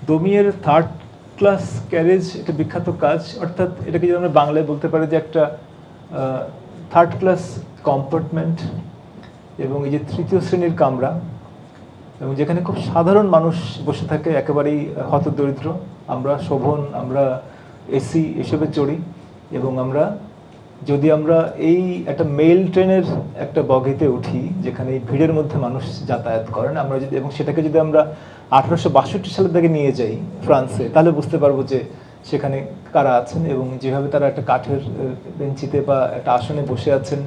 দমিয়ের থার্ড ক্লাস ক্যারেজ একটা বিখ্যাত কাজ, অর্থাৎ এটাকে যদি আমরা বাংলায় বলতে পারি যে একটা থার্ড ক্লাস কম্পার্টমেন্ট, এবং এই যে তৃতীয় শ্রেণীর কামরা, এবং যেখানে খুব সাধারণ মানুষ বসে থাকে, একেবারেই হতদরিদ্র। আমরা শোভন, আমরা এসি এসবে চড়ি, এবং যদি আমরা এই একটা মেল ট্রেনের একটা বগিতে উঠি যেখানে এই ভিড়ের মধ্যে মানুষ যাতায়াত করেন, আমরা যদি, এবং সেটাকে যদি আমরা 1862 সালের দিকে নিয়ে যাই ফ্রান্সে, তাহলে বুঝতে পারবো যে সেখানে কারা আছেন এবং যেভাবে তারা একটা কাঠের বেঞ্চিতে বা একটা আসনে বসে আছেন,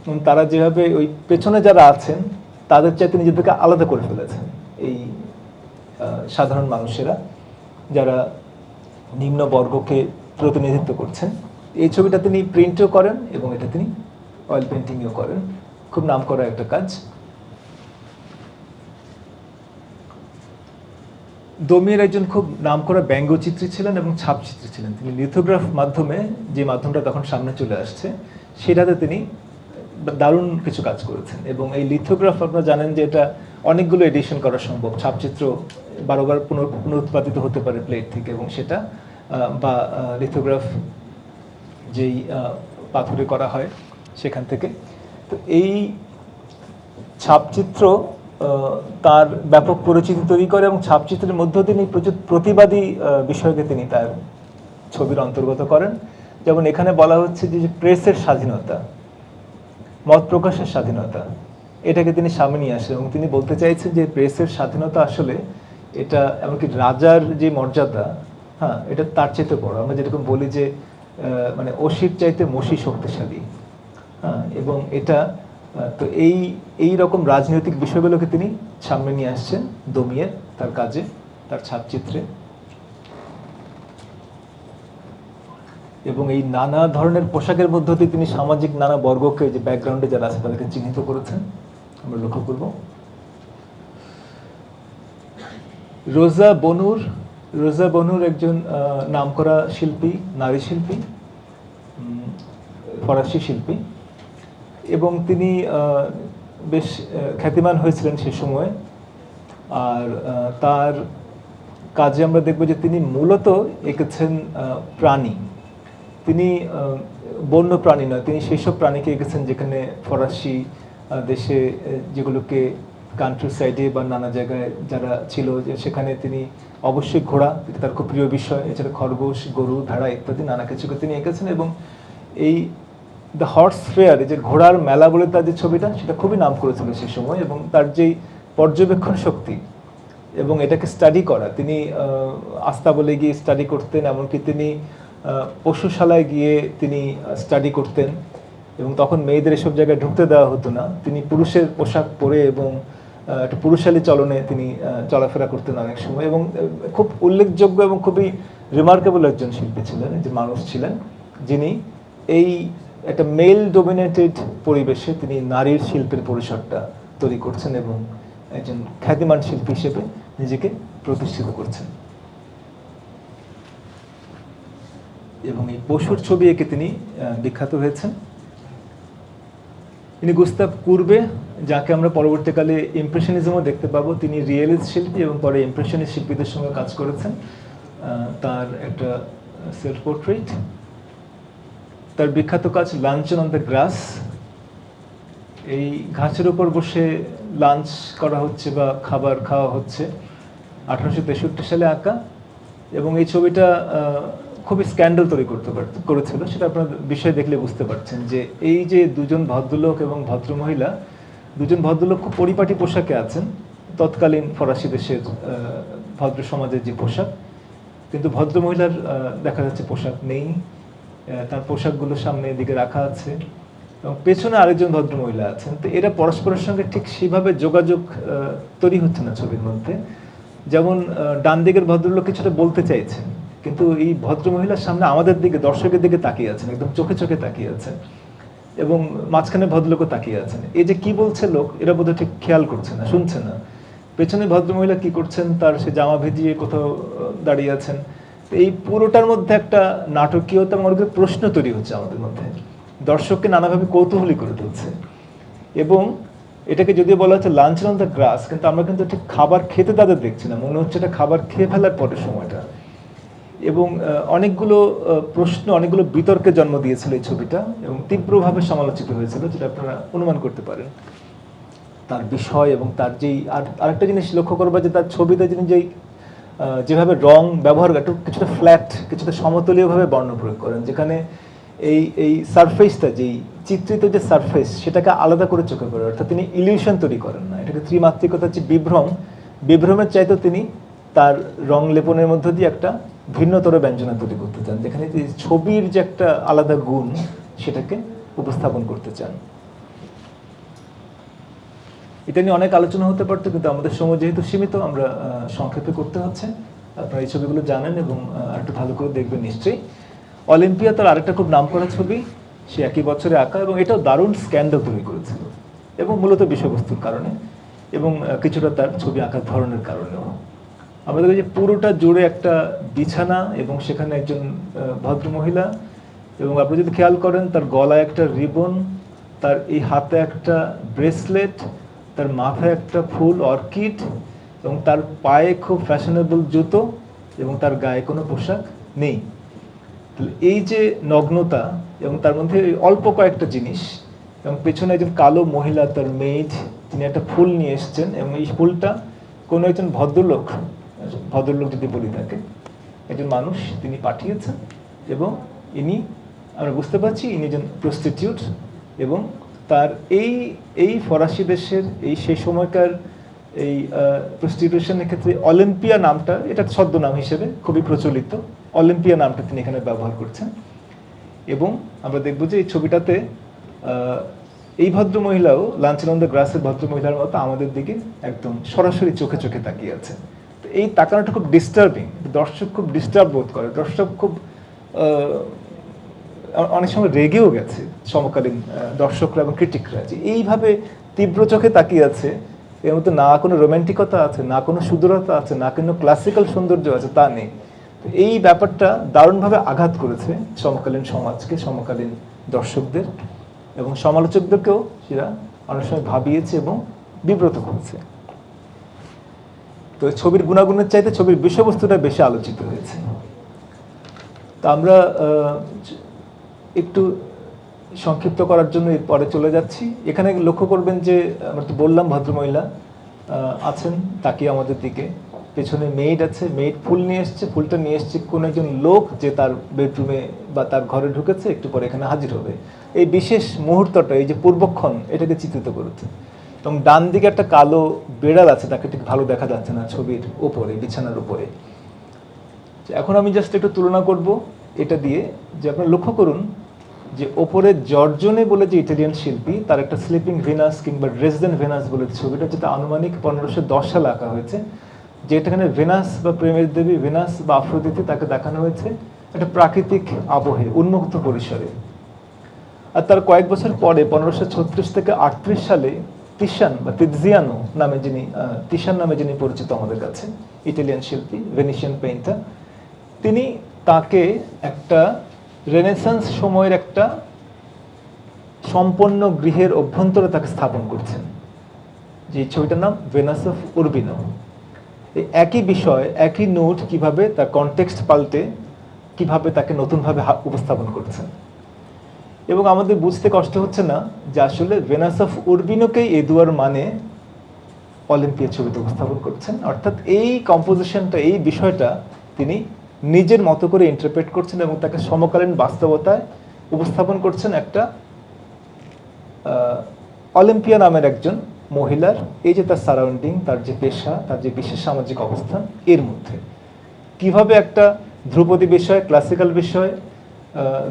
এবং তারা যেভাবে ওই পেছনে যারা আছেন তাদের চাইতে নিজেদেরকে আলাদা করে ফেলেছেন এই সাধারণ মানুষেরা, যারা নিম্ন বর্গকে প্রতিনিধিত্ব করছেন। এই ছবিটা তিনি প্রিন্টও করেন এবং এটা তিনি অয়েল পেন্টিংও করেন। খুব নামকরা একটা কাজ। দমিয়ের একজন খুব নামকরা ব্যঙ্গচিত্রী ছিলেন এবং ছাপচিত্রী ছিলেন। তিনি লিথোগ্রাফ মাধ্যমে, যে মাধ্যমটা তখন সামনে চলে আসছে, সেটাতে তিনি দারুণ কিছু কাজ করেছেন। এবং এই লিথোগ্রাফ আপনারা জানেন যে এটা অনেকগুলো এডিশন করা সম্ভব। ছাপচিত্র বারবার পুনরুৎপাদিত হতে পারে প্লেট থেকে, এবং সেটা বা লিথোগ্রাফ যেই পাথরে করা হয় সেখান থেকে। তো এই ছাপচিত্র তার ব্যাপক পরিচিতি তৈরি করে, এবং ছাপচিত্রের মধ্যে তিনি প্রচুর প্রতিবাদী বিষয়কে তিনি তার ছবির অন্তর্গত করেন। যেমন এখানে বলা হচ্ছে যে প্রেসের স্বাধীনতা, মত প্রকাশের স্বাধীনতা, এটাকে তিনি সামনে নিয়ে আসেন এবং তিনি বলতে চাইছেন যে প্রেসের স্বাধীনতা আসলে এটা এমনকি রাজার যে মর্যাদা, হ্যাঁ, এটা তার চাইতে বড়। আমরা যেরকম বলি যে মানে অসির চাইতে মসি শক্তিশালী, হ্যাঁ, এবং এটা তো এই রকম রাজনৈতিক বিষয়গুলোকে তিনি সামনে নিয়ে আসছেন দমিয়ের তার কাজে, তার ছাপচিত্রে। এবং এই নানা ধরনের পোশাকের মধ্য দিয়ে তিনি সামাজিক নানা বর্গকে, যে ব্যাকগ্রাউন্ডে যারা আছে তাদেরকে চিহ্নিত করেছেন, আমরা লক্ষ্য করব। রোজা বনুর একজন নামকরা শিল্পী, নারী শিল্পী, ফরাসি শিল্পী, এবং তিনি বেশ খ্যাতিমান হয়েছিলেন সে সময়। আর তার কাজে আমরা দেখব যে তিনি মূলত এঁকেছেন প্রাণী। তিনি বন্য প্রাণী নয়, তিনি সেই সব প্রাণীকে এঁকেছেন যেখানে ফরাসি দেশে যেগুলোকে কান্ট্রি সাইডে বা নানা জায়গায় যারা ছিল, সেখানে তিনি অবশ্যই ঘোড়া, তার খুব প্রিয় বিষয়, এছাড়া খরগোশ, গরু, ভেড়া ইত্যাদি নানা কিছুকে তিনি এঁকেছেন। এবং এই দ্য হর্স ফেয়ার, এই যে ঘোড়ার মেলা বলে তার যে ছবিটা, সেটা খুবই নাম করেছিল সে সময়। এবং তার যেই পর্যবেক্ষণ শক্তি এবং এটাকে স্টাডি করা, তিনি আস্তাবলে গিয়ে স্টাডি করতেন, এমনকি তিনি পশুশালায় গিয়ে তিনি স্টাডি করতেন। এবং তখন মেয়েদের এসব জায়গায় ঢুকতে দেওয়া হতো না। তিনি পুরুষের পোশাক পরে এবং একটা পুরুষালী চলনে তিনি চলাফেরা করতেন অনেক সময়, এবং খুব উল্লেখযোগ্য এবং খুবই রিমার্কেবল একজন শিল্পী ছিলেন, যে মানুষ ছিলেন যিনি এই একটা মেল ডোমিনেটেড পরিবেশে তিনি নারীর শিল্পের পরিসরটা তৈরি করছেন এবং একজন খ্যাতিমান শিল্পী হিসেবে নিজেকে প্রতিষ্ঠিত করছেন। এবং এই পশুর ছবি এঁকে তিনি বিখ্যাত হয়েছেন। ইনি গুস্তাভ কুরবে, যাকে আমরা পরবর্তীকালে ইমপ্রেশনিজমও দেখতে পাবো। তিনি রিয়েলিস্ট শিল্পী এবং পরে ইমপ্রেশনিস্ট শিল্পীদের সঙ্গে কাজ করেছেন। তার একটা সেলফ পোর্ট্রেট, তার বিখ্যাত কাজ লাঞ্চন অন দ্য গ্রাস। এই ঘাসের উপর বসে লাঞ্চ করা হচ্ছে বা খাবার খাওয়া হচ্ছে, 1863 সালে আঁকা। এবং এই ছবিটা খুবই স্ক্যান্ডাল তৈরি করেছিল, সেটা আপনার বিষয় দেখলে বুঝতে পারছেন যে এই যে দুজন ভদ্রলোক এবং ভদ্রমহিলা, দুজন ভদ্রলোক খুব পরিপাটি পোশাকে আছেন, তৎকালীন ফরাসি দেশের ভদ্র সমাজের যে পোশাক, কিন্তু ভদ্রমহিলার দেখা যাচ্ছে পোশাক নেই। তার পোশাকগুলো সামনে দিকে রাখা আছে এবং পেছনে আরেকজন ভদ্রমহিলা আছেন। তো এরা পরস্পরের সঙ্গে ঠিক সেভাবে যোগাযোগ তৈরি হচ্ছে না ছবির মধ্যে। যেমন ডান দিকের ভদ্রলোক কিছুটা বলতে চাইছেন, কিন্তু এই ভদ্রমহিলার সামনে আমাদের দিকে, দর্শকের দিকে তাকিয়ে আছেন, একদম চোখে চোখে তাকিয়ে আছেন, এবং মাঝখানে ভদ্রলোকও তাকিয়ে আছেন। এই যে কি বলছে লোক, এরা বোধহয় ঠিক খেয়াল করছে না, শুনছে না। পেছনে ভদ্রমহিলা কি করছেন, তার সে জামা ভিজিয়ে কোথাও দাঁড়িয়ে আছেন। এই পুরোটার মধ্যে একটা নাটকীয়তা এবং অনেক প্রশ্ন তৈরি হচ্ছে আমাদের মধ্যে, দর্শককে নানাভাবে কৌতূহলী করে তুলছে। এবং এটাকে যদিও বলা হচ্ছে লাঞ্চ অন দ্য গ্রাস, কিন্তু আমরা কিন্তু ঠিক খাবার খেতে তাদের দেখছি না, মনে হচ্ছে এটা খাবার খেয়ে ফেলার পরের সময়টা। এবং অনেকগুলো প্রশ্ন, অনেকগুলো বিতর্কে জন্ম দিয়েছিল এই ছবিটা, এবং তীব্রভাবে সমালোচিত হয়েছিল, যেটা আপনারা অনুমান করতে পারেন। তার বিষয় এবং তার যেই আরেকটা জিনিস লক্ষ্য করবা, যে তার ছবিতে যিনি যেভাবে রং ব্যবহার করেন, একটু কিছুটা ফ্ল্যাট, কিছুটা সমতলীয়ভাবে বর্ণ প্রয়োগ করেন, যেখানে এই সারফেসটা, যেই চিত্রিত যে সারফেস, সেটাকে আলাদা করে চোখে পড়ে। অর্থাৎ তিনি ইলিউশন তৈরি করেন না, এটাকে ত্রিমাত্রিকতার যে বিভ্রমের চাইতেও তিনি তার রং লেপনের মধ্য দিয়ে একটা ভিন্নতর ব্যঞ্জনা তৈরি করতে চান, যেখানে ছবির যে একটা আলাদা গুণ, সেটাকে উপস্থাপন করতে চান। এটা নিয়ে অনেক আলোচনা হতে পারতো, কিন্তু আমাদের সময় যেহেতু সীমিত, আমরা সংক্ষেপে করতে হচ্ছে। আপনারা এই ছবিগুলো জানেন এবং একটু ভালো করে দেখবেন নিশ্চয়ই। অলিম্পিয়া তার আরেকটা খুব নামকরা ছবি, সে একই বছরে আঁকা, এবং এটাও দারুণ স্ক্যান্ডাল তৈরি করেছিল, এবং মূলত বিষয়বস্তুর কারণে এবং কিছুটা তার ছবি আঁকার ধরনের কারণেও। আমাদের যে পুরোটা জুড়ে একটা বিছানা এবং সেখানে একজন ভদ্রমহিলা, এবং আপনি যদি খেয়াল করেন তার গলায় একটা রিবন, তার এই হাতে একটা ব্রেসলেট, তার মাথায় একটা ফুল অর্কিড, এবং তার পায়ে খুব ফ্যাশনেবল জুতো, এবং তার গায়ে কোনো পোশাক নেই। এই যে নগ্নতা, এবং তার মধ্যে অল্প কয়েকটা জিনিস, এবং পেছনে একজন কালো মহিলা, তার মেয়েড, তিনি একটা ফুল নিয়ে এসছেন, এবং এই ফুলটা কোনো একজন ভদ্রলোক যদি বলি থাকে, একজন মানুষ তিনি পাঠিয়েছেন, এবং ইনি, আমরা বুঝতে পারছি ইনি একজন প্রস্টিটিউট। এবং তার এই ফরাসি দেশের সেই সময়কার এই প্রস্টিটিউশনের ক্ষেত্রে অলিম্পিয়া নামটা, এটা ছদ্মনাম হিসেবে খুবই প্রচলিত, অলিম্পিয়া নামটা তিনি এখানে ব্যবহার করছেন। এবং আমরা দেখব যে এই ছবিটাতে এই ভদ্রমহিলাও লাঞ্চন অন দ্য গ্রাসের ভদ্রমহিলার মতো আমাদের দিকে একদম সরাসরি চোখে চোখে তাকিয়ে আছে। তো এই তাকানোটা খুব ডিস্টার্বিং, দর্শক খুব ডিস্টার্ব বোধ করে, দর্শক খুব অনেক সময় রেগেও গেছে সমকালীন দর্শকরা এবং ক্রিটিকরা, যে এইভাবে তীব্র চোখে তাকিয়ে আছে, এর মধ্যে না কোনো রোম্যান্টিকতা আছে, না কোনো সুদূরতা আছে, না কোনো ক্লাসিক্যাল সৌন্দর্য আছে, তা নেই। তো এই ব্যাপারটা দারুণভাবে আঘাত করেছে সমকালীন সমাজকে, সমকালীন দর্শকদের এবং সমালোচকদেরকেও সেটা অনেক সময় ভাবিয়েছে এবং বিব্রত করেছে। তো ছবির গুণাগুণের চাইতে ছবির বিষয়বস্তুটা বেশি আলোচিত হয়েছে। তা আমরা একটু সংক্ষিপ্ত করার জন্য এরপরে চলে যাচ্ছি। এখানে লক্ষ্য করবেন যে আমরা তো বললাম ভদ্রমহিলা আছেন তাকিয়ে আমাদের দিকে, পেছনে মেইড আছে, মেইড ফুল নিয়ে এসছে, ফুলটা নিয়ে এসছে কোনো একজন লোক, যে তার বেডরুমে বা তার ঘরে ঢুকেছে, একটু পরে এখানে হাজির হবে। এই বিশেষ মুহূর্তটা, এই যে পূর্বক্ষণ, এটাকে চিত্রিত করেছে। এবং ডান দিকে একটা কালো বেড়াল আছে, তাকে ঠিক ভালো দেখা যাচ্ছে না ছবির উপরে, বিছানার উপরে। এখন আমি জাস্ট একটু তুলনা করব এটা দিয়ে, যে আপনারা লক্ষ্য করুন যে ওপরে জর্জনে বলে যে ইটালিয়ান শিল্পী তার একটা স্লিপিং ভেনাস কিংবা রেসিডেন্ট ভেনাস বলে ছবিটা, যেটা আনুমানিক 1510 সালে আঁকা হয়েছে, যেটাখানে ভেনাস বা প্রেমের দেবী ভেনাস বা আফ্রোদিতে তাকে দেখানো হয়েছে একটা প্রাকৃতিক আবহে উন্মুক্ত পরিসরে। আর তার কয়েক বছর পরে 1536 থেকে 38 সালে তিশান বা তিজিয়ানো নামে যিনি তিশান নামে যিনি পরিচিত আমাদের কাছে, ইটালিয়ান শিল্পী, ভেনিসিয়ান পেইন্টার, তিনি তাকে একটা রেনেসান্স সময়ের একটা সম্পন্ন গৃহের অভ্যন্তরে তাকে স্থাপন করছেন, যে ছবিটার নাম ভেনাস অফ উরবিনো। এই একই বিষয়, একই নোট কিভাবে তার কনটেক্সট পাল্টে কিভাবে তাকে নতুনভাবে উপস্থাপন করছেন। এবং আমাদের বুঝতে কষ্ট হচ্ছে না যে আসলে ভেনাস অফ উরবিনোকেই এদুয়ার মানে অলিম্পিয়া ছবিতে উপস্থাপন করছেন, অর্থাৎ এই কম্পোজিশনটা, এই বিষয়টা তিনি নিজের মতো করে ইন্টারপ্রেট করছেন এবং তাকে সমকালীন বাস্তবতায় উপস্থাপন করছেন একটা অলিম্পিয়া নামের একজন মহিলার, এই যে তার সারাউন্ডিং, তার যে পেশা, তার যে বিশেষ সামাজিক অবস্থান, এর মধ্যে কিভাবে একটা ধ্রুপদী বিষয়, ক্লাসিক্যাল বিষয়,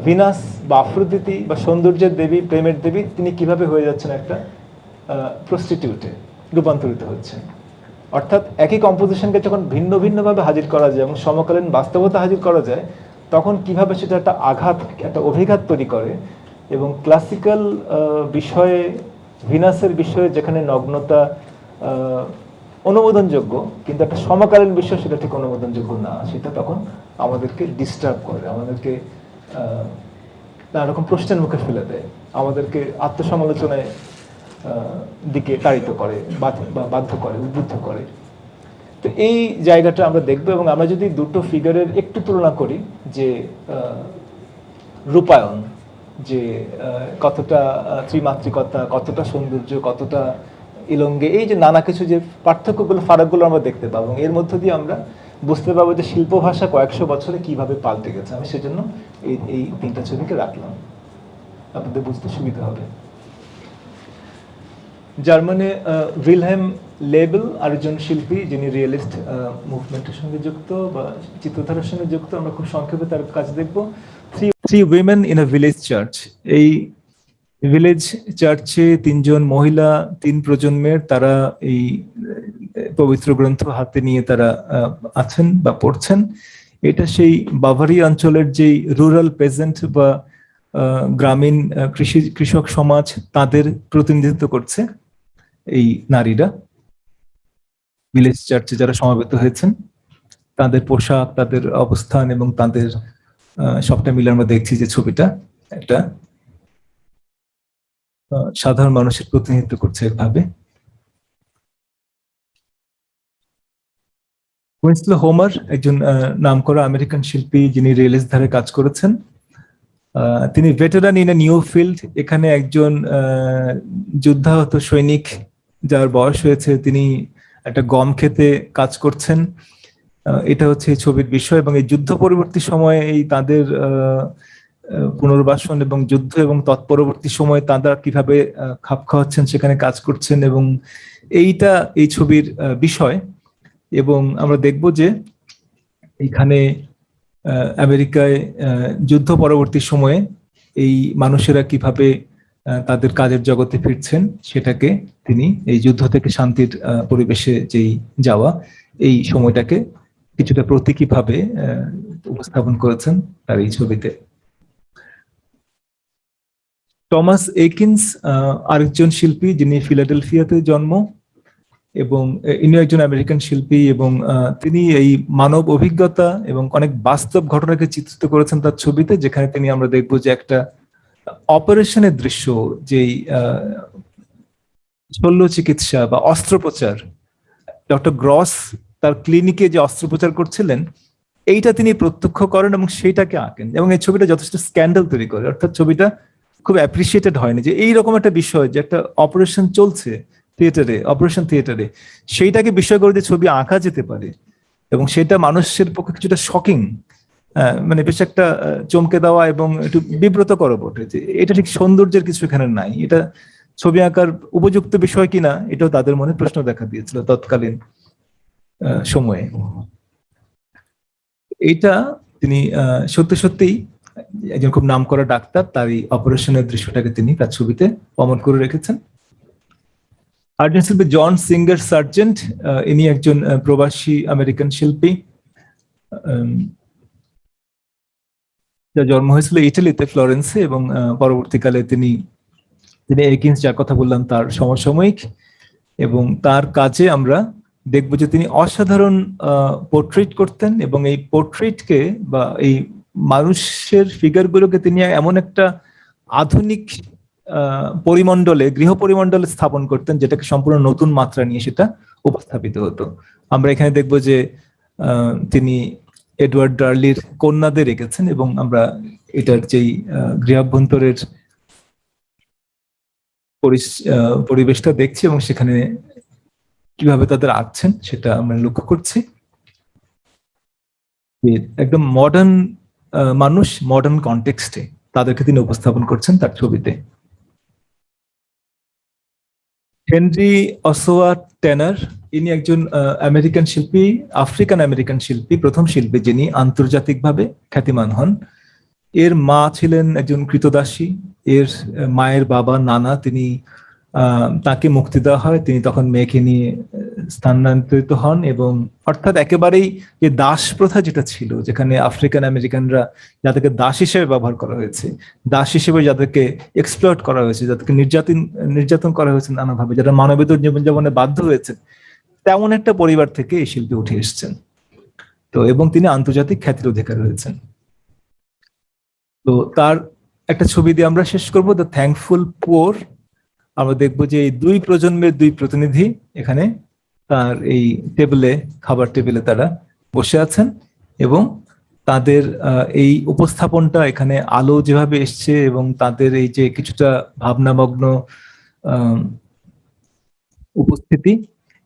ভিনাস বা আফ্রোদিতি বা সৌন্দর্যের দেবী, প্রেমের দেবী, তিনি কিভাবে হয়ে যাচ্ছেন একটা প্রস্টিটিউটে রূপান্তরিত হচ্ছেন। অর্থাৎ একই কম্পোজিশনকে যখন ভিন্ন ভিন্নভাবে হাজির করা যায় এবং সমকালীন বাস্তবতা হাজির করা যায়, তখন কিভাবে সেটা একটা আঘাত, একটা অভিঘাত তৈরি করে। এবং ক্লাসিক্যাল বিষয়ে, ভিনাসের বিষয়ে যেখানে নগ্নতা অনুমোদনযোগ্য, কিন্তু একটা সমকালীন বিষয় সেটা ঠিক অনুমোদনযোগ্য না, সেটা তখন আমাদেরকে ডিস্টার্ব করে, আমাদেরকে নানা রকম প্রশ্নের মুখে ফেলে দেয়, আমাদেরকে আত্মসমালোচনায় দিকে তাড়িত করে, বাধ্য করে, উদ্বুদ্ধ করে। তো এই জায়গাটা আমরা দেখবো। এবং আমরা যদি দুটো ফিগারের একটু তুলনা করি, যে রূপায়ণ, যে কতটা ত্রিমাত্রিকতা, কতটা সৌন্দর্য, কতটা ইলঙ্গে, এই যে নানা কিছু যে পার্থক্যগুলো, ফারাকগুলো আমরা দেখতে পাবো, এর মধ্য দিয়ে আমরা বুঝতে পারবো যে শিল্প ভাষা কয়েকশো বছরে কিভাবে পাল্টে গেছে। আমি সেজন্য এই তিনটা ছবিকে রাখলাম, আপনাদের বুঝতে সুবিধা হবে। জার্মানে উইলহেম লেবেল আরেকজন শিল্পী, যিনি রিয়েলিস্ট মুভমেন্টের সঙ্গে যুক্ত বা চিত্রধারার সঙ্গে যুক্ত। আমরা খুব সংক্ষেপে তার কাজ দেখব। Three women in a village church. এই ভিলেজ চার্চে তিনজন মহিলা, তিন প্রজন্মের, তারা এই পবিত্র গ্রন্থ হাতে নিয়ে তারা আছেন বা পড়ছেন। এটা সেই বাভারিয়া অঞ্চলের যেই রুরাল পেজেন্ট বা গ্রামীণ কৃষক সমাজ, তাদের প্রতিনিধিত্ব করছে এই নারীরা। ভিলেজ চার্চে যারা সমবেত হয়েছেন, তাদের পোশাক, তাদের অবস্থান এবং তাদের সবটা মিলে আমরা দেখছি যে ছবিটা একটা সাধারণ মানুষের প্রতিনিধিত্ব করছে এভাবে। উইন্সলে হোমার একজন নামকরা আমেরিকান শিল্পী, যিনি রিয়েলিস্ট ধারে কাজ করেছেন। তিনি veteran in a new field. এখানে একজন যুদ্ধাহত সৈনিক, যার বয়স হয়েছে, তিনি একটা গম খেতে কাজ করছেন। এটা হচ্ছে এই ছবির বিষয়। এবং এই যুদ্ধ পরবর্তী সময়ে এই তাদের পুনর্বাসন এবং যুদ্ধ এবং তৎপরবর্তী সময়ে তারা কিভাবে খাপ খাওয়াচ্ছেন, সেখানে কাজ করছেন, এবং এইটা এই ছবির বিষয়। এবং আমরা দেখব যে এখানে আমেরিকায় যুদ্ধ পরবর্তী সময়ে এই মানুষেরা কিভাবে তাদের কাজের জগতে ফিরছেন, সেটাকে তিনি এই যুদ্ধ থেকে শান্তির পরিবেশে যেই যাওয়া, এই সময়টাকে কিছুটা প্রতীকীভাবে উপস্থাপন করেছেন তার এই ছবিতে। টমাস একিন্স আরেকজন শিল্পী, যিনি ফিলাডেলফিয়াতে জন্ম, এবং ইনি একজন আমেরিকান শিল্পী। এবং তিনি এই মানব অভিজ্ঞতা এবং অনেক বাস্তব ঘটনাকে চিত্রিত করেছেন তার ছবিতে, যেখানে তিনি আমরা দেখবো যে একটা অপারেশনের দৃশ্য, যেই শল্য চিকিৎসা বা অস্ত্রোপচার, ডক্টর গ্রস তার ক্লিনিকে যে অস্ত্রোপচার করছিলেন, এইটা তিনি প্রত্যক্ষ করেন এবং সেইটাকে আঁকেন। এবং এই ছবিটা যথেষ্ট স্ক্যান্ডাল তৈরি করে, অর্থাৎ ছবিটা খুব অ্যাপ্রিসিয়েটেড হয়নি যে এইরকম একটা বিষয়, যে একটা অপারেশন চলছে থিয়েটারে, অপারেশন থিয়েটারে, সেইটাকে বিষয় করে যে ছবি আঁকা যেতে পারে, এবং সেটা মানুষের পক্ষে কিছুটা শকিং, মানে বেশ একটা চমকে দেওয়া এবং একটু বিব্রত করা বটে, যে এটা ঠিক সৌন্দর্যের কিছু এখানে নাই, এটা ছবি আঁকার উপযুক্ত বিষয় কিনা, এটাও তাদের মনে প্রশ্ন দেখা দিয়েছিল তৎকালীন সময়ে। এইটা তিনি সত্যি সত্যিই একজন খুব নামকরা ডাক্তার, তারই অপারেশনের দৃশ্যটাকে তিনি তার ছবিতে অমর করে রেখেছেন। আরেকজন শিল্পী জন সিঙ্গার সার্জেন্ট, ইনি একজন প্রবাসী আমেরিকান শিল্পী, যার জন্ম হয়েছিল ইটালিতে, ফ্লোরেন্সে, এবং পরবর্তীকালে তিনি একিন্স, যার কথা বললাম, তার সমসাময়িক। এবং তার কাজে আমরা দেখবো যে তিনি অসাধারণ পোর্ট্রেট করতেন, এবং এই পোর্ট্রেটকে বা এই মানুষের ফিগারগুলোকে তিনি এমন একটা আধুনিক পরিমণ্ডলে, গৃহ পরিমণ্ডলে স্থাপন করতেন, যেটাকে সম্পূর্ণ নতুন মাত্রা নিয়ে সেটা উপস্থাপিত হতো। আমরা এখানে দেখবো যে তিনি এডওয়ার্ড ডার্লির কন্যাদের রেখেছেন, এবং আমরা এটার যেই গৃহাভ্যন্তরের পরিবেশটা দেখছি এবং সেখানে কিভাবে তাদের আঁকছেন সেটা আমরা লক্ষ্য করছি। একদম মডার্ন মানুষ, মডার্ন কনটেক্সটে তাদেরকে তিনি উপস্থাপন করছেন তার ছবিতে। হেনরি অসোয়া ট্যানার, ইনি একজন আমেরিকান শিল্পী, আফ্রিকান আমেরিকান শিল্পী, প্রথম শিল্পী যিনি আন্তর্জাতিকভাবে খ্যাতিমান হন। এর মা ছিলেন একজন কৃতদাসী। এর মায়ের বাবা নানা, তিনি তাকে মুক্তি দেওয়া হয়, তিনি তখন মেয়েকে নিয়ে স্থানান্তরিত হন, এবং অর্থাৎ একেবারেই যে দাস প্রথা যেটা ছিল, যেখানে আফ্রিকান আমেরিকানরা যাদেরকে দাস হিসেবে ব্যবহার করা হয়েছে, দাস হিসেবে যাদেরকে এক্সপ্লয়েট করা হয়েছে, যাদেরকে নির্যাতন করা হয়েছে নানাভাবে, যারা মানবেতর জীবনযাপনে বাধ্য হয়েছে, তেমন একটা পরিবার থেকে এই শিল্পী উঠে এসেছেন। তো এবং তিনি আন্তর্জাতিক খ্যাতির অধিকারী হয়েছেন। তো তার একটা ছবি দিয়ে আমরা শেষ করব, দ্য থ্যাঙ্কফুল পুয়ার। আমরা দেখবো যে এই দুই প্রজন্মের দুই প্রতিনিধি এখানে তার এই টেবিলে, খাবার টেবিলে তারা বসে আছেন, এবং তাদের এই উপস্থাপনটা, এখানে আলো যেভাবে এসছে এবং তাদের এই যে কিছুটা ভাবনামগ্ন উপস্থিতি,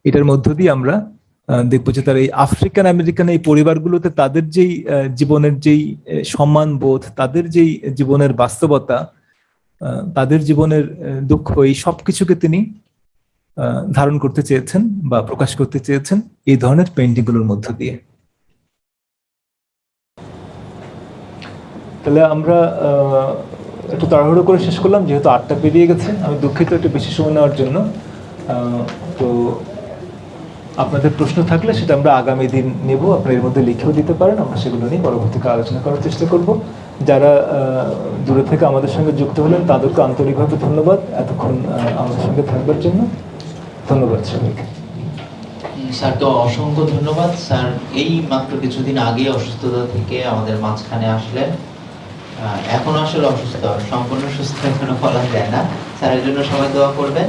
এটার মধ্য দিয়ে আমরা দেখবো যে তার এই আফ্রিকান আমেরিকান এই পরিবারগুলোতে তাদের যেই জীবনের যেই সম্মান বোধ, তাদের যেই জীবনের বাস্তবতা, তাদের জীবনের দুঃখ, এই সবকিছুকে তিনি ধারণ করতে চেয়েছেন বা প্রকাশ করতে চেয়েছেন এই ধরনের পেইন্টিং গুলোর মধ্য দিয়ে। তাহলে আমরা একটু তাড়াহুড়ো করে শেষ করলাম, যেহেতু 8টা পেরিয়ে গেছে। আমি দুঃখিত একটু বেশি সময় নেওয়ার জন্য। তো আপনাদের প্রশ্ন থাকলে সেটা আমরা আগামী দিন নেব, আপনারা এর মধ্যে লিখেও দিতে পারেন, আমরা সেগুলো নিয়ে পরবর্তীতে আলোচনা করার চেষ্টা করব। যারা দূরে থেকে আমাদের সঙ্গে যুক্ত হলেন তাদেরকে আন্তরিকভাবে ধন্যবাদ এতক্ষণ আমাদের সঙ্গে থাকবার জন্য। ধন্যবাদ সবাইকে। স্যারকে অসংখ্য ধন্যবাদ। স্যার এই মাত্র কিছুদিন আগে অসুস্থতা থেকে আমাদের মাঝখানে আসলেন। এখন আসলে অসুস্থ, সম্পূর্ণ সুস্থ এখনো বলা যায় না। স্যারের জন্য সবাই দোয়া করবেন।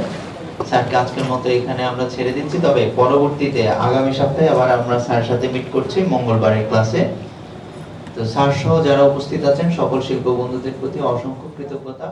স্যারকে আজকের মতো এখানে আমরা ছেড়ে দিচ্ছি, তবে পরবর্তীতে আগামী সপ্তাহে আবার আমরা স্যারের সাথে মিট করছি মঙ্গলবারের ক্লাসে। তো স্যার সহ যারা উপস্থিত আছেন সকল শিল্প বন্ধুদের প্রতি অসংখ্য কৃতজ্ঞতা।